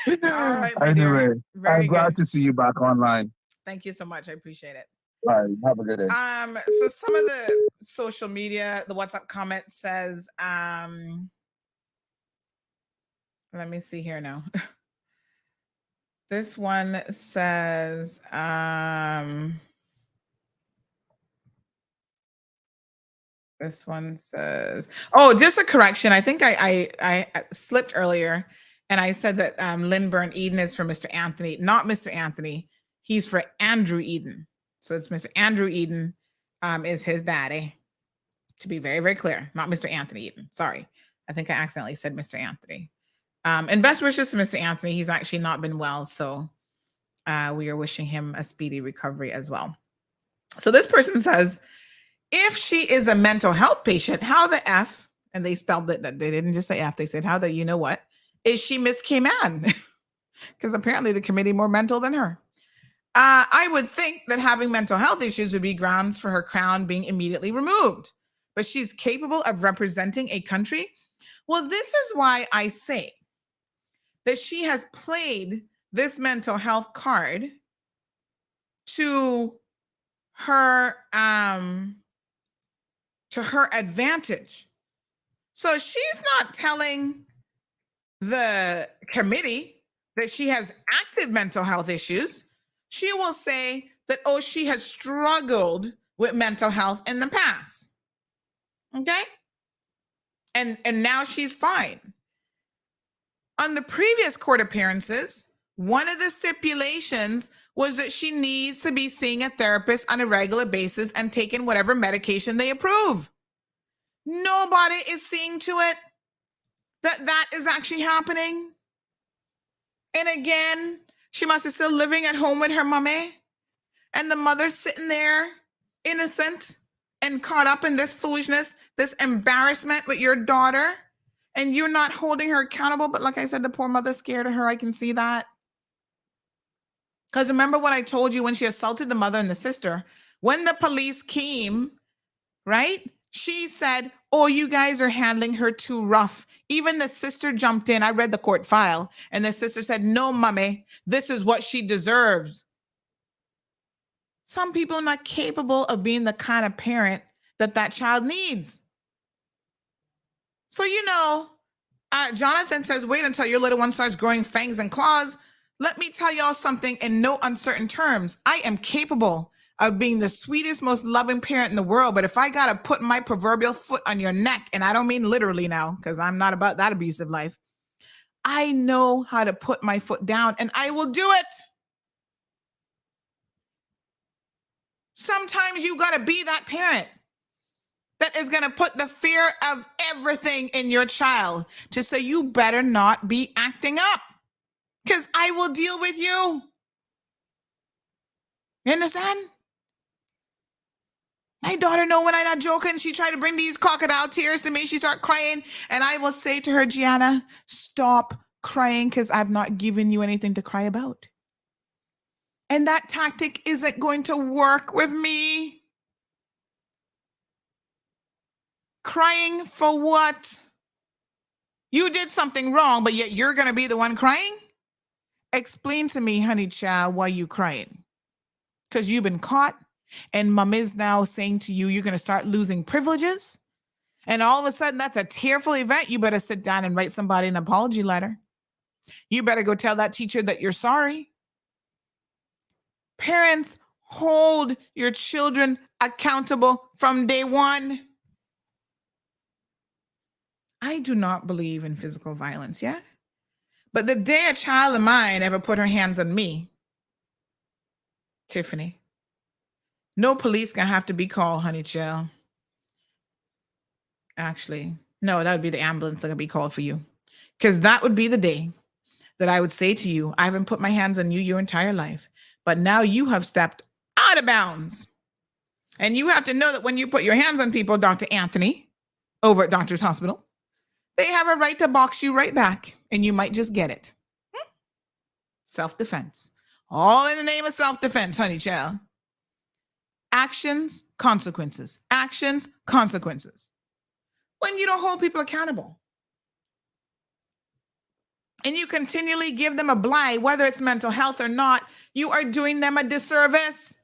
All right, my anyway, dear. Very I'm glad good. to see you back online. Thank you so much. I appreciate it. All right, have a good day. So some of the social media, the WhatsApp comment says, let me see here now. This one says, just a correction. I think I slipped earlier, and I said that Lynburn Eden is for Mr. Anthony, not Mr. Anthony. He's for Andrew Eden. So it's Mr. Andrew Eden is his daddy, to be very, very clear, not Mr. Anthony Eden. Sorry. I think I accidentally said Mr. Anthony. And best wishes to Mr. Anthony. He's actually not been well, so we are wishing him a speedy recovery as well. So this person says, if she is a mental health patient, how the F, and they spelled it, they didn't just say F, they said how the you know what, is she Miss Cayman? Because apparently the committee more mental than her. I would think that having mental health issues would be grounds for her crown being immediately removed. But she's capable of representing a country. Well, this is why I say that she has played this mental health card to her advantage. So she's not telling the committee that she has active mental health issues. She will say that, she has struggled with mental health in the past. Okay? And now she's fine. On the previous court appearances, one of the stipulations was that she needs to be seeing a therapist on a regular basis and taking whatever medication they approve. Nobody is seeing to it that that is actually happening. And again, she must be still living at home with her mommy. And the mother's sitting there, innocent and caught up in this foolishness, this embarrassment with your daughter. And you're not holding her accountable. But like I said, the poor mother's scared of her. I can see that. Because remember what I told you when she assaulted the mother and the sister? When the police came, right? She said, oh, you guys are handling her too rough. Even the sister jumped in. I read the court file. And the sister said, no, mommy, this is what she deserves. Some people are not capable of being the kind of parent that that child needs. So, Jonathan says, wait until your little one starts growing fangs and claws. Let me tell y'all something in no uncertain terms. I am capable of being the sweetest, most loving parent in the world. But if I got to put my proverbial foot on your neck, and I don't mean literally now, because I'm not about that abusive life, I know how to put my foot down and I will do it. Sometimes you got to be that parent that is going to put the fear of everything in your child to say, you better not be acting up because I will deal with you. You understand? My daughter know when I'm not joking. She tried to bring these crocodile tears to me. She started crying. And I will say to her, Gianna, stop crying because I've not given you anything to cry about. And that tactic isn't going to work with me. Crying for what? You did something wrong, but yet you're going to be the one crying? Explain to me, honey child, why you crying? Because you've been caught and mom is now saying to you, you're going to start losing privileges. And all of a sudden, that's a tearful event. You better sit down and write somebody an apology letter. You better go tell that teacher that you're sorry. Parents, hold your children accountable from day one. I do not believe in physical violence, yeah? But the day a child of mine ever put her hands on me, Tiffany, no police gonna have to be called, honey child. Actually, no, that would be the ambulance that would be called for you. Because that would be the day that I would say to you, I haven't put my hands on you your entire life, but now you have stepped out of bounds. And you have to know that when you put your hands on people, Dr. Anthony, over at Doctor's Hospital, they have a right to box you right back, and you might just get it. Self-defense. All in the name of self-defense, honey child. Actions, consequences. Actions, consequences. When you don't hold people accountable. And you continually give them a blight, whether it's mental health or not, you are doing them a disservice.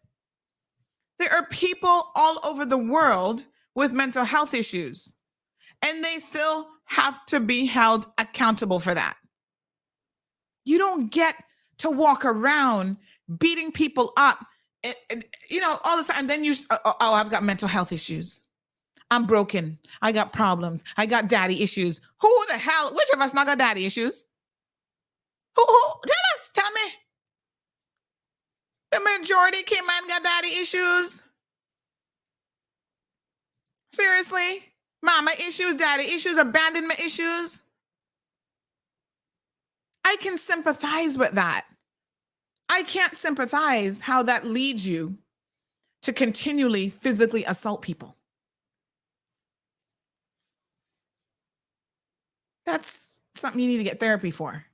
There are people all over the world with mental health issues, and they still have to be held accountable for that. You don't get to walk around beating people up, all the time. And then I've got mental health issues. I'm broken. I got problems. I got daddy issues. Who the hell, which of us not got daddy issues? Who, tell me. The majority Cayman got daddy issues. Seriously? Mama issues, daddy issues, abandonment issues. I can sympathize with that. I can't sympathize how that leads you to continually physically assault people. That's something you need to get therapy for.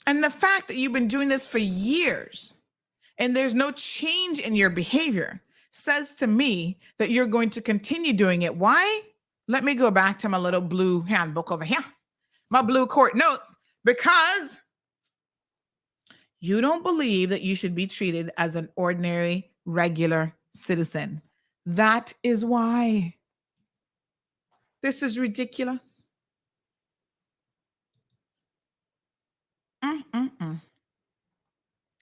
And the fact that you've been doing this for years and there's no change in your behavior says to me that you're going to continue doing it. Why? Let me go back to my little blue handbook over here, my blue court notes, because you don't believe that you should be treated as an ordinary, regular citizen. That is why. This is ridiculous.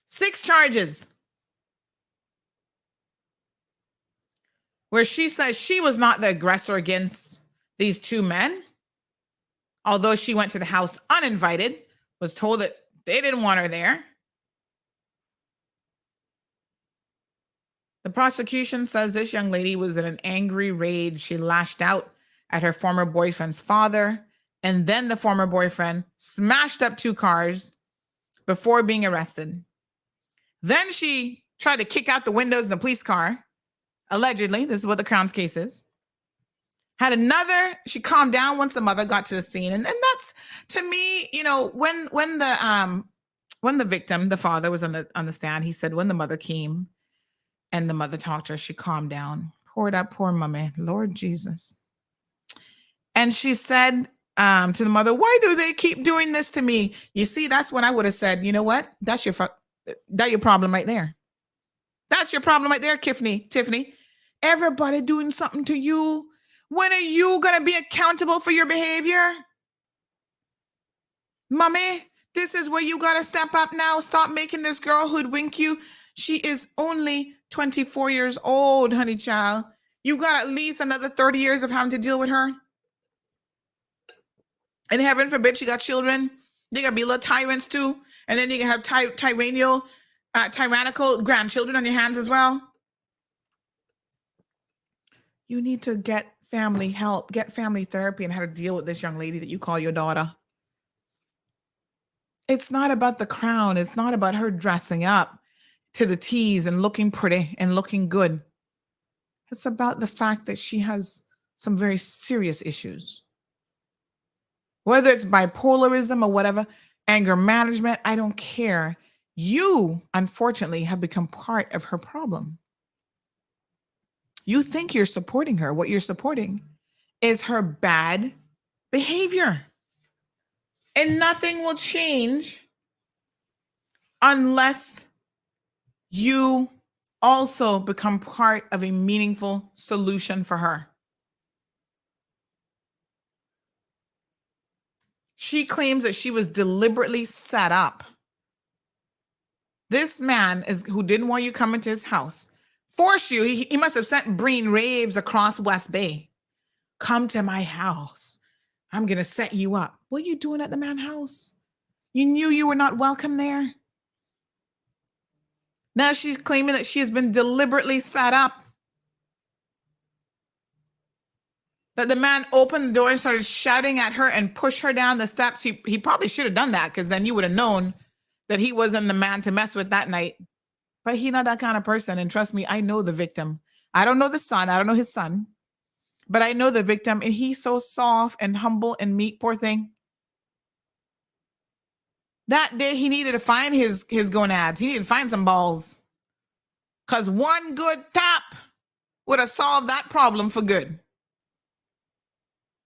6 charges where she says she was not the aggressor against these 2 men, although she went to the house uninvited, was told that they didn't want her there. The prosecution says this young lady was in an angry rage. She lashed out at her former boyfriend's father, and then the former boyfriend smashed up 2 cars before being arrested. Then she tried to kick out the windows in the police car. Allegedly, this is what the Crown's case is. She calmed down once the mother got to the scene. And that's, to me, you know, when the victim, the father, was on the stand, he said when the mother came and the mother talked to her, she calmed down. Poor mommy, Lord Jesus. And she said to the mother, why do they keep doing this to me? You see, that's when I would have said, you know what? That's your problem right there. That's your problem right there, Tiffany. Everybody doing something to you. When are you going to be accountable for your behavior? Mommy, this is where you got to step up now. Stop making this girl hoodwink you. She is only 24 years old, honey child. You got at least another 30 years of having to deal with her. And heaven forbid she got children. They got to be little tyrants too. And then you can have tyrannical grandchildren on your hands as well. You need to get family help, get family therapy and how to deal with this young lady that you call your daughter. It's not about the crown. It's not about her dressing up to the T's and looking pretty and looking good. It's about the fact that she has some very serious issues. Whether it's bipolarism or whatever, anger management, I don't care. You, unfortunately, have become part of her problem. You think you're supporting her. What you're supporting is her bad behavior. And nothing will change unless you also become part of a meaningful solution for her. She claims that she was deliberately set up. This man who didn't want you coming to his house, force you. He must have sent Breen raves across West Bay. Come to my house. I'm going to set you up. What are you doing at the man's house? You knew you were not welcome there. Now she's claiming that she has been deliberately set up. That the man opened the door and started shouting at her and pushed her down the steps. He probably should have done that because then you would have known that he wasn't the man to mess with that night. But he's not that kind of person. And trust me, I know the victim. I don't know the son. I don't know his son. But I know the victim. And he's so soft and humble and meek, poor thing. That day he needed to find his gonads. He needed to find some balls. Because one good tap would have solved that problem for good.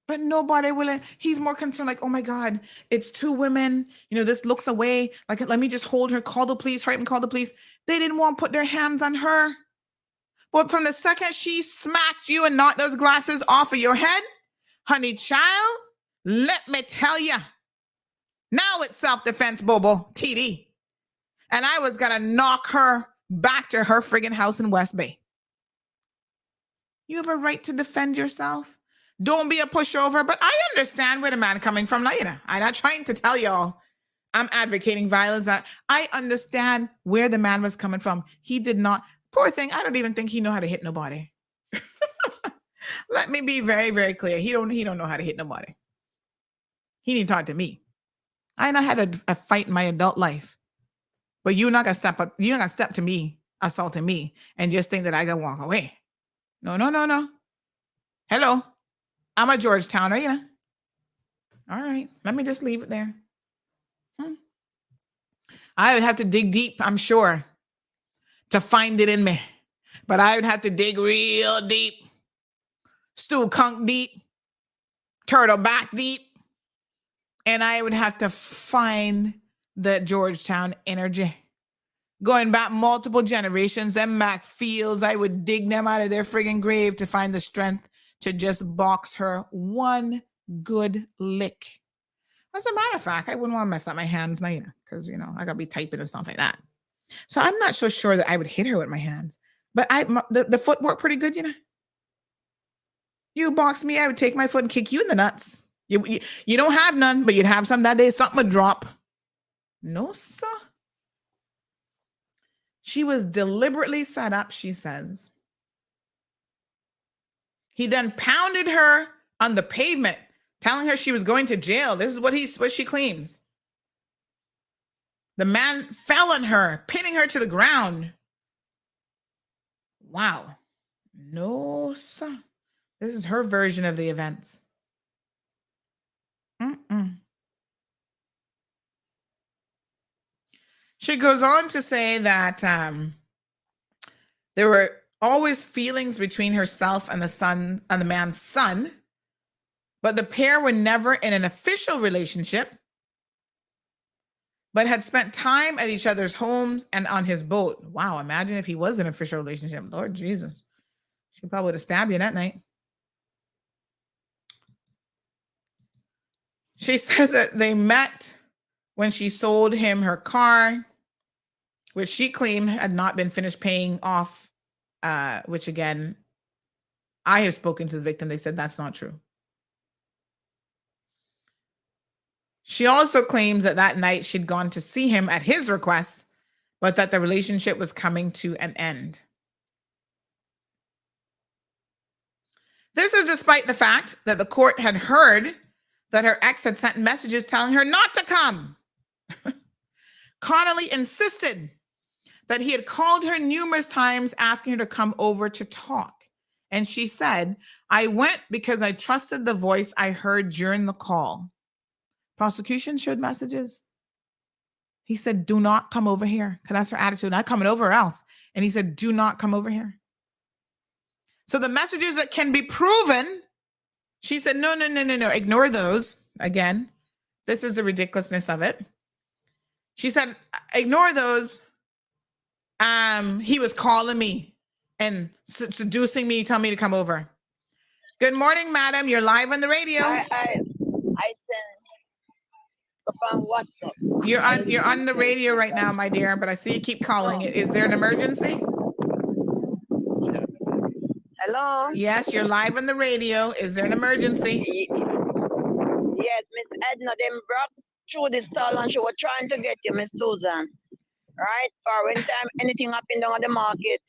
But nobody will. He's more concerned like, oh my God, it's 2 women. You know, this looks away. Like, let me just hold her, call the police, hurry up and call the police. They didn't want to put their hands on her. But from the second she smacked you and knocked those glasses off of your head, honey child, let me tell you, now it's self-defense, Bobo, TD. And I was going to knock her back to her friggin' house in West Bay. You have a right to defend yourself. Don't be a pushover, but I understand where the man coming from. Now, you know, I'm not trying to tell y'all I'm advocating violence. I understand where the man was coming from. He did not, poor thing, I don't even think he know how to hit nobody. Let me be very, very clear. He don't know how to hit nobody. He need to talk to me. I know how to fight in my adult life. But you're not gonna step up, you're not gonna step to me, assaulting me, and just think that I gotta walk away. No. Hello. I'm a Georgetowner, you know. All right, let me just leave it there. I would have to dig deep, I'm sure, to find it in me. But I would have to dig real deep. Stool conk deep. Turtle back deep. And I would have to find the Georgetown energy. Going back multiple generations, them Mac Fields, I would dig them out of their friggin' grave to find the strength to just box her one good lick. As a matter of fact, I wouldn't want to mess up my hands now, because, you know, I got to be typing and stuff like that. So I'm not so sure that I would hit her with my hands. But the foot worked pretty good, you know. You box me, I would take my foot and kick you in the nuts. You don't have none, but you'd have some that day. Something would drop. No, sir. She was deliberately set up, she says. He then pounded her on the pavement, telling her she was going to jail. This is what she claims. The man fell on her, pinning her to the ground. Wow. No, sir. This is her version of the events. She goes on to say that there were always feelings between herself and the man's son, but the pair were never in an official relationship, but had spent time at each other's homes and on his boat. Wow, imagine if he was in an official relationship. Lord Jesus. She probably would have stabbed you that night. She said that they met when she sold him her car, which she claimed had not been finished paying off, which again, I have spoken to the victim. They said that's not true. She also claims that night she'd gone to see him at his request, but that the relationship was coming to an end. This is despite the fact that the court had heard that her ex had sent messages telling her not to come. Conolly insisted that he had called her numerous times asking her to come over to talk. And she said, I went because I trusted the voice I heard during the call. Prosecution showed messages. He said, do not come over here. Because that's her attitude. Not coming over or else. And he said, do not come over here. So the messages that can be proven, she said, no, ignore those. Again, this is the ridiculousness of it. She said, ignore those. He was calling me and seducing me, telling me to come over. Good morning, madam. You're live on the radio. I sent on WhatsApp. You're on the radio right now, my dear, but I see you keep calling. Is there an emergency? Hello? Yes, you're live on the radio. Is there an emergency? Yes, Miss Edna, them brought through the stall and she was trying to get you, Miss Susan. Right? For when time anything happened down at the market.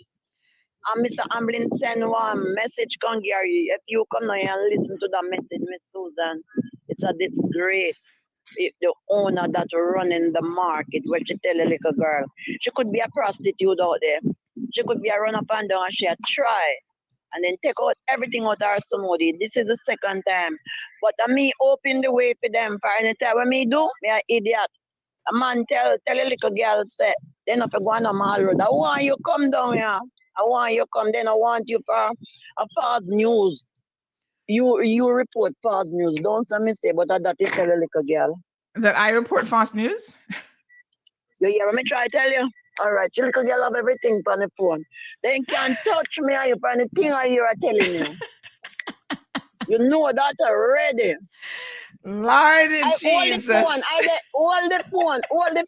And Mr. Amblin send one message, Gary. If you come here and listen to that message, Miss Susan, it's a disgrace. If the owner that running the market, where she tell a little girl, she could be a prostitute out there. She could be a run up and down and she had try. And then take out everything out of her somebody. This is the second time. But me open the way for them for any time. What me do? Me an idiot. A man tell a little girl, say, then if you go on a mall road, I want you come down here. I want you come, then I want you for a false news. You report false news. Don't say me say, but that is tell a little girl. That I report false news? You hear me try to tell you? All right, you little girl have everything on the phone. They can't touch me on the thing I hear telling you. You know that already. Lord Jesus. Hold the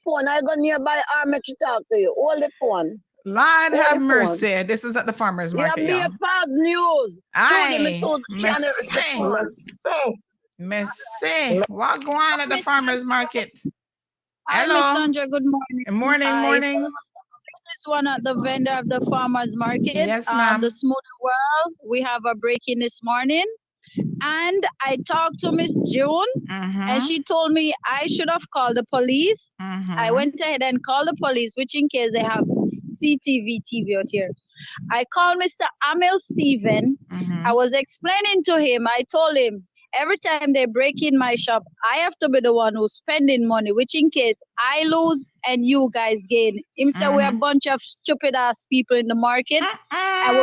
phone. I go nearby arm to talk to you. Hold the phone. Lord have mercy. This is at the farmer's market. Yeah, be a false news. Messy. What go on at the farmer's market? Hello. Hi, Miss Sandra. Good morning. Morning. This is one of the vendor of the farmer's market. Yes, ma'am. The Smooth World. We have a break-in this morning. And I talked to Miss June, and she told me I should have called the police. I went ahead and called the police, which in case they have CTV TV out here. I called Mr. Amel Steven. I was explaining to him. I told him, every time they break in my shop, I have to be the one who's spending money, which in case I lose and you guys gain. Him said we're a bunch of stupid ass people in the market, and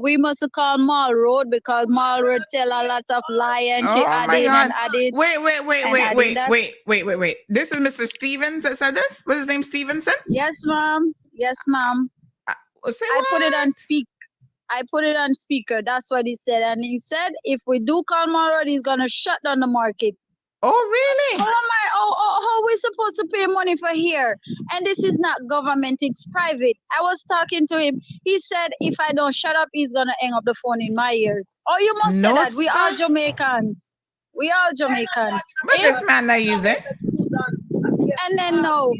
we must call Mall Road because Mall Road tell a lot of lie and she added. Wait. This is Mr. Stevens that said this? What's his name? Stevenson? Yes, ma'am. I put it on speak. I put it on speaker. That's what he said. And he said, if we do call Mall Road, he's going to shut down the market. Oh, really? How are we supposed to pay money for here? And this is not government, it's private. I was talking to him. He said, if I don't shut up, he's going to hang up the phone in my ears. Oh, you must say that. We are Jamaicans. But this man not easy. And then no,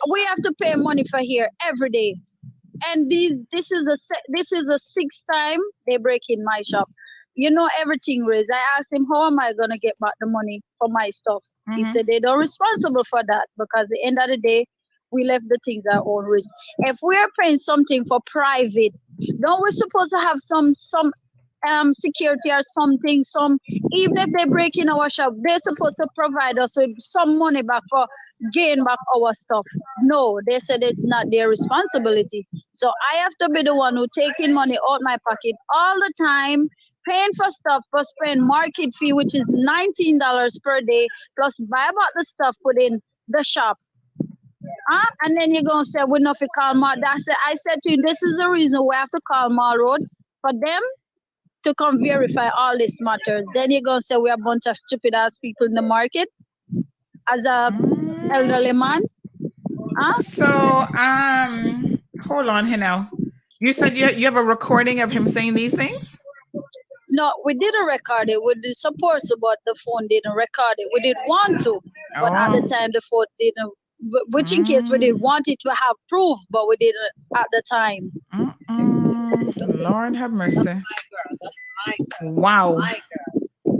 we have to pay money for here every day. And this is the sixth time they break in my shop. You know everything, Riz. I asked him, how am I gonna get back the money for my stuff? He said they don't responsible for that because at the end of the day, we left the things at our own risk. If we are paying something for private, don't we supposed to have some security or something? Even if they break in our shop, they're supposed to provide us with some money back for gain back our stuff. No, they said it's not their responsibility. So I have to be the one who taking money out my pocket all the time, paying for stuff, plus paying market fee, which is $19 per day, plus buy back the stuff, put in the shop. And then you're going to say, we not to call Mall. I said to you, this is the reason we have to call Mall Road, for them to come verify all these matters. Then you're going to say, we're a bunch of stupid ass people in the market as a elderly man. So, hold on here now. You said you have a recording of him saying these things? No, we didn't record it. We did support, but the phone didn't record it. We didn't want to, but at the time the phone didn't. Which in case we didn't want it to have proof, but we didn't at the time. Lord have mercy. That's my girl. Wow. My girl.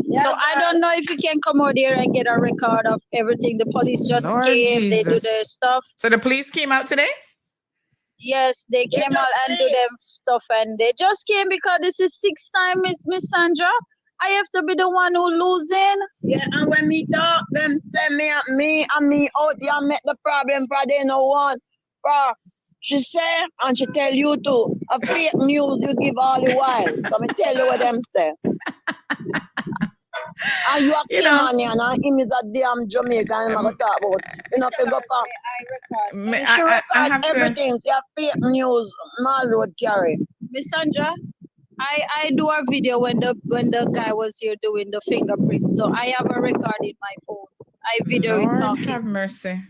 Yeah, so I don't know if you can come out here and get a record of everything. The police just came, Jesus. they do their stuff. So the police came out today? Yes, they came out and do them stuff, and they just came because this is sixth time, Miss Sandra. I have to be the one who losing. Yeah, and when me talk, them send me out here make the problem for they no one. She say, and she tell you too, a fake news you give all the while. So me tell you what them say. And you are Cayman here now, him is a damn Jamaican, I'm going to talk about. You know, pick up I record everything. See a fake news, Mall Road carry. Miss Sandra, I do a video when the guy was here doing the fingerprint. So I have a record in my phone. I video it talking. Have mercy.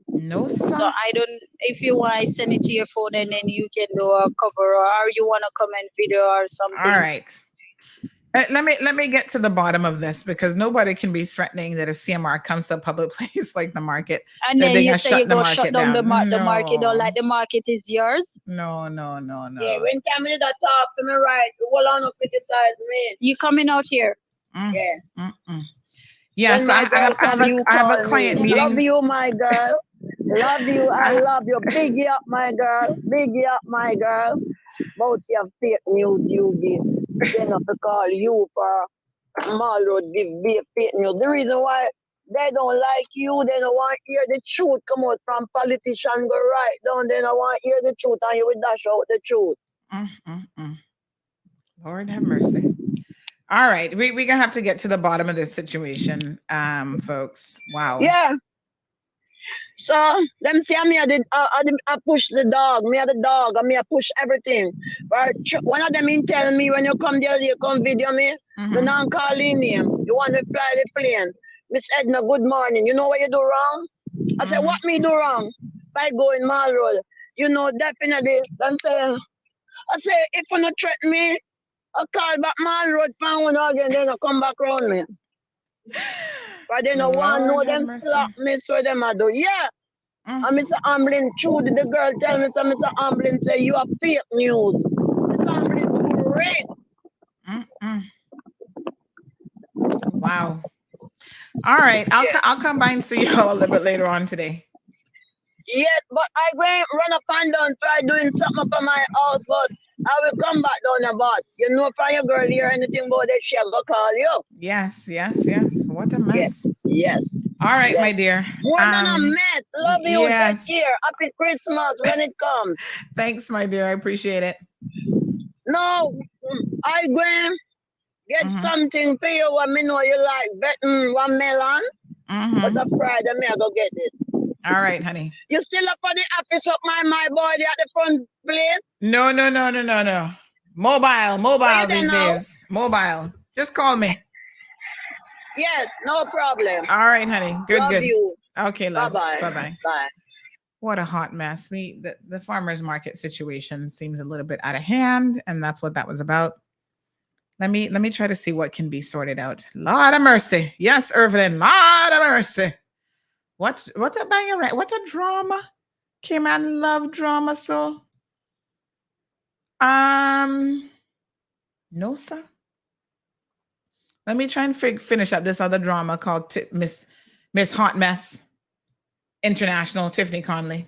No, sir. So I don't, if you want, I send it to your phone and then you can do a cover, or you want to comment video or something. All right. Let me get to the bottom of this, because nobody can be threatening that if CMR comes to a public place like the market, and then you say you go shut down the market. No. The market, don't like the market is yours. No. Yeah, when time you that talk to me right, you will not criticize me. You coming out here? Yeah. Yes, I have a client meeting. Love you, my girl. Love you. I love you. Biggie up, my girl. Biggie up, my girl. About your fake news you give. They not to call you for Mall Road give fake news. The reason why they don't like you, they don't want to hear the truth come out from politicians go right down. They don't want to hear the truth, and you will dash out the truth. Lord have mercy. All right, we're gonna have to get to the bottom of this situation, folks. Wow. Yeah. So them say me I push the dog, me the dog, and me I push everything. But one of them in tell me when you come there, you come video me. You not call in name. You want to fly the plane. Miss Edna, good morning. You know what you do wrong? I say, what me do wrong? By going Mall Road. You know, definitely. Them say, I say, if you not threaten me, I call back Mall Road for one again, then I come back around me. But they don't want to know them slap me, so them I do. Yeah. And Mr. Amblin, true, the girl tell me, so Mr. Amblin say, you are fake news. Mr. Amblin, great. Wow. All right, I'll come by and see you a little bit later on today. Yes, but I go and run up and down, try doing something for my house, but I will come back down about. You know, if your girl hear anything about that, she'll go call you. Yes. What a mess. Yes. All right, my dear. More than a mess. Love you. Yes. Take care. Happy Christmas when it comes. Thanks, my dear. I appreciate it. No, I go and get something for you what me know you like. Betting one melon. But a Friday, me I go get it. All right, honey. You still up for the office of my boy at the front place? No. Mobile these days. Mobile. Just call me. Yes, no problem. All right, honey. Love Good. you. Okay, love. Bye-bye. Bye-bye. Bye. What a hot mess. The farmers market situation seems a little bit out of hand, and that's what that was about. Let me try to see what can be sorted out. Lord of mercy. Yes, Irvin. Lord of mercy. What a banger, what a drama. Cayman love drama, so. No, sir. Let me try and finish up this other drama called Miss Hot Mess International, Tiffany Conolly.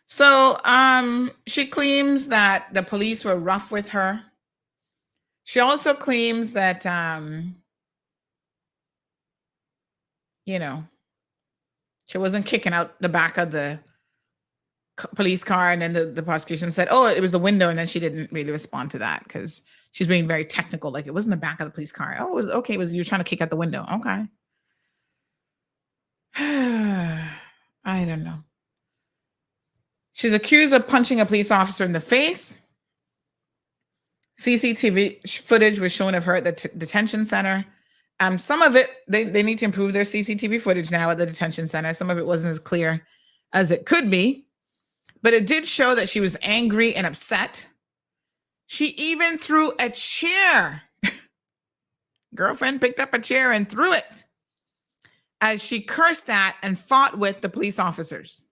So she claims that the police were rough with her. She also claims that she wasn't kicking out the back of the police car, and then the prosecution said, oh, it was the window, and then she didn't really respond to that because she's being very technical, like it wasn't the back of the police car. Oh, it was okay, it was you trying to kick out the window. Okay. I don't know. She's accused of punching a police officer in the face. CCTV footage was shown of her at the detention center. Some of it, they need to improve their CCTV footage now at the detention center. Some of it wasn't as clear as it could be. But it did show that she was angry and upset. She even threw a chair. Girlfriend picked up a chair and threw it as she cursed at and fought with the police officers.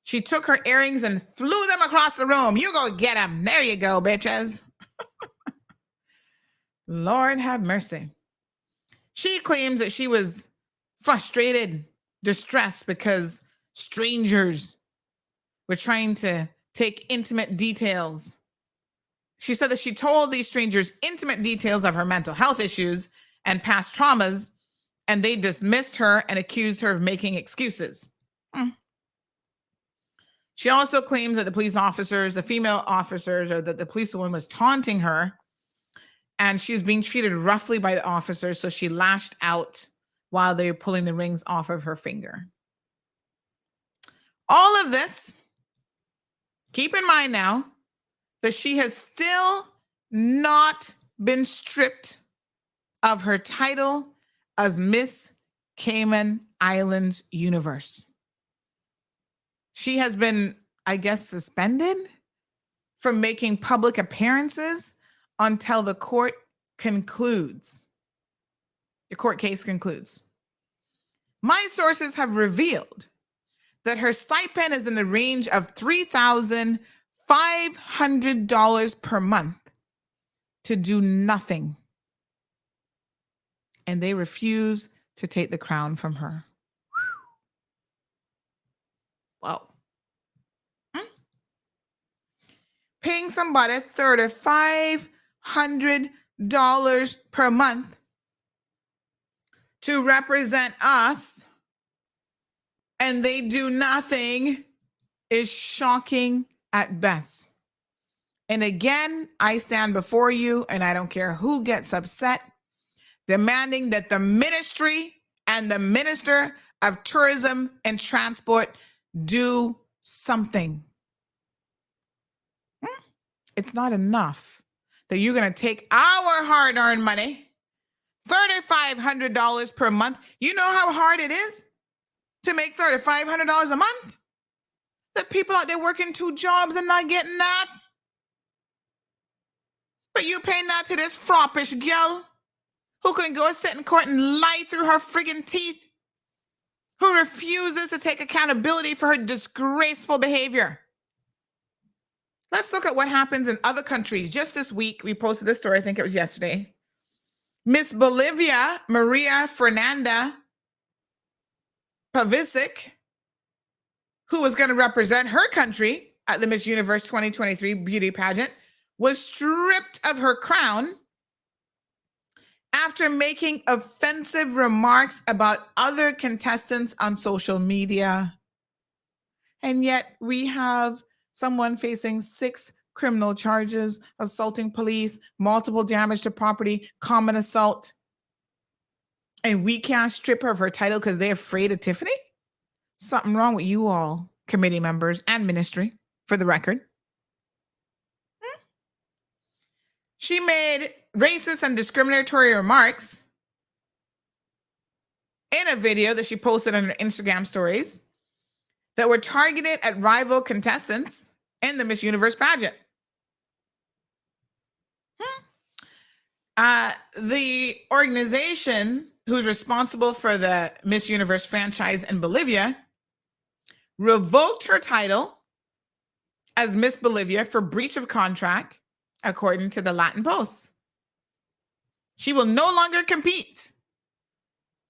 She took her earrings and flew them across the room. You go get them. There you go, bitches. Lord have mercy. She claims that she was frustrated, distressed because strangers were trying to take intimate details. She said that she told these strangers intimate details of her mental health issues and past traumas, and they dismissed her and accused her of making excuses. She also claims that the police officers, the female officers, or that the policewoman was taunting her, and she was being treated roughly by the officers, so she lashed out while they were pulling the rings off of her finger. All of this, keep in mind now that she has still not been stripped of her title as Miss Cayman Islands Universe. She has been, I guess, suspended from making public appearances until the court concludes. The court case concludes. My sources have revealed that her stipend is in the range of $3,500 per month to do nothing. And they refuse to take the crown from her. Wow. Paying somebody $3,500 per month to represent us, and they do nothing, is shocking at best. And again, I stand before you, and I don't care who gets upset, demanding that the ministry and the Minister of Tourism and Transport do something. It's not enough that you're going to take our hard-earned money, $3,500 per month. You know how hard it is to make $3,500 a month? The people out there working 2 jobs and not getting that. But you paying that to this froppish girl who can go sit in court and lie through her friggin' teeth, who refuses to take accountability for her disgraceful behavior. Let's look at what happens in other countries. Just this week, we posted this story, I think it was yesterday. Miss Bolivia, Maria Fernanda Pavicic, who was going to represent her country at the Miss Universe 2023 beauty pageant, was stripped of her crown after making offensive remarks about other contestants on social media. And yet we have someone facing 6 criminal charges, assaulting police, multiple damage to property, common assault. And we can't strip her of her title because they're afraid of Tiffany? Something wrong with you all, committee members and ministry, for the record. She made racist and discriminatory remarks in a video that she posted on her Instagram stories that were targeted at rival contestants in the Miss Universe pageant. The organization who's responsible for the Miss Universe franchise in Bolivia revoked her title as Miss Bolivia for breach of contract, according to the Latin Post. She will no longer compete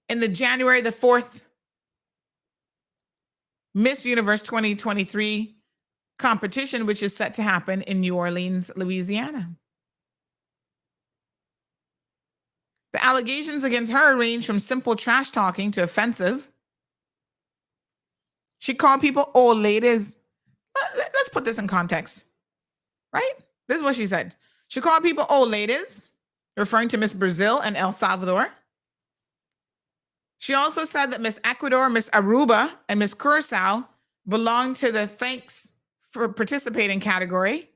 in the January the 4th Miss Universe 2023 competition, which is set to happen in New Orleans, Louisiana. The allegations against her range from simple trash talking to offensive. She called people old ladies. Let's put this in context, right? This is what she said. She called people old ladies, referring to Miss Brazil and El Salvador. She also said that Miss Ecuador, Miss Aruba, and Miss Curacao belong to the thanks for participating category.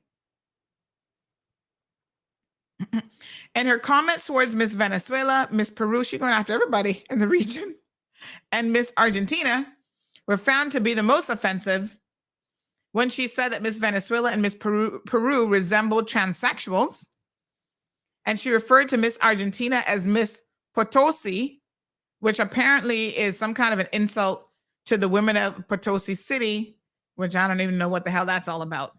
And her comments towards Miss Venezuela, Miss Peru, she's going after everybody in the region, and Miss Argentina were found to be the most offensive when she said that Miss Venezuela and Miss Peru resembled transsexuals. And she referred to Miss Argentina as Miss Potosi, which apparently is some kind of an insult to the women of Potosi City, which I don't even know what the hell that's all about.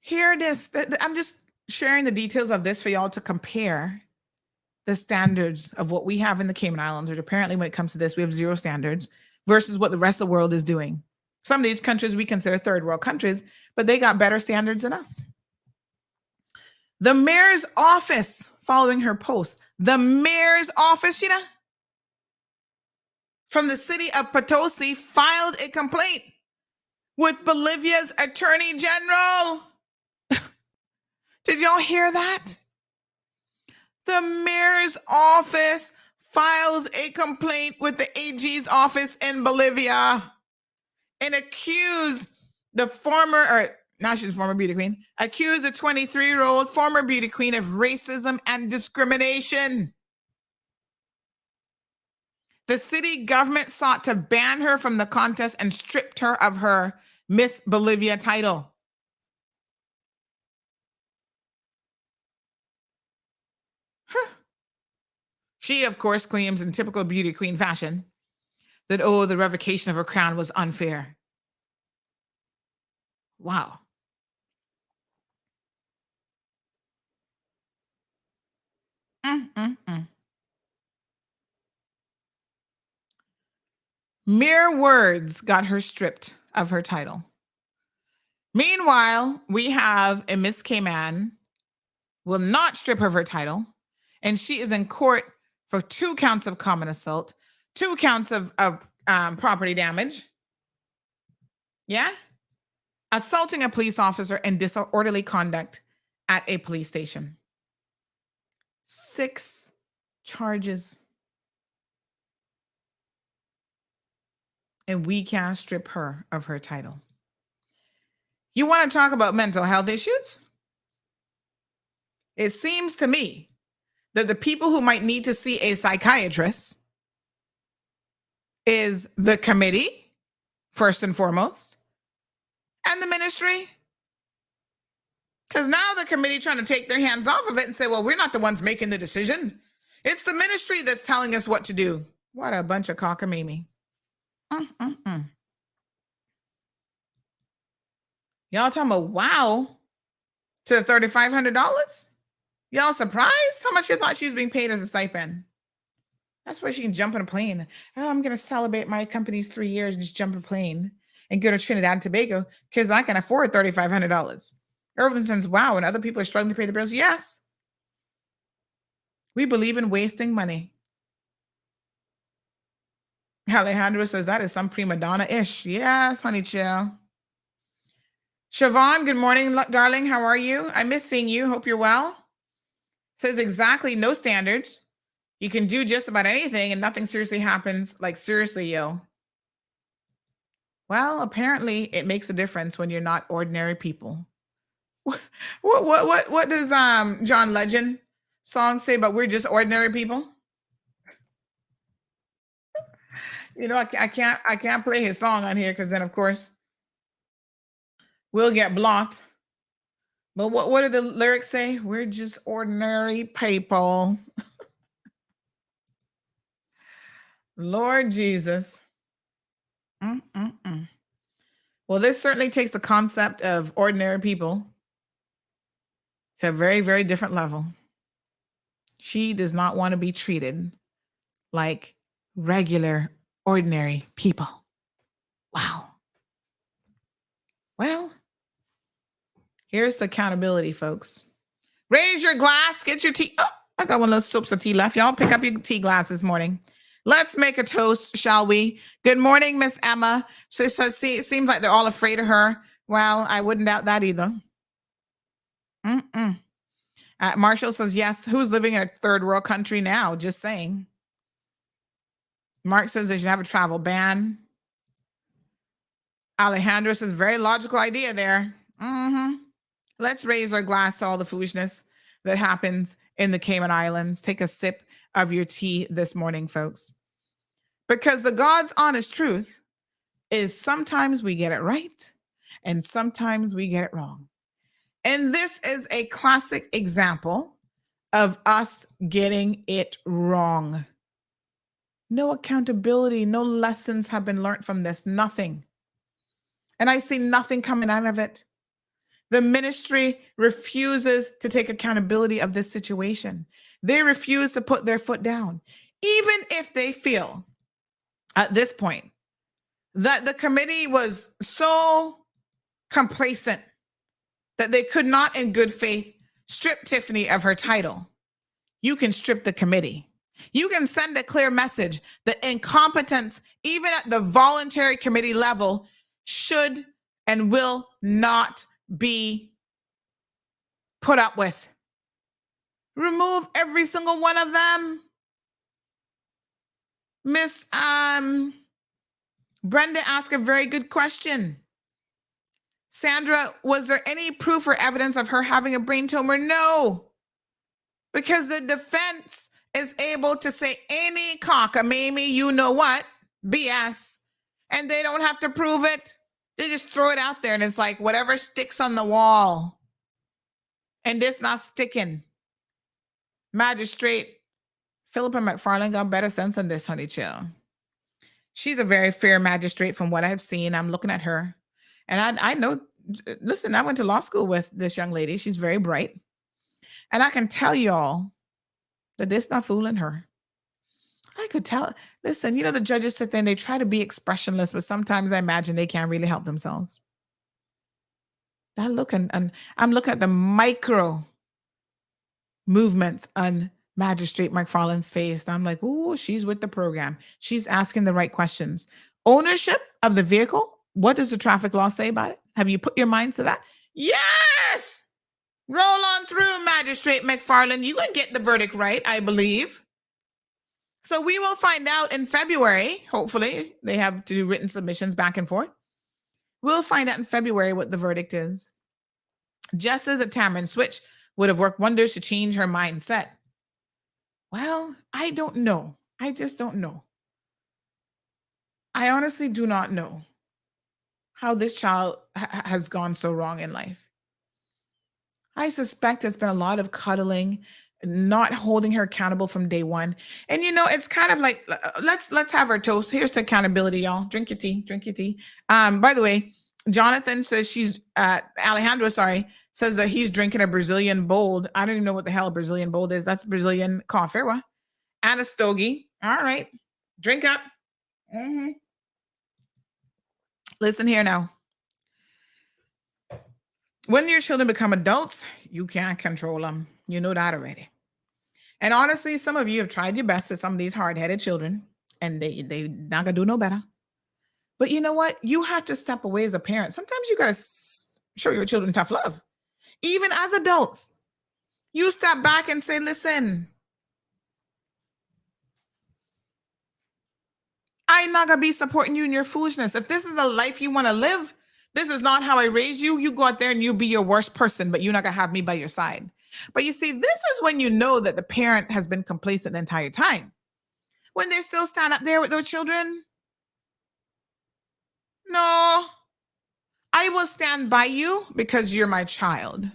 Here it is. I'm just sharing the details of this for y'all to compare the standards of what we have in the Cayman Islands, which apparently when it comes to this, we have zero standards, versus what the rest of the world is doing. Some of these countries we consider third world countries, but they got better standards than us. The mayor's office, following her post, the mayor's office, Sheena, from the city of Potosi filed a complaint with Bolivia's Attorney General. Did y'all hear that? The mayor's office filed a complaint with the AG's office in Bolivia and accused the former, or now she's a former beauty queen, accused the 23-year-old former beauty queen of racism and discrimination. The city government sought to ban her from the contest and stripped her of her Miss Bolivia title. She, of course, claims in typical beauty queen fashion that, the revocation of her crown was unfair. Wow. Mere words got her stripped of her title. Meanwhile, we have a Miss Cayman will not strip her of her title, and she is in court for 2 counts of common assault, 2 counts of property damage. Yeah? Assaulting a police officer and disorderly conduct at a police station. 6 charges. And we can't strip her of her title. You want to talk about mental health issues? It seems to me that the people who might need to see a psychiatrist is the committee, first and foremost, and the ministry. Because now the committee trying to take their hands off of it and say, well, we're not the ones making the decision. It's the ministry that's telling us what to do. What a bunch of cockamamie. Y'all talking about wow to the $3,500? Y'all surprised how much you thought she was being paid as a stipend? That's why she can jump on a plane. Oh, I'm going to celebrate my company's 3 years and just jump on a plane and go to Trinidad and Tobago because I can afford $3,500. Everyone says, wow, and other people are struggling to pay the bills. Yes. We believe in wasting money. Alejandro says that is some prima donna-ish. Yes, honey chill. Siobhan, good morning, darling. How are you? I miss seeing you. Hope you're well. Says exactly, no standards. You can do just about anything and nothing seriously happens. Like, seriously, yo. Well, apparently it makes a difference when you're not ordinary people. What does John Legend song say about we're just ordinary people? You know, I can't play his song on here because then, of course, we'll get blocked. But what do the lyrics say? We're just ordinary people. Lord Jesus. Well, this certainly takes the concept of ordinary people to a very, very different level. She does not want to be treated like regular, ordinary people. Wow. Well, here's the accountability, folks. Raise your glass, get your tea. Oh, I got one of those sips of tea left. Y'all pick up your tea glass this morning. Let's make a toast, shall we? Good morning, Miss Emma. So it seems like they're all afraid of her. Well, I wouldn't doubt that either. Marshall says, yes. Who's living in a third world country now? Just saying. Mark says they should have a travel ban. Alejandro says, very logical idea there. Let's raise our glass to all the foolishness that happens in the Cayman Islands. Take a sip of your tea this morning, folks. Because the God's honest truth is sometimes we get it right and sometimes we get it wrong. And this is a classic example of us getting it wrong. No accountability, no lessons have been learned from this, nothing. And I see nothing coming out of it. The ministry refuses to take accountability of this situation. They refuse to put their foot down, even if they feel at this point that the committee was so complacent that they could not in good faith strip Tiffany of her title. You can strip the committee. You can send a clear message that incompetence, even at the voluntary committee level, should and will not be put up with. Remove every single one of them. Miss Brenda asked a very good question. Sandra, was there any proof or evidence of her having a brain tumor? No, because the defense is able to say any cockamamie, you know what, BS, and they don't have to prove it. They just throw it out there, and it's like whatever sticks on the wall. And this not sticking. Magistrate Philippa McFarland got better sense than this, honey chill. She's a very fair magistrate from what I've seen. I'm looking at her. And I know, listen, I went to law school with this young lady. She's very bright. And I can tell y'all that this not fooling her. I could tell. Listen, you know, the judges sit there and they try to be expressionless, but sometimes I imagine they can't really help themselves. I look and I'm looking at the micro movements on Magistrate McFarland's face. I'm like, oh, she's with the program. She's asking the right questions. Ownership of the vehicle. What does the traffic law say about it? Have you put your minds to that? Yes! Roll on through, Magistrate McFarland. You can get the verdict right, I believe. So we will find out in February. Hopefully, they have to do written submissions back and forth. We'll find out in February what the verdict is. Just as a Tamron switch would have worked wonders to change her mindset. Well, I don't know. I just don't know. I honestly do not know how this child has gone so wrong in life. I suspect it's been a lot of cuddling, not holding her accountable from day one. And you know, it's kind of like, let's have our toast. Here's to accountability, y'all. Drink your tea, drink your tea. By the way, Jonathan says Alejandro, says that he's drinking a Brazilian Bold. I don't even know what the hell a Brazilian Bold is. That's Brazilian coffee. What? And a stogie. All right. Drink up. Listen here now. When your children become adults, you can't control them. You know that already. And honestly, some of you have tried your best with some of these hard-headed children, and they not gonna do no better. But you know what? You have to step away as a parent. Sometimes you gotta show your children tough love. Even as adults, you step back and say, listen, I'm not gonna be supporting you in your foolishness. If this is a life you want to live, this is not how I raised you. You go out there and you be your worst person, but you're not gonna have me by your side. But you see, this is when you know that the parent has been complacent the entire time. When they still stand up there with their children. No, I will stand by you because you're my child.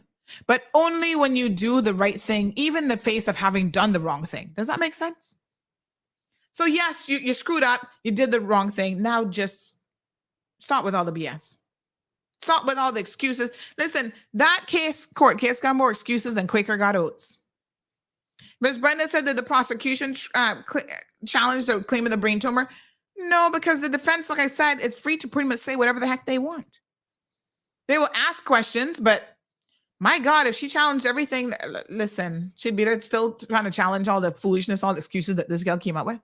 but only when you do the right thing, even in the face of having done the wrong thing. Does that make sense? So yes, you screwed up. You did the wrong thing. Now just stop with all the BS. Stop with all the excuses. Listen, that court case got more excuses than Quaker got oats. Ms. Brenda said that the prosecution challenged the claim of the brain tumor. No, because the defense, like I said, is free to pretty much say whatever the heck they want. They will ask questions, but my God, if she challenged everything, listen, she'd be there still trying to challenge all the foolishness, all the excuses that this girl came up with.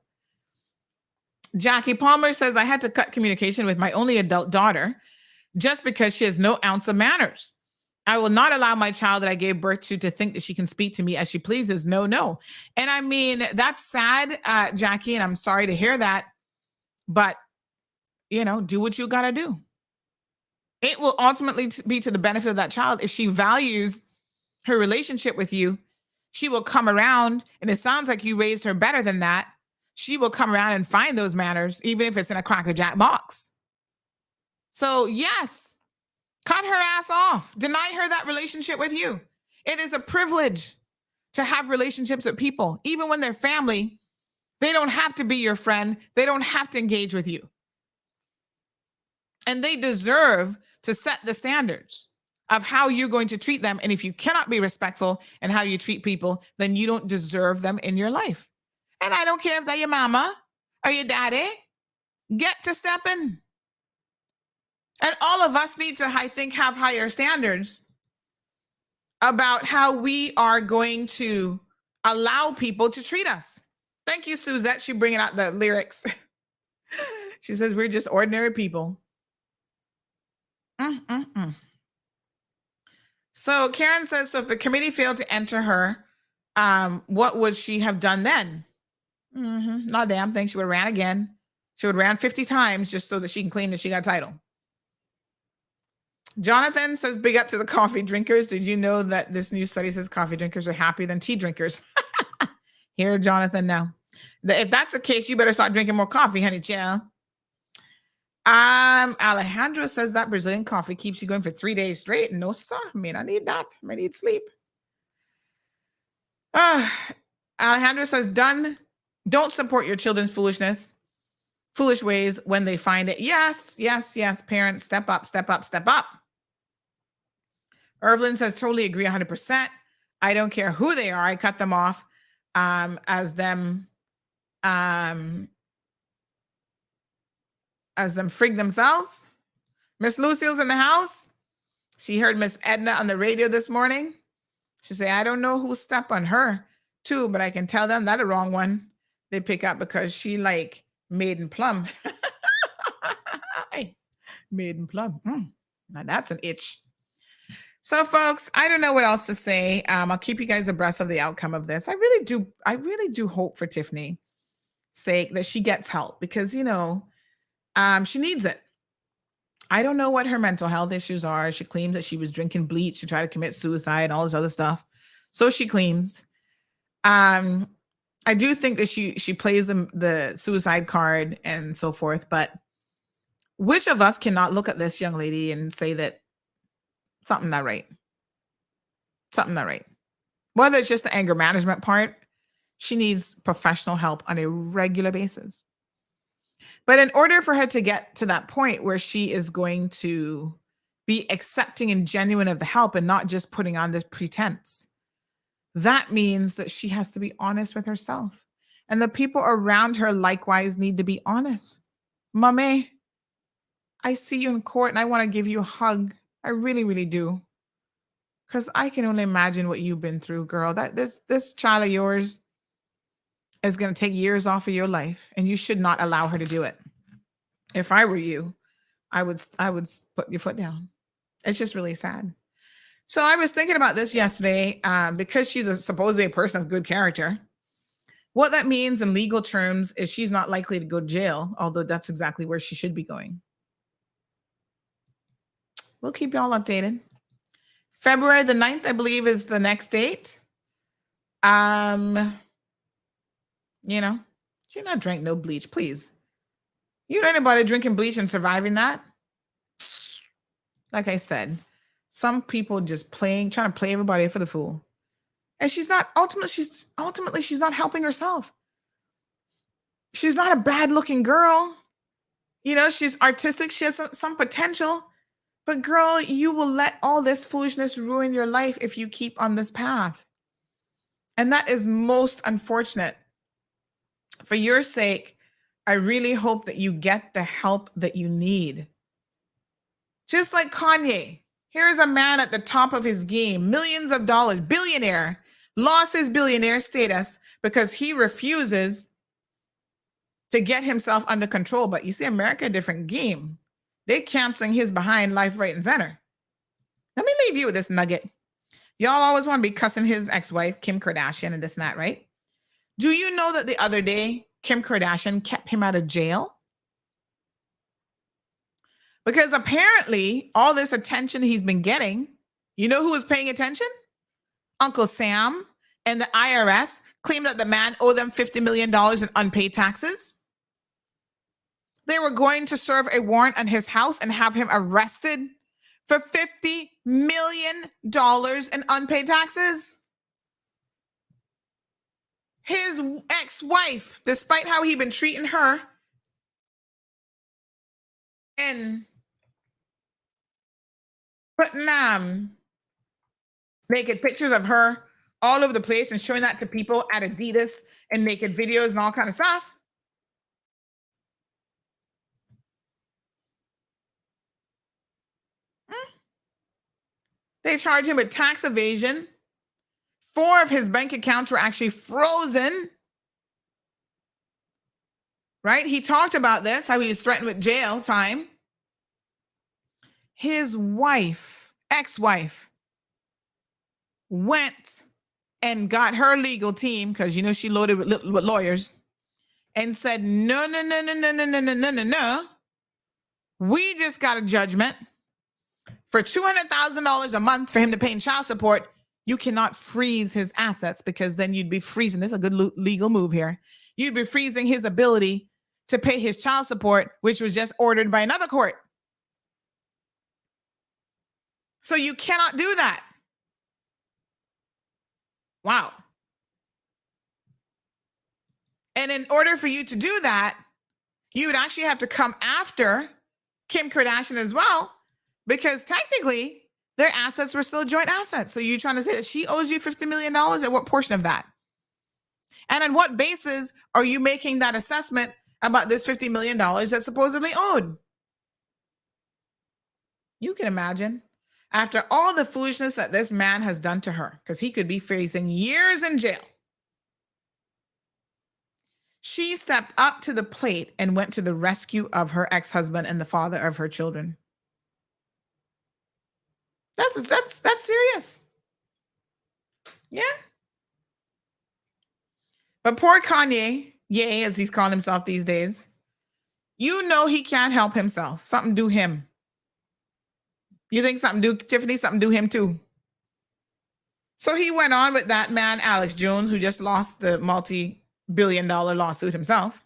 Jackie Palmer says, I had to cut communication with my only adult daughter just because she has no ounce of manners. I will not allow my child that I gave birth to think that she can speak to me as she pleases. No, no. And I mean, that's sad, Jackie, and I'm sorry to hear that. But, do what you got to do. It will ultimately be to the benefit of that child. If she values her relationship with you, she will come around, and it sounds like you raised her better than that. She will come around and find those manners, even if it's in a Cracker Jack box. So yes, cut her ass off. Deny her that relationship with you. It is a privilege to have relationships with people. Even when they're family, they don't have to be your friend. They don't have to engage with you. And they deserve to set the standards of how you're going to treat them. And if you cannot be respectful in how you treat people, then you don't deserve them in your life. And I don't care if they're your mama or your daddy. Get to stepping. And all of us need to, I think, have higher standards about how we are going to allow people to treat us. Thank you, Suzette. She's bringing out the lyrics. She says, we're just ordinary people. So Karen says, so if the committee failed to enter her, what would she have done then? Not a damn thing. She would have ran again. She would have ran 50 times just so that she can claim that she got title. Jonathan says, big up to the coffee drinkers. Did you know that this new study says coffee drinkers are happier than tea drinkers? Here, Jonathan, now. If that's the case, you better start drinking more coffee, honey, child. Alejandro says that Brazilian coffee keeps you going for 3 days straight. No, sir. I mean, I need that. I need sleep. Alejandro says, don't support your children's foolish ways when they find it. Yes. Parents, step up, step up, step up. Irvlin says, totally agree 100%. I don't care who they are. I cut them off as them frig themselves. Miss Lucille's in the house. She heard Miss Edna on the radio this morning. She said, I don't know who stepped on her too, but I can tell them that's a wrong one. They pick up because she like Maiden Plum. Maiden Plum. Now that's an itch. So folks, I don't know what else to say. I'll keep you guys abreast of the outcome of this. I really do hope for Tiffany's sake that she gets help because, she needs it. I don't know what her mental health issues are. She claims that she was drinking bleach to try to commit suicide and all this other stuff. So she claims. I do think that she plays the suicide card and so forth, but which of us cannot look at this young lady and say that something not right? Something not right. Whether it's just the anger management part, she needs professional help on a regular basis. But in order for her to get to that point where she is going to be accepting and genuine of the help and not just putting on this pretense, that means that she has to be honest with herself. And the people around her likewise need to be honest. Mommy, I see you in court and I want to give you a hug. I really, really do. Because I can only imagine what you've been through, girl. That this child of yours is going to take years off of your life, and you should not allow her to do it. If I were you, I would put your foot down. It's just really sad. So I was thinking about this yesterday because she's supposedly a person of good character. What that means in legal terms is she's not likely to go to jail, although that's exactly where she should be going. We'll keep y'all updated. February the 9th, I believe, is the next date. She not drank no bleach, please. You know anybody drinking bleach and surviving that? Like I said, Some people just trying to play everybody for the fool. And she's ultimately she's not helping herself. She's not a bad looking girl. You know, she's artistic. She has some potential. But girl, you will let all this foolishness ruin your life if you keep on this path. And that is most unfortunate. For your sake, I really hope that you get the help that you need. Just like Kanye. Here's a man at the top of his game, millions of dollars, billionaire, lost his billionaire status because he refuses to get himself under control. But you see, America, a different game. They're canceling his behind life, right and center. Let me leave you with this nugget. Y'all always want to be cussing his ex-wife, Kim Kardashian, and this and that, right? Do you know that the other day, Kim Kardashian kept him out of jail? Because apparently, all this attention he's been getting, you know who was paying attention? Uncle Sam and the IRS claimed that the man owed them $50 million in unpaid taxes. They were going to serve a warrant on his house and have him arrested for $50 million in unpaid taxes. His ex-wife, despite how he'd been treating her and putting naked pictures of her all over the place and showing that to people at Adidas and naked videos and all kind of stuff. They charged him with tax evasion. 4 of his bank accounts were actually frozen. Right? He talked about this, how he was threatened with jail time. His wife, ex-wife, went and got her legal team, because you know she loaded with lawyers, and said, no. We just got a judgment for $200,000 a month for him to pay in child support. You cannot freeze his assets, because then you'd be freezing. This is a good legal move here. You'd be freezing his ability to pay his child support, which was just ordered by another court. So you cannot do that. Wow. And in order for you to do that, you would actually have to come after Kim Kardashian as well, because technically their assets were still joint assets. So you're trying to say that she owes you $50 million, and what portion of that? And on what basis are you making that assessment about this $50 million that's supposedly owed? You can imagine, after all the foolishness that this man has done to her, because he could be facing years in jail, she stepped up to the plate and went to the rescue of her ex-husband and the father of her children. That's serious. Yeah. But poor Kanye, Ye, as he's calling himself these days, you know he can't help himself. Something do him. You think something do Tiffany? Something do him too. So he went on with that man, Alex Jones, who just lost the multi-billion-dollar lawsuit himself.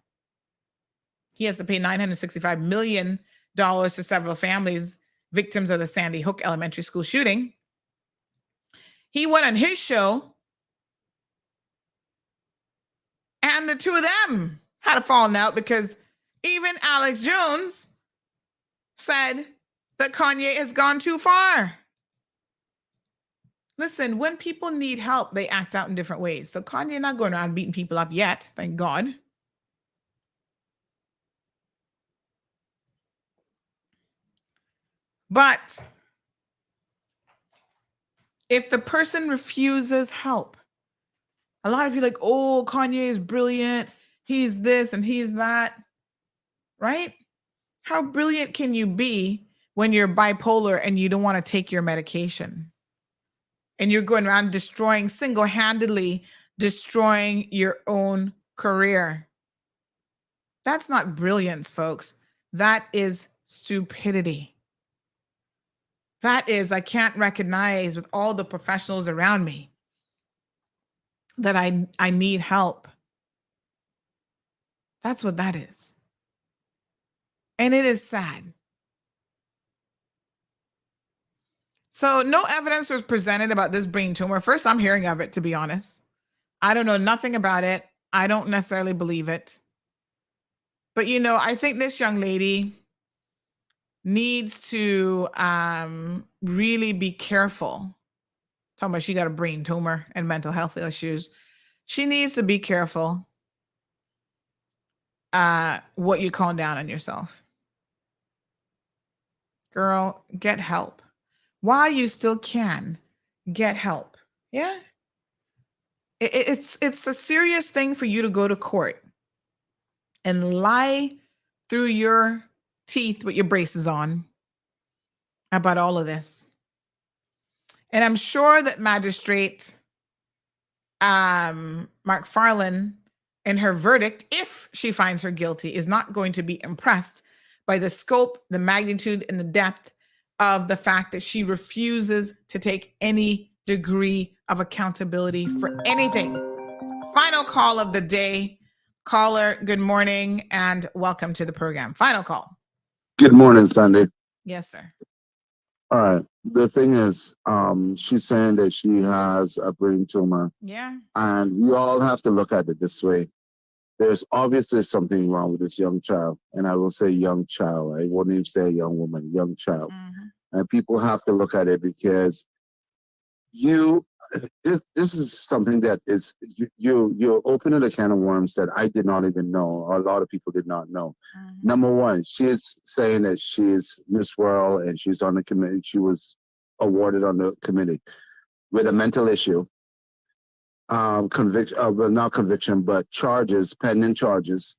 He has to pay $965 million to several families victims of the Sandy Hook Elementary School shooting. He went on his show, and the two of them had a falling out, because even Alex Jones said that Kanye has gone too far. Listen, when people need help, they act out in different ways. So Kanye not going around beating people up yet, thank God. But if the person refuses help, a lot of you are like, oh, Kanye is brilliant. He's this and he's that, right? How brilliant can you be when you're bipolar and you don't want to take your medication? And you're going around single-handedly destroying your own career. That's not brilliance, folks. That is stupidity. That is, I can't recognize with all the professionals around me that I need help. That's what that is. And it is sad. So no evidence was presented about this brain tumor. First, I'm hearing of it, to be honest. I don't know nothing about it. I don't necessarily believe it. But, I think this young lady needs to really be careful. Talking about she got a brain tumor and mental health issues. She needs to be careful what you calling down on yourself. Girl, get help. While you still can, get help. Yeah? It's a serious thing for you to go to court and lie through your teeth with your braces on about all of this. And I'm sure that Magistrate Mark Farland, in her verdict, if she finds her guilty, is not going to be impressed by the scope, the magnitude, and the depth of the fact that she refuses to take any degree of accountability for anything. Final call of the day. Caller, good morning and welcome to the program. Final call. Good morning, Sandy. Yes, sir. All right. The thing is, she's saying that she has a brain tumor. Yeah. And we all have to look at it this way. There's obviously something wrong with this young child. And I will say young child. I wouldn't even say a young woman, young child. Mm-hmm. And people have to look at it because this is something that is, you're opening a can of worms that I did not even know, or a lot of people did not know. Mm-hmm. Number one, she's saying that she's Miss World and she's on the committee. She was awarded on the committee with a mental issue. Not conviction, but pending charges.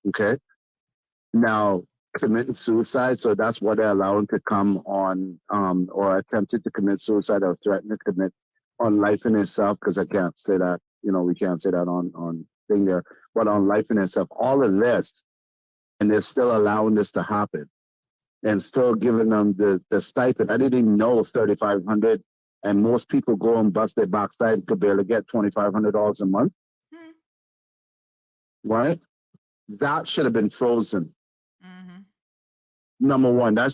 Okay. Now committing suicide. So that's what they're allowing to come on, or attempted to commit suicide or threatened to commit on life in itself. Cause I can't say that, we can't say that on thing there, but on life in itself, all of this, and they're still allowing this to happen and still giving them the stipend. I didn't even know $3,500. And most people go and bust their backside and could barely get $2,500 a month. Right? That should have been frozen. Mm-hmm. Number one, that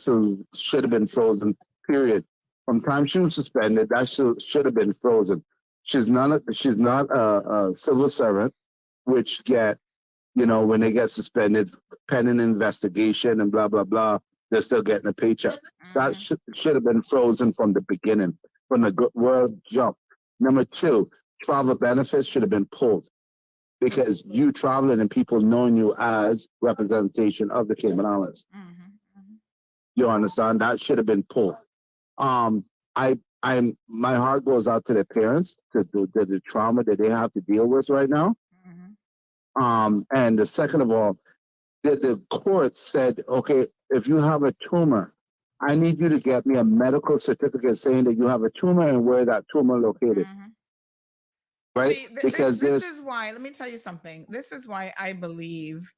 should have been frozen, period. From time she was suspended, that should have been frozen. She's not a civil servant, which get, when they get suspended, pending investigation and blah, blah, blah, they're still getting a paycheck. Mm-hmm. That should have been frozen from the beginning. From the good word jump. Number two, travel benefits should have been pulled because you traveling and people knowing you as representation of the Cayman Islands. Mm-hmm. Mm-hmm. You understand? That should have been pulled. My heart goes out to their parents, to the trauma that they have to deal with right now. Mm-hmm. And the second of all, the court said, okay, if you have a tumor, I need you to get me a medical certificate saying that you have a tumor and where that tumor located. Mm-hmm. Right? See, because this is why, let me tell you something. This is why I believe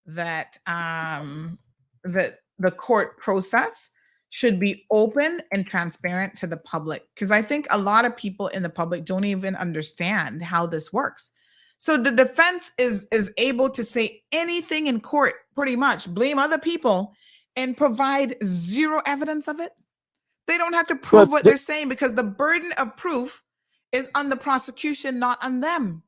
that that the court process should be open and transparent to the public. Because I think a lot of people in the public don't even understand how this works. So the defense is able to say anything in court, pretty much, blame other people, and provide zero evidence of it. They don't have to prove what they're saying because the burden of proof is on the prosecution, not on them.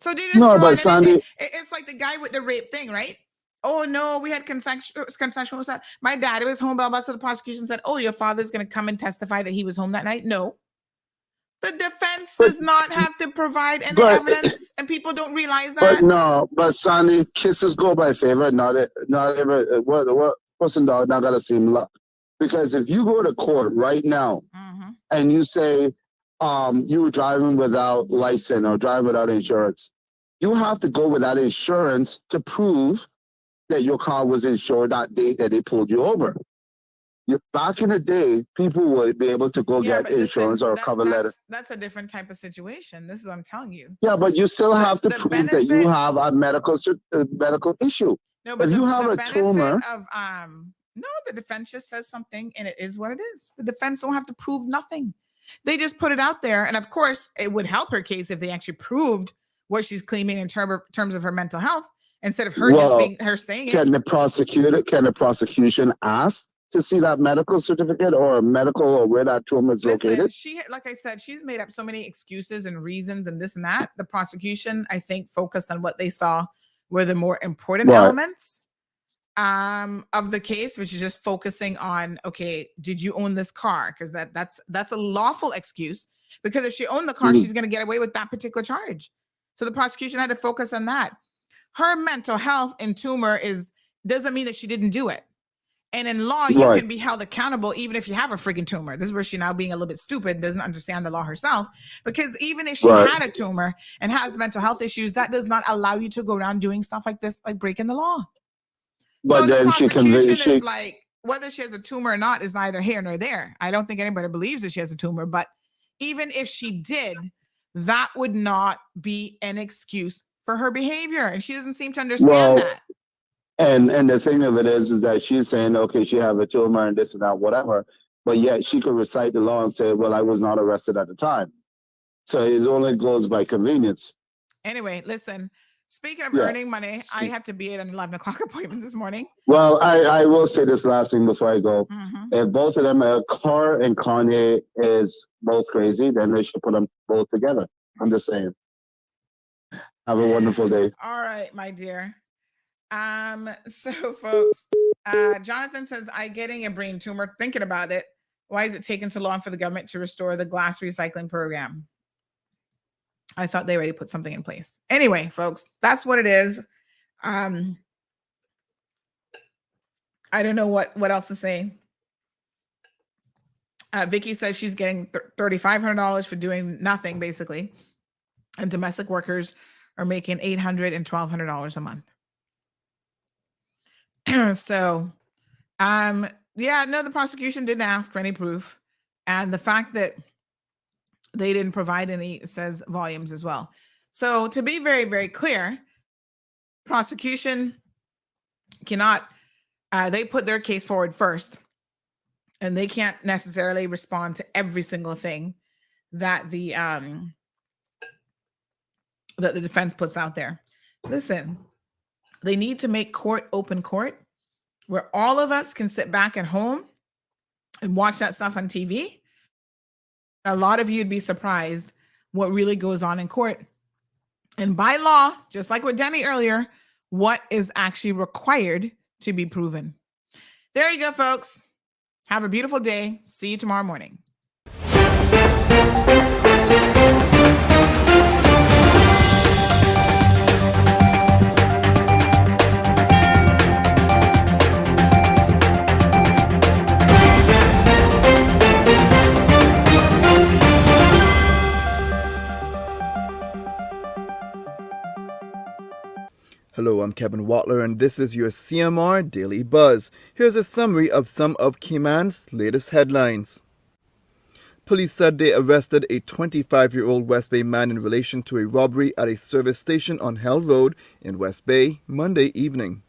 So they just throw in anything. It's like the guy with the rape thing, right? Oh no, we had consensual sex. My dad was home, blah, blah, so the prosecution said, oh, your father's going to come and testify that he was home that night. No. The defense does not have to provide any evidence, and people don't realize that. But Sandy, kisses go by favor, not ever. What person dog not gotta seem luck? Because if you go to court right now, mm-hmm. and you say you were driving without license or driving without insurance, you have to go without insurance to prove that your car was insured that day that they pulled you over. Back in the day, people would be able to go get insurance or a cover letter. That's a different type of situation. This is what I'm telling you. Yeah, but you still have to prove that you have a medical issue. No, but if you have a tumor, the defense just says something, and it is what it is. The defense don't have to prove nothing. They just put it out there, and of course, it would help her case if they actually proved what she's claiming in terms of her mental health, instead of her just being her saying it. Can the prosecution ask to see that medical certificate or medical or where that tumor is located? Like I said, she's made up so many excuses and reasons and this and that. The prosecution, I think, focused on what they saw were the more important elements of the case, which is just focusing on, okay, did you own this car? Because that's a lawful excuse. Because if she owned the car, she's going to get away with that particular charge. So the prosecution had to focus on that. Her mental health and tumor doesn't mean that she didn't do it. And in law, you can be held accountable even if you have a freaking tumor. This is where she now being a little bit stupid, doesn't understand the law herself. Because even if she had a tumor and has mental health issues, that does not allow you to go around doing stuff like this, like breaking the law. But so then the prosecution is like, whether she has a tumor or not is neither here nor there. I don't think anybody believes that she has a tumor, but even if she did, that would not be an excuse for her behavior. And she doesn't seem to understand that. And the thing of it is that she's saying, okay, she have a tumor and this and that, whatever. But yet she could recite the law and say, well, I was not arrested at the time. So it only goes by convenience. Anyway, listen, speaking of earning money, I have to be at an 11 o'clock appointment this morning. Well, I will say this last thing before I go. If both of them, Carr and Kanye, is both crazy, then they should put them both together. I'm just saying. Have a wonderful day. All right, my dear. So folks, Jonathan says, I'm getting a brain tumor thinking about it. Why is it taking so long for the government to restore the glass recycling program? I thought they already put something in place. Anyway, folks, that's what it is. I don't know what else to say. Vicky says she's getting $3,500 for doing nothing, basically. And domestic workers are making $800 and $1,200 a month. So, the prosecution didn't ask for any proof. And the fact that they didn't provide any says volumes as well. So to be very, very clear, prosecution cannot, they put their case forward first, and they can't necessarily respond to every single thing that the defense puts out there. Listen, they need to make court open court where all of us can sit back at home and watch that stuff on TV. A lot of you'd be surprised what really goes on in court. And by law, just like with Denny earlier, what is actually required to be proven. There you go, folks. Have a beautiful day. See you tomorrow morning. Hello, I'm Kevin Watler, and this is your CMR Daily Buzz. Here's a summary of some of Cayman's latest headlines. Police said they arrested a 25-year-old West Bay man in relation to a robbery at a service station on Hell Road in West Bay Monday evening.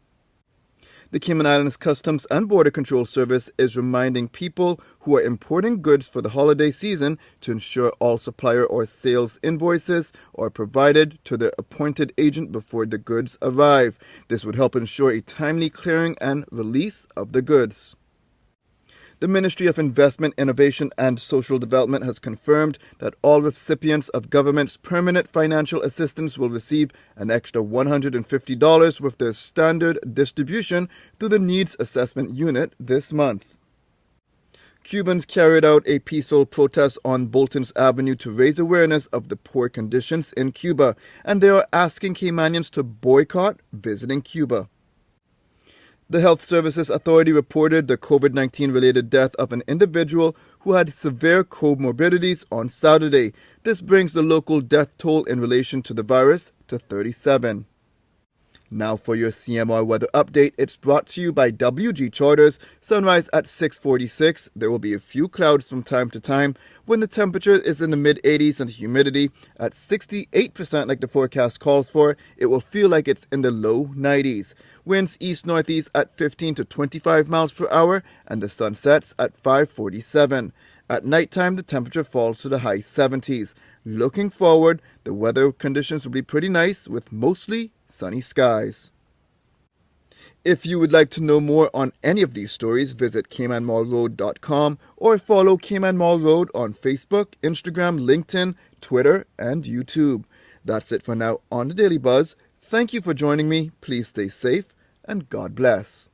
The Cayman Islands Customs and Border Control Service is reminding people who are importing goods for the holiday season to ensure all supplier or sales invoices are provided to their appointed agent before the goods arrive. This would help ensure a timely clearing and release of the goods. The Ministry of Investment, Innovation and Social Development has confirmed that all recipients of government's permanent financial assistance will receive an extra $150 with their standard distribution through the Needs Assessment Unit this month. Cubans carried out a peaceful protest on Bolton's Avenue to raise awareness of the poor conditions in Cuba, and they are asking Caymanians to boycott visiting Cuba. The Health Services Authority reported the COVID-19 related death of an individual who had severe comorbidities on Saturday. This brings the local death toll in relation to the virus to 37. Now for your CMR weather update. It's brought to you by WG Charters. Sunrise at 6:46. There will be a few clouds from time to time when the temperature is in the mid-80s and humidity at 68% like the forecast calls for. It will feel like it's in the low 90s. Winds east-northeast at 15 to 25 miles per hour, and the sun sets at 5:47. At nighttime, the temperature falls to the high 70s. Looking forward, the weather conditions will be pretty nice with mostly sunny skies. If you would like to know more on any of these stories, visit caymanmallroad.com or follow Cayman Mall Road on Facebook, Instagram, LinkedIn, Twitter, and YouTube. That's it for now on the Daily Buzz. Thank you for joining me. Please stay safe and God bless.